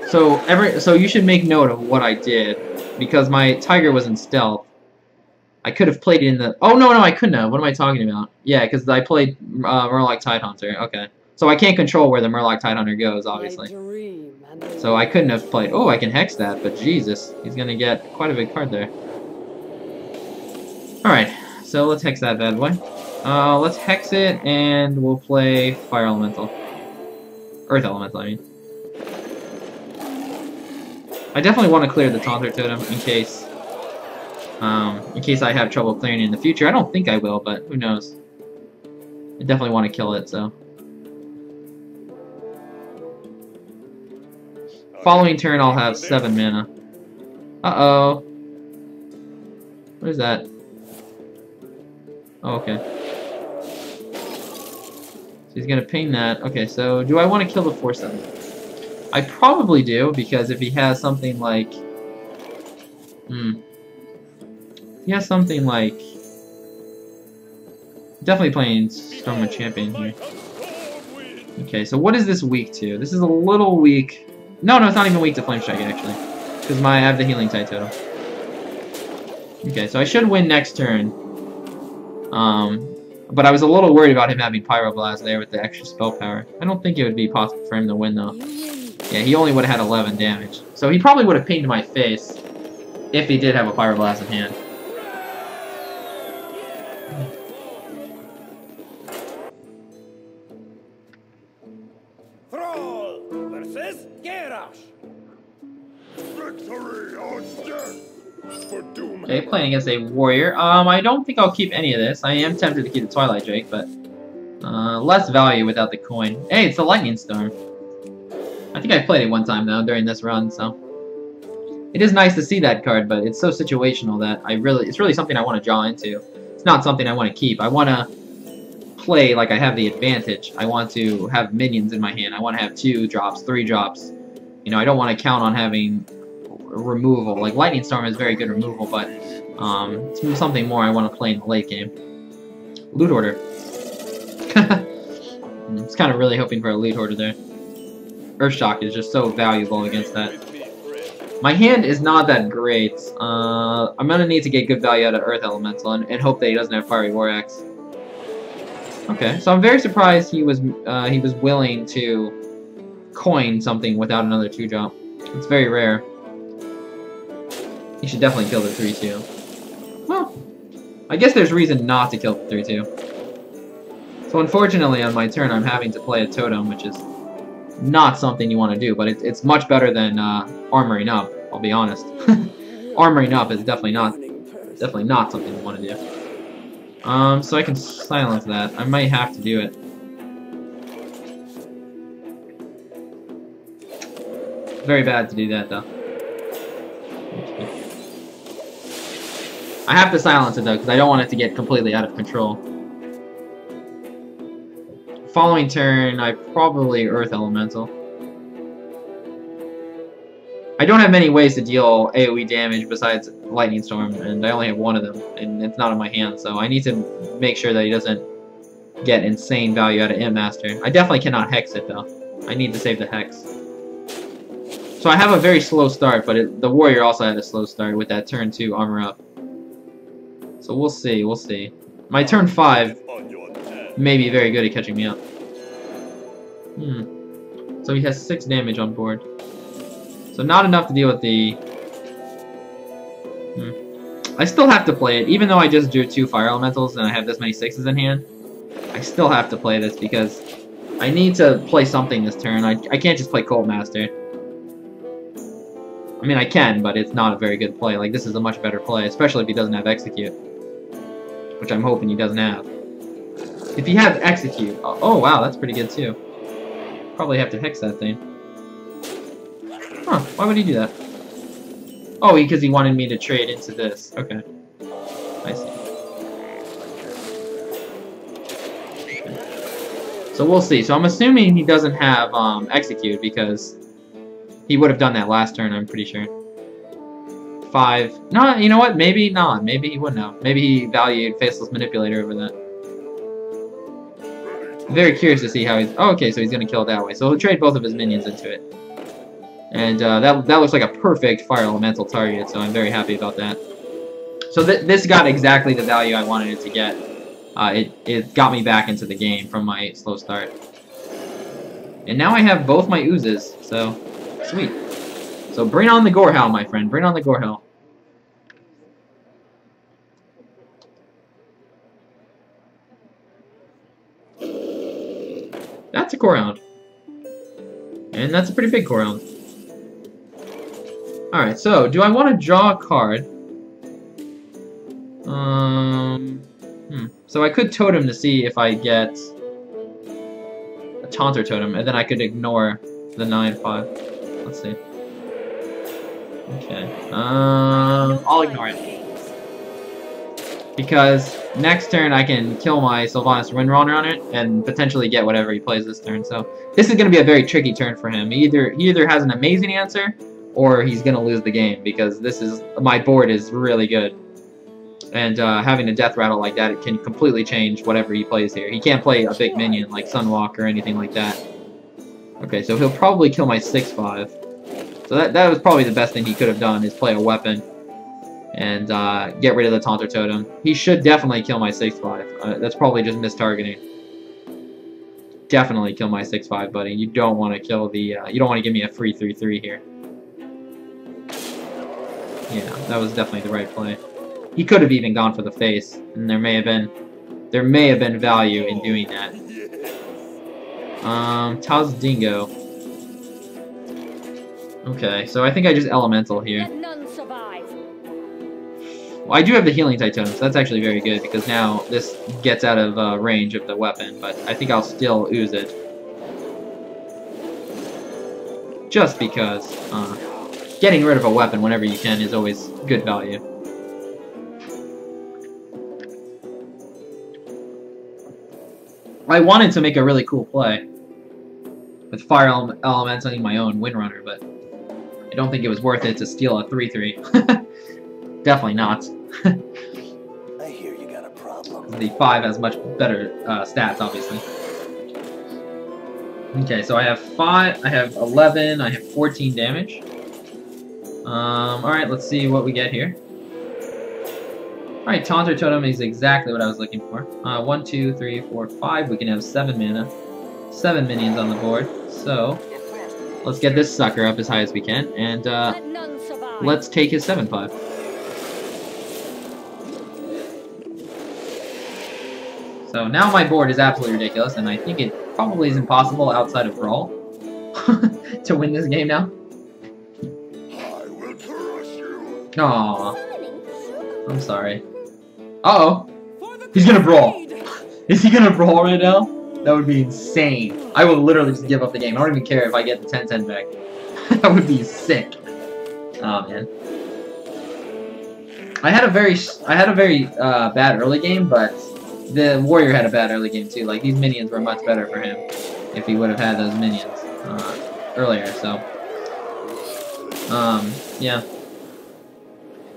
So you should make note of what I did, because my Tiger was in stealth. I could have played it in the... Oh, no, I couldn't have. What am I talking about? Yeah, because I played Murloc Tidehunter. Okay. So I can't control where the Murloc Tidehunter goes, obviously. So I couldn't have played... Oh, I can Hex that, but Jesus. He's going to get quite a big card there. Alright, so let's Hex that bad boy. Let's Hex it, and we'll play Fire Elemental. Earth Elemental, I mean. I definitely want to clear the Taunter Totem in case I have trouble clearing it in the future. I don't think I will, but who knows. I definitely want to kill it, so. Following turn, I'll have 7 mana. Uh-oh. What is that? Oh, okay. So he's gonna ping that. Okay, so do I want to kill the 4/7? I probably do, because if he has something like... If he has something like Definitely playing Stormwind Champion here. Okay, so what is this weak to? This is a little weak. No, it's not even weak to Flame Strike, actually. Because I have the Healing Tide Totem. Okay, so I should win next turn. But I was a little worried about him having Pyroblast there with the extra spell power. I don't think it would be possible for him to win, though. Yeah, he only would have had 11 damage. So he probably would have pinged my face if he did have a Pyroblast in hand. Thrall versus Garrosh. Victory or death for Doom. Okay, playing against a warrior. I don't think I'll keep any of this. I am tempted to keep the Twilight Drake, but less value without the coin. Hey, it's the Lightning Storm. I think I played it one time though during this run, so it is nice to see that card, but it's so situational that it's really something I want to draw into. It's not something I want to keep. I want to play like I have the advantage. I want to have minions in my hand. I want to have 2 drops, 3 drops. You know, I don't want to count on having removal. Like Lightning Storm is very good removal, but it's something more I want to play in the late game. Loot Order. I was kind of really hoping for a Loot Order there. Earthshock is just so valuable against that. My hand is not that great. I'm gonna need to get good value out of Earth Elemental and hope that he doesn't have Fiery War Axe. Okay, so I'm very surprised he was willing to coin something without another 2-drop. It's very rare. He should definitely kill the 3-2. Well, I guess there's reason not to kill the 3-2. So unfortunately on my turn I'm having to play a totem, which is not something you want to do, but it's much better than armoring up, I'll be honest. Armoring up is definitely not something you want to do. So I can silence that. I might have to do it. Very bad to do that, though. I have to silence it, though, because I don't want it to get completely out of control. Following turn, I probably Earth Elemental. I don't have many ways to deal AoE damage besides Lightning Storm, and I only have 1 of them, and it's not in my hand, so I need to make sure that he doesn't get insane value out of Imp Master. I definitely cannot Hex it, though. I need to save the Hex. So I have a very slow start, but the Warrior also had a slow start with that turn 2 armor up. So we'll see. My turn 5 may be very good at catching me up. So he has 6 damage on board. So not enough to deal with the... I still have to play it, even though I just drew 2 Fire Elementals and I have this many 6s in hand. I still have to play this because I need to play something this turn. I can't just play Cold Master. I mean, I can, but it's not a very good play. Like, this is a much better play, especially if he doesn't have Execute. Which I'm hoping he doesn't have. If he has Execute... Oh, wow, that's pretty good, too. Probably have to Hex that thing. Huh, why would he do that? Oh, because he wanted me to trade into this. Okay. I see. Okay. So we'll see. So I'm assuming he doesn't have Execute because he would have done that last turn, I'm pretty sure. 5. No, you know what? Maybe not. Maybe he wouldn't have. Maybe he valued Faceless Manipulator over that. I'm very curious to see how he's... Oh, okay, so he's going to kill it that way. So he'll trade both of his minions into it. And that looks like a perfect Fire Elemental target, so I'm very happy about that. So this got exactly the value I wanted it to get. It got me back into the game from my slow start. And now I have both my oozes, so sweet. So bring on the Gorehowl, my friend. Bring on the Gorehowl. That's a Gorehound. And that's a pretty big Gorehound. Alright, so do I want to draw a card? So I could Totem to see if I get a Taunter Totem, and then I could ignore the 9/5. Let's see. Okay. I'll ignore it. Because next turn I can kill my Sylvanas Windrunner on it and potentially get whatever he plays this turn. So this is going to be a very tricky turn for him. He either has an amazing answer or he's going to lose the game because my board is really good. And having a death rattle like that, it can completely change whatever he plays here. He can't play a big minion like Sunwalk or anything like that. Okay, so he'll probably kill my 6/5. So that was probably the best thing he could have done, is play a weapon and get rid of the Taunter Totem. He should definitely kill my 6/5. That's probably just mistargeting. Definitely kill my 6/5, buddy. You don't want to kill the. You don't want to give me a free 3/3 here. Yeah, that was definitely the right play. He could have even gone for the face, and there may have been value in doing that. Taz Dingo. Okay, so I think I just Elemental here. Let none survive. Well, I do have the Healing Titan, so that's actually very good, because now this gets out of range of the weapon, but I think I'll still ooze it. Just because getting rid of a weapon whenever you can is always good value. I wanted to make a really cool play with Fire Elemental my own Windrunner, but I don't think it was worth it to steal a 3/3. Definitely not. I hear you got a problem. The 5 has much better stats, obviously. Okay, so I have 5, I have 11, I have 14 damage. Alright, let's see what we get here. Alright, Taunter Totem is exactly what I was looking for. 1, 2, 3, 4, 5. We can have 7 mana. 7 minions on the board. So, let's get this sucker up as high as we can. And Let none survive. let's take his 7/5. So now my board is absolutely ridiculous, and I think it probably is impossible outside of Brawl to win this game now. I will crush you. Aww. I'm sorry. Uh-oh. He's gonna Brawl. Is he gonna Brawl right now? That would be insane. I will literally just give up the game. I don't even care if I get the 10/10 back. That would be sick. Oh, man. I had a very bad early game, but the Warrior had a bad early game too. Like, these minions were much better for him if he would have had those minions earlier. So, yeah.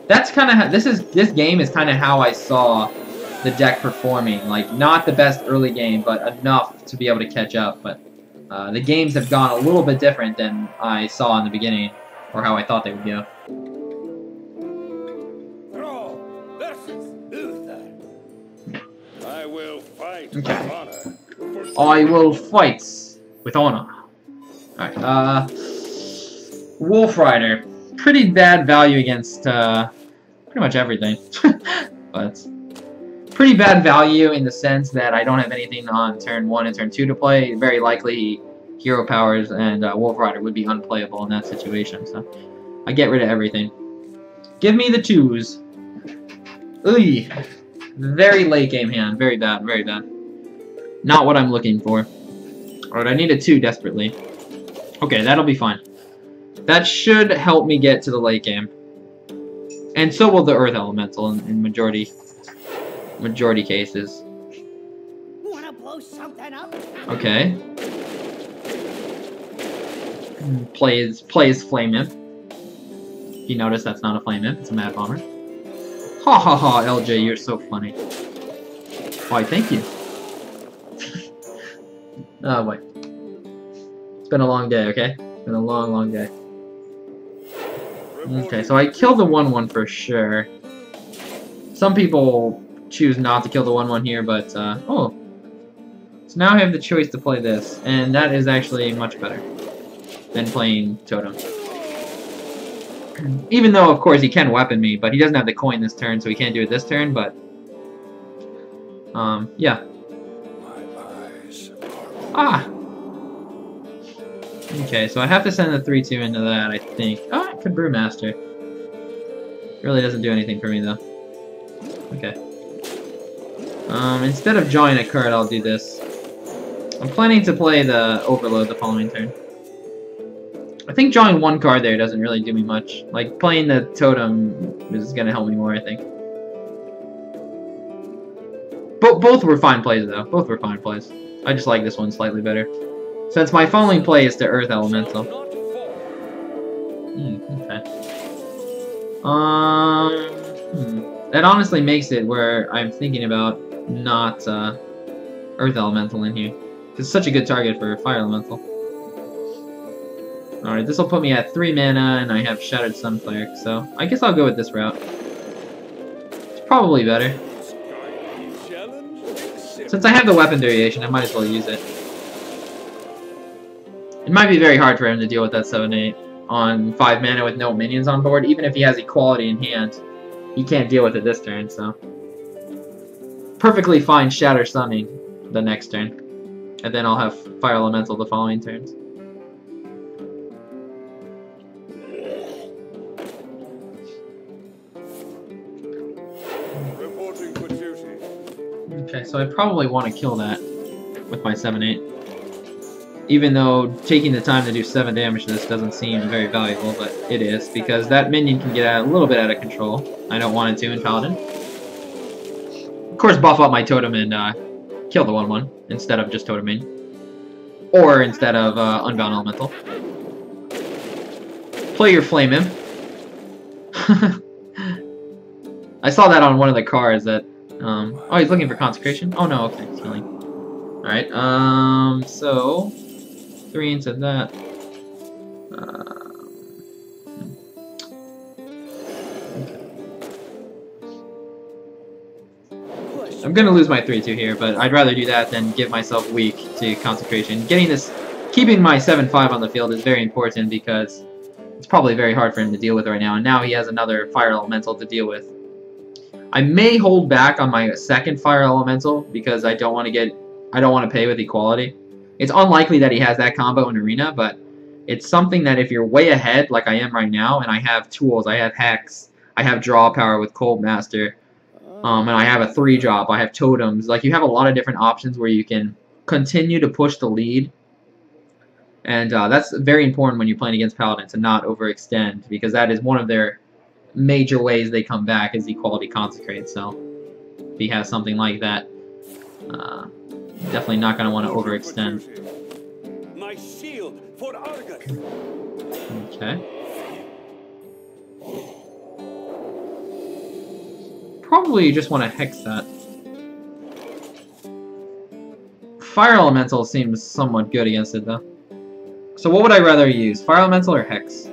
That's kind of this game is kind of how I saw the deck performing. Like, not the best early game, but enough to be able to catch up. But the games have gone a little bit different than I saw in the beginning, or how I thought they would go. Throw versus Uther. I will fight Okay. with honor. I will fight with honor. Alright, Wolf Rider. Pretty bad value against pretty much everything. But pretty bad value in the sense that I don't have anything on turn 1 and turn 2 to play. Very likely Hero Powers and Wolf Rider would be unplayable in that situation. So I get rid of everything. Give me the 2s. Ooh. Very late game hand. Very bad, very bad. Not what I'm looking for. Alright, I need a 2 desperately. Okay, that'll be fine. That should help me get to the late game. And so will the Earth Elemental in majority cases. Wanna blow something up? Okay. Plays Flame Imp. You notice that's not a Flame Imp, it's a Mad Bomber. Ha ha ha, LJ, you're so funny. Why, thank you. Oh, wait. It's been a long day, okay? It's been a long, long day. Okay, so I killed the 1/1 for sure. Some people choose not to kill the 1/1 here, but, oh. So now I have the choice to play this, and that is actually much better than playing Totem. Even though, of course, he can weapon me, but he doesn't have the coin this turn, so he can't do it this turn, but... yeah. Ah! Okay, so I have to send the 3/2 into that, I think. Oh, I could Brewmaster. Really doesn't do anything for me, though. Okay. Instead of drawing a card, I'll do this. I'm planning to play the Overload the following turn. I think drawing 1 card there doesn't really do me much. Like, playing the Totem is gonna help me more, I think. Both were fine plays, though. Both were fine plays. I just like this one slightly better. Since my following play is to Earth Elemental. Okay. That honestly makes it where I'm thinking about not Earth Elemental in here. It's such a good target for Fire Elemental. Alright, this will put me at 3 mana, and I have Shattered Sun Cleric, so I guess I'll go with this route. It's probably better. Since I have the weapon variation, I might as well use it. It might be very hard for him to deal with that 7/8 on 5 mana with no minions on board. Even if he has equality in hand, he can't deal with it this turn, so... Perfectly fine Shatter Sunning the next turn. And then I'll have Fire Elemental the following turns. Reporting for duty. Okay, so I probably want to kill that with my 7/8. Even though taking the time to do 7 damage to this doesn't seem very valuable, but it is, because that minion can get a little bit out of control. I don't want it to in Paladin. Of course, buff up my totem and kill the 1/1 instead of just toteming. Or instead of Unbound Elemental. Play your Flame Imp. I saw that on one of the cards that... oh, he's looking for Consecration? Oh no, okay, he's healing. Alright, so... 3 into that. I'm gonna lose my 3/2 here, but I'd rather do that than give myself weak to Consecration. Keeping my 7/5 on the field is very important because it's probably very hard for him to deal with right now, and now he has another Fire Elemental to deal with. I may hold back on my second Fire Elemental because I don't want to pay with equality. It's unlikely that he has that combo in Arena, but it's something that if you're way ahead, like I am right now, and I have tools, I have Hex, I have Draw Power with Cold Master, and I have a 3-drop, I have Totems, like you have a lot of different options where you can continue to push the lead, and that's very important when you're playing against Paladin, to not overextend, because that is one of their major ways they come back is Equality Consecrate, so if he has something like that, definitely not going to want to overextend. My shield for Argus. Okay. Probably just want to Hex that. Fire Elemental seems somewhat good against it, though. So what would I rather use? Fire Elemental or Hex?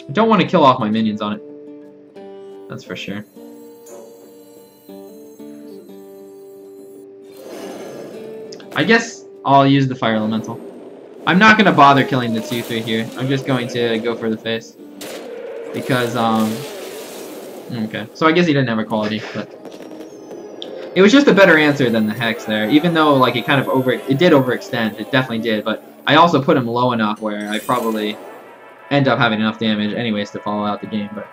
I don't want to kill off my minions on it. That's for sure. I guess I'll use the Fire Elemental. I'm not going to bother killing the 2/3 here. I'm just going to go for the face. Because, okay. So I guess he didn't have equality, but... It was just a better answer than the Hex there. Even though, like, it kind of it did overextend. It definitely did, but I also put him low enough where I probably end up having enough damage anyways to follow out the game, but...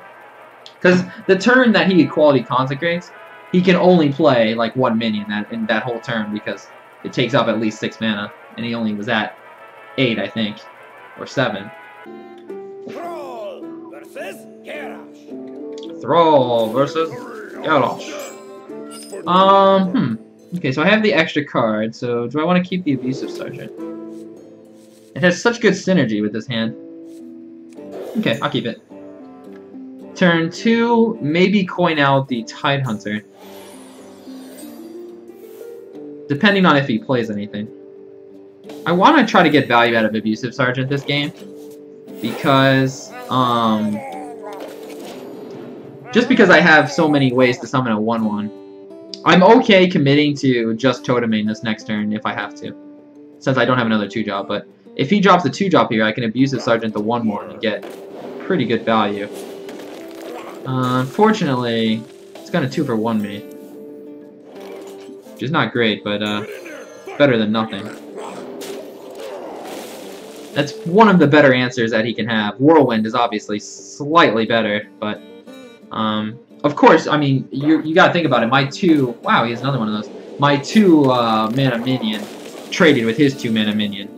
Because the turn that he Equality Consecrates, he can only play, like, 1 minion in that whole turn, because... It takes up at least 6 mana, and he only was at 8, I think, or 7. Thrall versus Garrosh. Thrall versus Garrosh. Okay, so I have the extra card, so do I want to keep the Abusive Sergeant? It has such good synergy with this hand. Okay, I'll keep it. Turn 2, maybe coin out the Tidehunter. Depending on if he plays anything. I want to try to get value out of Abusive Sergeant this game. Because, just because I have so many ways to summon a 1/1. I'm okay committing to just toteming this next turn if I have to. Since I don't have another 2-drop, but if he drops a 2-drop here, I can Abusive Sergeant the 1/1 and get pretty good value. Unfortunately, it's gonna 2-for-1 me. Which is not great, but better than nothing. That's one of the better answers that he can have. Whirlwind is obviously slightly better, but of course, I mean, you gotta think about it. My 2, wow, he has another one of those. My 2 mana minion traded with his 2 mana minion.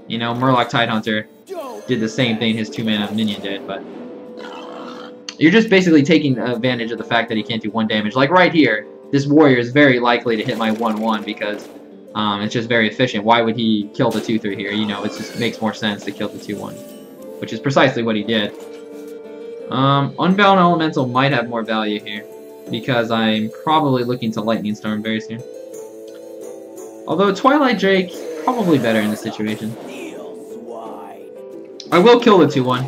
You know, Murloc Tidehunter did the same thing his 2 mana minion did, but you're just basically taking advantage of the fact that he can't do 1 damage. Like right here. This warrior is very likely to hit my 1/1 because it's just very efficient. Why would he kill the 2/3 here? You know, it just makes more sense to kill the 2/1, which is precisely what he did. Unbound Elemental might have more value here, because I'm probably looking to Lightning Storm very soon. Although Twilight Drake, probably better in this situation. I will kill the 2-1.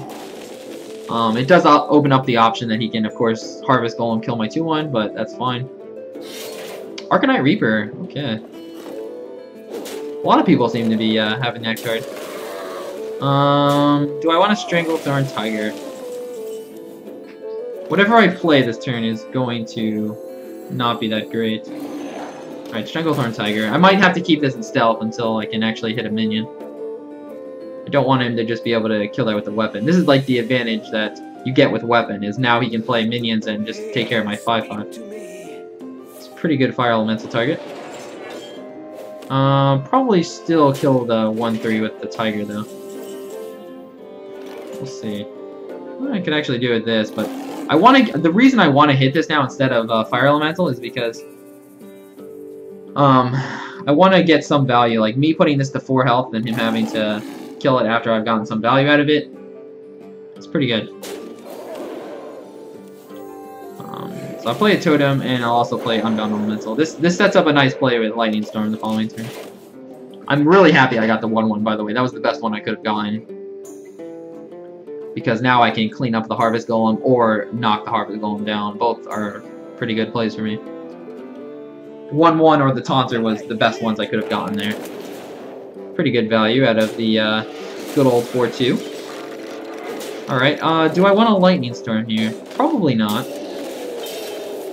It does open up the option that he can, of course, Harvest Golem, kill my 2-1, but that's fine. Arcanite Reaper, okay. A lot of people seem to be having that card. Do I want to Stranglethorn Tiger? Whatever I play this turn is going to not be that great. Alright, Stranglethorn Tiger. I might have to keep this in stealth until I can actually hit a minion. I don't want him to just be able to kill that with a weapon. This is like the advantage that you get with weapon, is now he can play minions and just take care of my 5/5. It's a pretty good Fire Elemental target. Probably still kill the 1/3 with the Tiger though. We'll see. I could actually do it this, but I want to. The reason I want to hit this now instead of Fire Elemental is because I want to get some value. Like me putting this to 4 health and him having to kill it after I've gotten some value out of it. It's pretty good. So I'll play a Totem and I'll also play Unbound Elemental. This sets up a nice play with Lightning Storm the following turn. I'm really happy I got the 1/1, by the way. That was the best one I could have gotten. Because now I can clean up the Harvest Golem or knock the Harvest Golem down. Both are pretty good plays for me. 1/1 or the Taunter was the best ones I could have gotten there. Pretty good value out of the good old 4/2. Alright, do I want a Lightning Storm here? Probably not.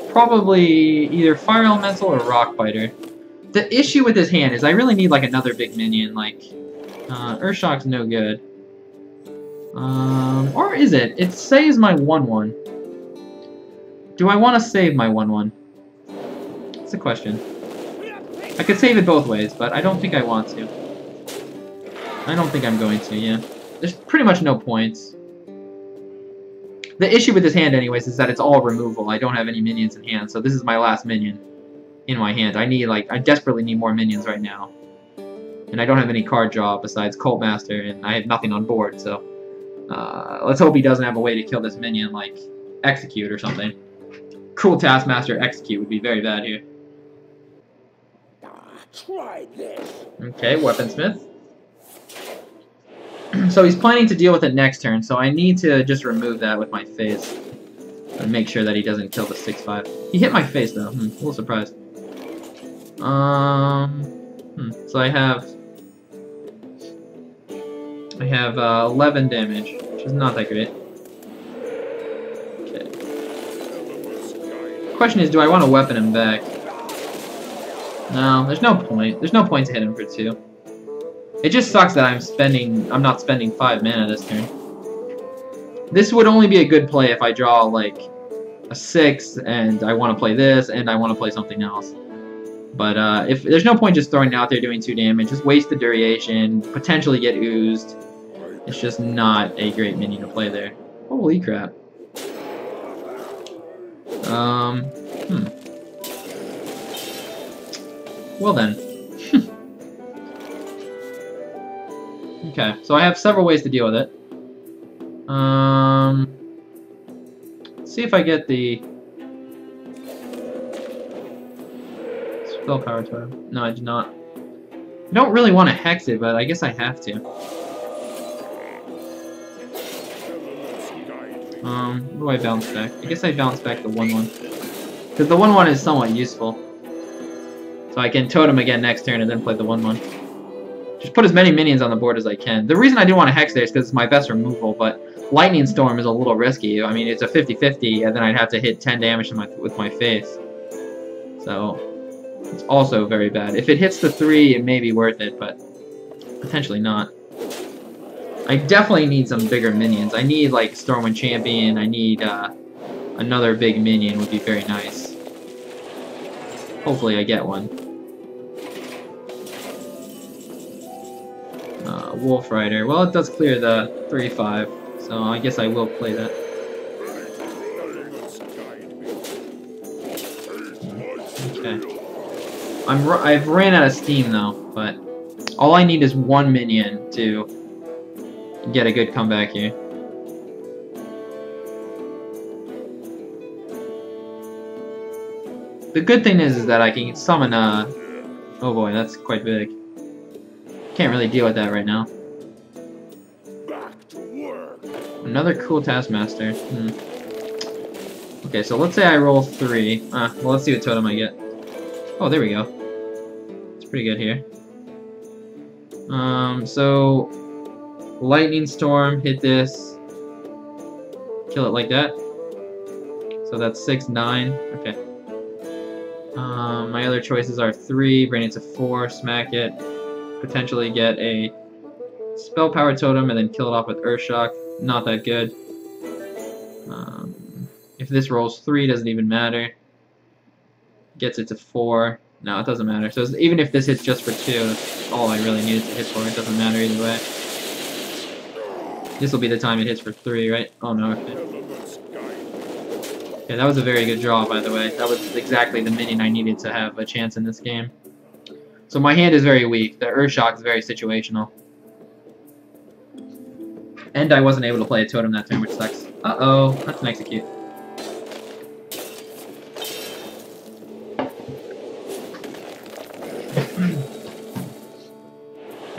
Probably either Fire Elemental or Rock Biter. The issue with this hand is I really need like another big minion, like Earthshock's no good. Or is it? It saves my 1/1. Do I want to save my 1/1? That's a question. I could save it both ways, but I don't think I want to. I don't think I'm going to, yeah. There's pretty much no points. The issue with this hand, anyways, is that it's all removal. I don't have any minions in hand, so this is my last minion in my hand. I desperately need more minions right now. And I don't have any card draw besides Cult Master, and I have nothing on board, so... let's hope he doesn't have a way to kill this minion, like Execute or something. Cruel Taskmaster Execute would be very bad here. Try this. Okay, Weaponsmith. So he's planning to deal with it next turn, so I need to just remove that with my face. And make sure that he doesn't kill the 6/5. He hit my face though, a little surprised. So I have 11 damage, which is not that great. Okay. Question is, do I want to weapon him back? No, there's no point. There's no point to hit him for 2. It just sucks that I'm not spending 5 mana this turn. This would only be a good play if I draw like a 6 and I want to play this and I want to play something else. But if there's no point just throwing it out there doing 2 damage, just waste the duration, potentially get oozed. It's just not a great minion to play there. Holy crap. Well then. Okay, so I have several ways to deal with it. Let's see if I get the Spell Power Totem. No, I do not. I don't really want to hex it, but I guess I have to. What do I bounce back? I guess I bounce back the 1/1. Because the 1/1 is somewhat useful. So I can Totem again next turn and then play the 1/1. Just put as many minions on the board as I can. The reason I didn't want to hex there is because it's my best removal, but Lightning Storm is a little risky. I mean, it's a 50-50, and then I'd have to hit 10 damage with my face. So, it's also very bad. If it hits the 3, it may be worth it, but potentially not. I definitely need some bigger minions. I need, like, Stormwind Champion. I need, another big minion would be very nice. Hopefully I get one. Wolf Rider. Well, it does clear the 3/5, so I guess I will play that. Okay. I've ran out of steam though, but all I need is 1 minion to get a good comeback here. The good thing is that I can summon oh boy, that's quite big. Can't really deal with that right now. Back to work. Another cool Taskmaster. Okay, so let's say I roll 3. Well, let's see what totem I get. Oh, there we go. It's pretty good here. So Lightning Storm, hit this. Kill it like that. So that's 6, 9. Okay. My other choices are 3, bring it to 4, smack it, potentially get a spell power totem, and then kill it off with Earthshock. Not that good. If this rolls 3, doesn't even matter. Gets it to 4. No, it doesn't matter. So even if this hits just for 2, that's all I really needed to hit for. It doesn't matter either way. This will be the time it hits for 3, right? Oh no, okay. Okay, that was a very good draw, by the way. That was exactly the minion I needed to have a chance in this game. So my hand is very weak. The Earthshock is very situational. And I wasn't able to play a totem that turn, which sucks. Uh-oh, that's an execute.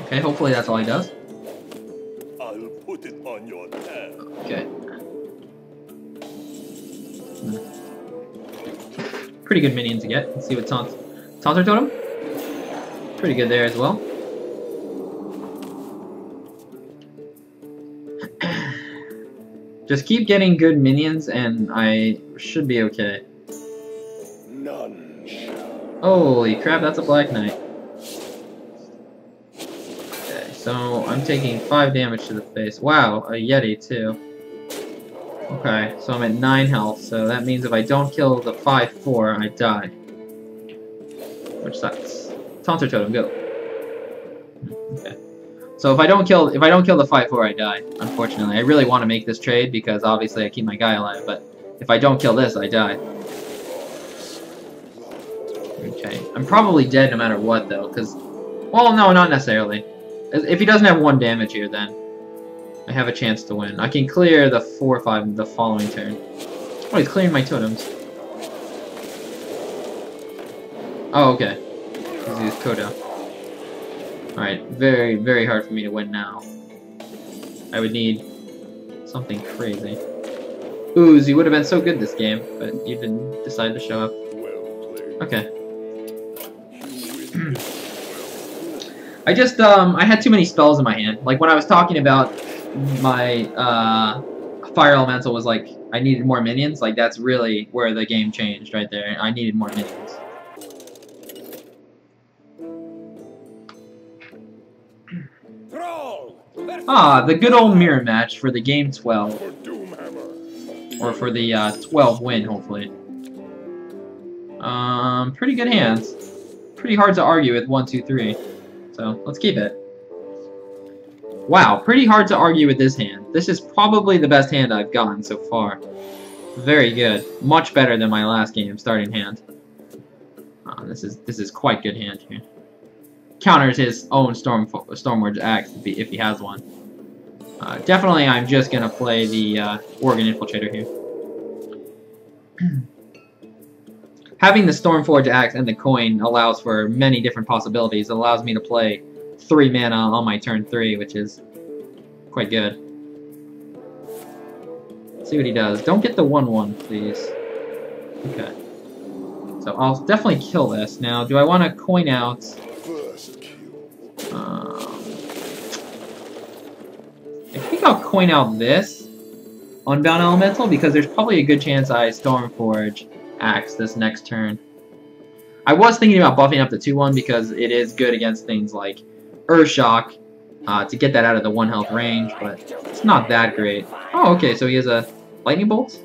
Okay, hopefully that's all he does. I'll put it on your tab. Okay. Pretty good minion to get. Let's see what Taunter Totem. Pretty good there as well. Just keep getting good minions and I should be okay. None shall. Holy crap, that's a Black Knight. Okay, so I'm taking 5 damage to the face. Wow, a Yeti too. Okay, so I'm at 9 health, so that means if I don't kill the 5/4, I die. Which sucks. Taunter Totem, go. Okay. So if I don't kill the 5/4, I die, unfortunately. I really want to make this trade because obviously I keep my guy alive, but if I don't kill this, I die. Okay. I'm probably dead no matter what though, because well, no, not necessarily. If he doesn't have 1 damage here, then I have a chance to win. I can clear the 4/5 the following turn. Oh, he's clearing my totems. Oh, okay. He's used Kodo. Alright, very, very hard for me to win now. I would need something crazy. Ooze, you would have been so good this game, but you didn't decide to show up. Okay. I just, I had too many spells in my hand. Like, when I was talking about my, Fire Elemental was like, I needed more minions, like, that's really where the game changed right there. I needed more minions. Ah, the good old mirror match for the game 12. Or for the 12 win, hopefully. Pretty good hands. Pretty hard to argue with 1, 2, 3. So, let's keep it. Wow, pretty hard to argue with this hand. This is probably the best hand I've gotten so far. Very good. Much better than my last game, starting hand. This is quite good hand here. Counters his own Stormward's Axe if he has one. Definitely, I'm just gonna play the Organ Infiltrator here. Having the Stormforge Axe and the coin allows for many different possibilities. It allows me to play 3 mana on my turn 3, which is quite good. Let's see what he does. Don't get the 1/1, please. Okay. So I'll definitely kill this. Now, do I want to coin out? I think I'll coin out this Unbound Elemental because there's probably a good chance I Stormforge Axe this next turn. I was thinking about buffing up the 2/1 because it is good against things like Earthshock to get that out of the 1 health range, but it's not that great. Oh, okay, so he has a Lightning Bolt?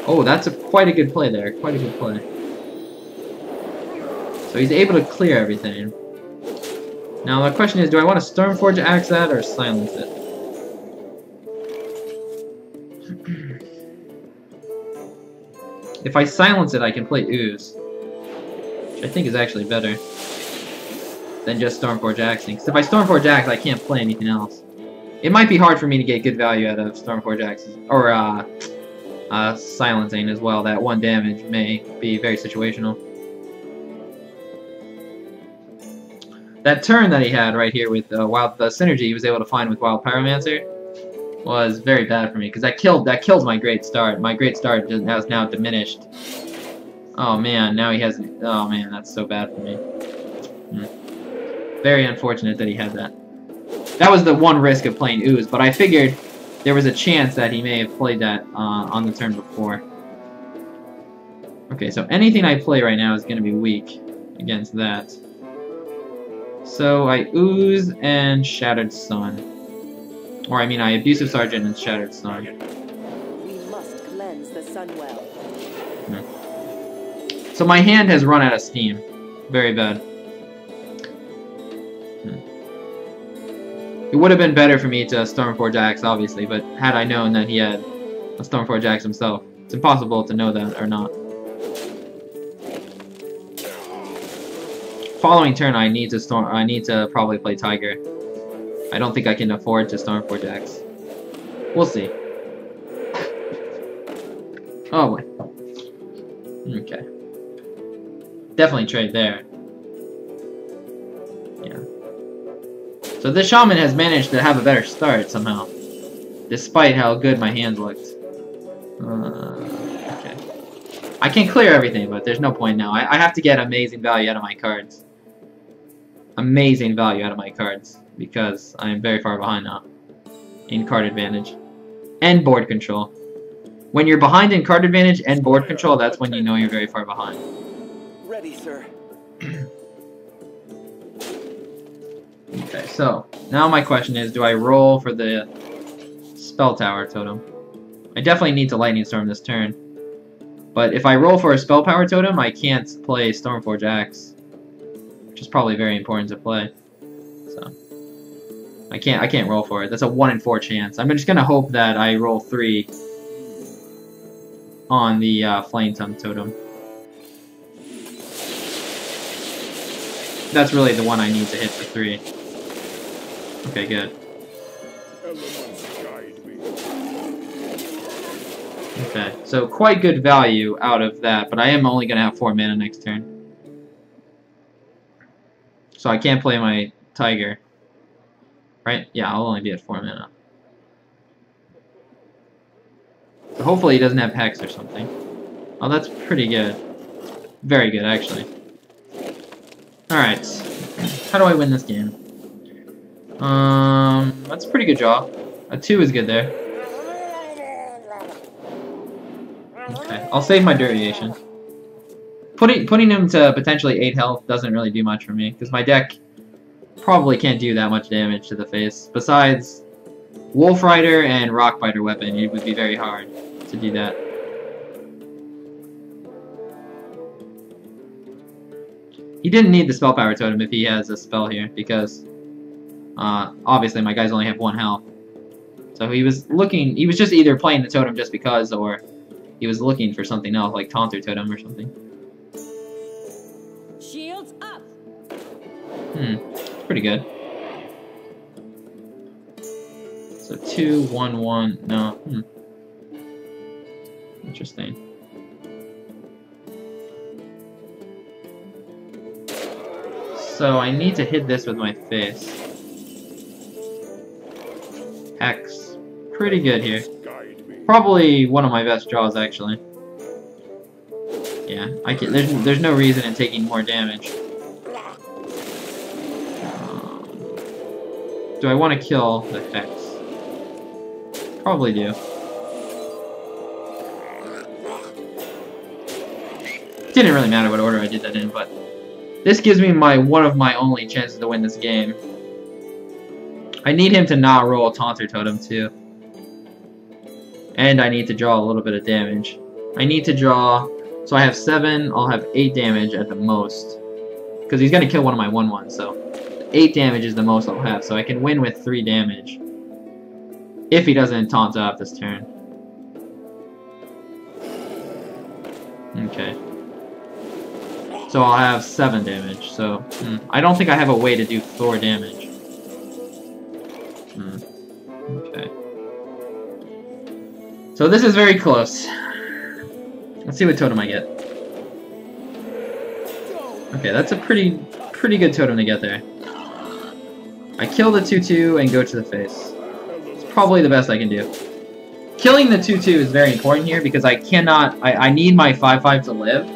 Oh, that's quite a good play there. Quite a good play. So he's able to clear everything. Now the question is, do I want to Stormforge Axe that or silence it? If I silence it, I can play Ooze, which I think is actually better than just Stormforge Axing. Because if I Stormforge Axe, I can't play anything else. It might be hard for me to get good value out of Stormforge Axes, or silencing as well. That 1 damage may be very situational. That turn that he had right here with the synergy he was able to find with Wild Pyromancer was very bad for me because that kills my great start. My great start has now diminished. Oh man, now he has. Oh man, that's so bad for me. Very unfortunate that he had that. That was the one risk of playing Ooze, but I figured there was a chance that he may have played that on the turn before. Okay, so anything I play right now is going to be weak against that. So I Ooze and Shattered Sun. Or I mean I Abusive Sergeant and Shattered Sun. We must cleanse the Sunwell. So my hand has run out of steam. Very bad. It would have been better for me to Stormforge Axe, obviously, but had I known that he had a Stormforge Axe himself, it's impossible to know that or not. Following turn, I need to probably play Tiger. I don't think I can afford to Stormforge Axe. We'll see. Oh boy. Okay. Definitely trade there. Yeah. So this Shaman has managed to have a better start somehow, despite how good my hand looked. Okay. I can clear everything, but there's no point now. I have to get amazing value out of my cards. Amazing value out of my cards, because I am very far behind now in card advantage and board control. When you're behind in card advantage and board control, that's when you know you're very far behind. Ready, sir. Okay, so now my question is, do I roll for the Spell Tower Totem? I definitely need to Lightning Storm this turn, but if I roll for a Spell Power Totem, I can't play Stormforge Axe, which is probably very important to play. So I can't roll for it. That's a 1 in 4 chance. I'm just gonna hope that I roll 3 on the Flame Tongue Totem. That's really the one I need to hit for 3. Okay, good. Elements guide me. Okay, so quite good value out of that, but I am only gonna have 4 mana next turn. So I can't play my Tiger. Right? Yeah, I'll only be at 4 mana. So hopefully he doesn't have Hex or something. Oh, that's pretty good. Very good, actually. Alright. How do I win this game? That's a pretty good draw. A 2 is good there. Okay, I'll save my Derivation. Putting him to potentially 8 health doesn't really do much for me, because my deck probably can't do that much damage to the face. Besides Wolf Rider and Rockbiter weapon, it would be very hard to do that. He didn't need the Spell Power Totem if he has a spell here, because obviously my guys only have 1 health. So he was just either playing the totem just because, or he was looking for something else, like Taunter Totem or something. Shields up. Pretty good. So 2, 1, 1, no. Interesting. So I need to hit this with my face. Hex. Pretty good here. Guide me. Probably one of my best draws, actually. Yeah, I can. There's no reason in taking more damage. Do I want to kill the Hex? Probably do. Didn't really matter what order I did that in, but this gives me one of my only chances to win this game. I need him to not roll a Taunter Totem too. And I need to draw a little bit of damage. I need to draw, so I have 7, I'll have 8 damage at the most. Because he's going to kill one of my 1/1s, so 8 damage is the most I'll have, so I can win with 3 damage. If he doesn't taunt up this turn. Okay. So I'll have 7 damage, so I don't think I have a way to do 4 damage. Okay. So this is very close. Let's see what totem I get. Okay, that's a pretty good totem to get there. I kill the 2-2 and go to the face. It's probably the best I can do. Killing the 2-2 is very important here because I cannot... I need my 5-5 to live.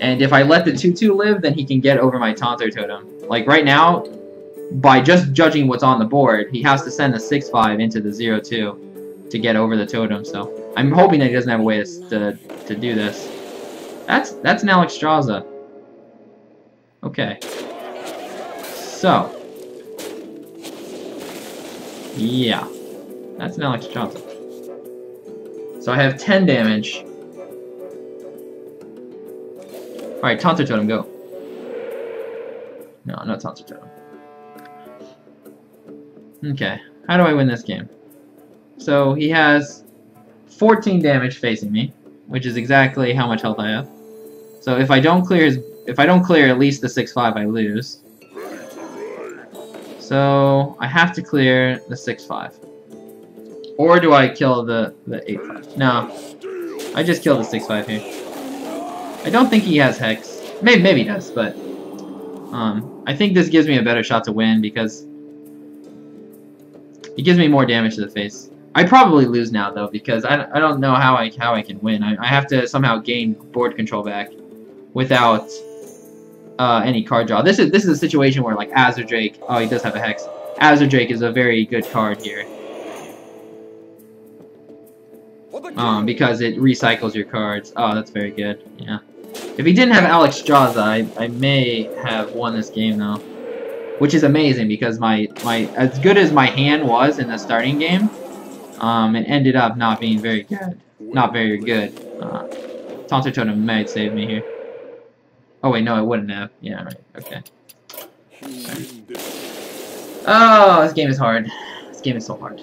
And if I let the 2-2 live, then he can get over my Taunter totem. Like right now, by just judging what's on the board, he has to send the 6-5 into the 0-2 to get over the totem. So I'm hoping that he doesn't have a way to do this. That's an Alexstrasza. Okay. So. Yeah. That's an Alexstrasza. So I have 10 damage. Alright, Taunter Totem, go. No, no Taunter Totem. Okay, how do I win this game? So he has 14 damage facing me, which is exactly how much health I have. So if I don't clear at least the 6-5, I lose. So I have to clear the 6-5. Or do I kill the 8-5? No. I just kill the 6-5 here. I don't think he has Hex. Maybe he does, but I think this gives me a better shot to win because it gives me more damage to the face. I probably lose now though because I don't know how I can win. I have to somehow gain board control back without any card draw. This is a situation where like Azure Drake. Oh, he does have a Hex. Azure Drake is a very good card here. Because it recycles your cards. Oh, that's very good. Yeah. If he didn't have Alexstrasza, I may have won this game though, which is amazing because my as good as my hand was in the starting game, it ended up not being very good. Not very good. Taunter Totem might save me here. Oh wait, no, it wouldn't have. Yeah, right. Okay. Oh, this game is hard. This game is so hard.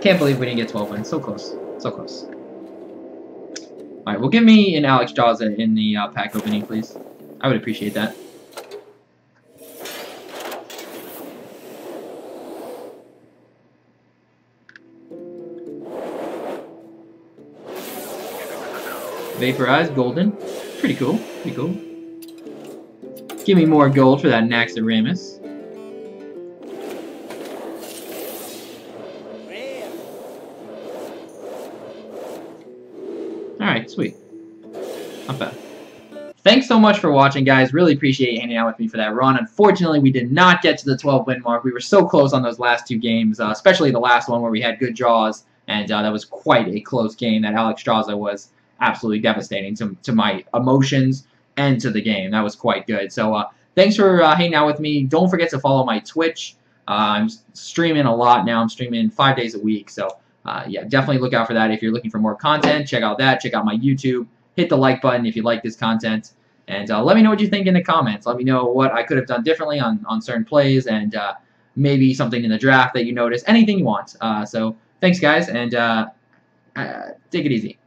Can't believe we didn't get 12 wins. So close. So close. Alright, well give me an Alexstrasza in the pack opening, please. I would appreciate that. Vaporized, golden. Pretty cool. Pretty cool. Give me more gold for that Naxxramas. Alright, sweet. Not bad. Thanks so much for watching, guys. Really appreciate you hanging out with me for that run. Unfortunately, we did not get to the 12-win mark. We were so close on those last two games, especially the last one where we had good draws, and that was quite a close game. That Alexstrasza was absolutely devastating to my emotions and to the game. That was quite good. So thanks for hanging out with me. Don't forget to follow my Twitch. I'm streaming a lot now. I'm streaming 5 days a week, so yeah, definitely look out for that. If you're looking for more content, check out that. Check out my YouTube. Hit the like button if you like this content. And let me know what you think in the comments. Let me know what I could have done differently on certain plays and maybe something in the draft that you noticed. Anything you want. So thanks, guys, and take it easy.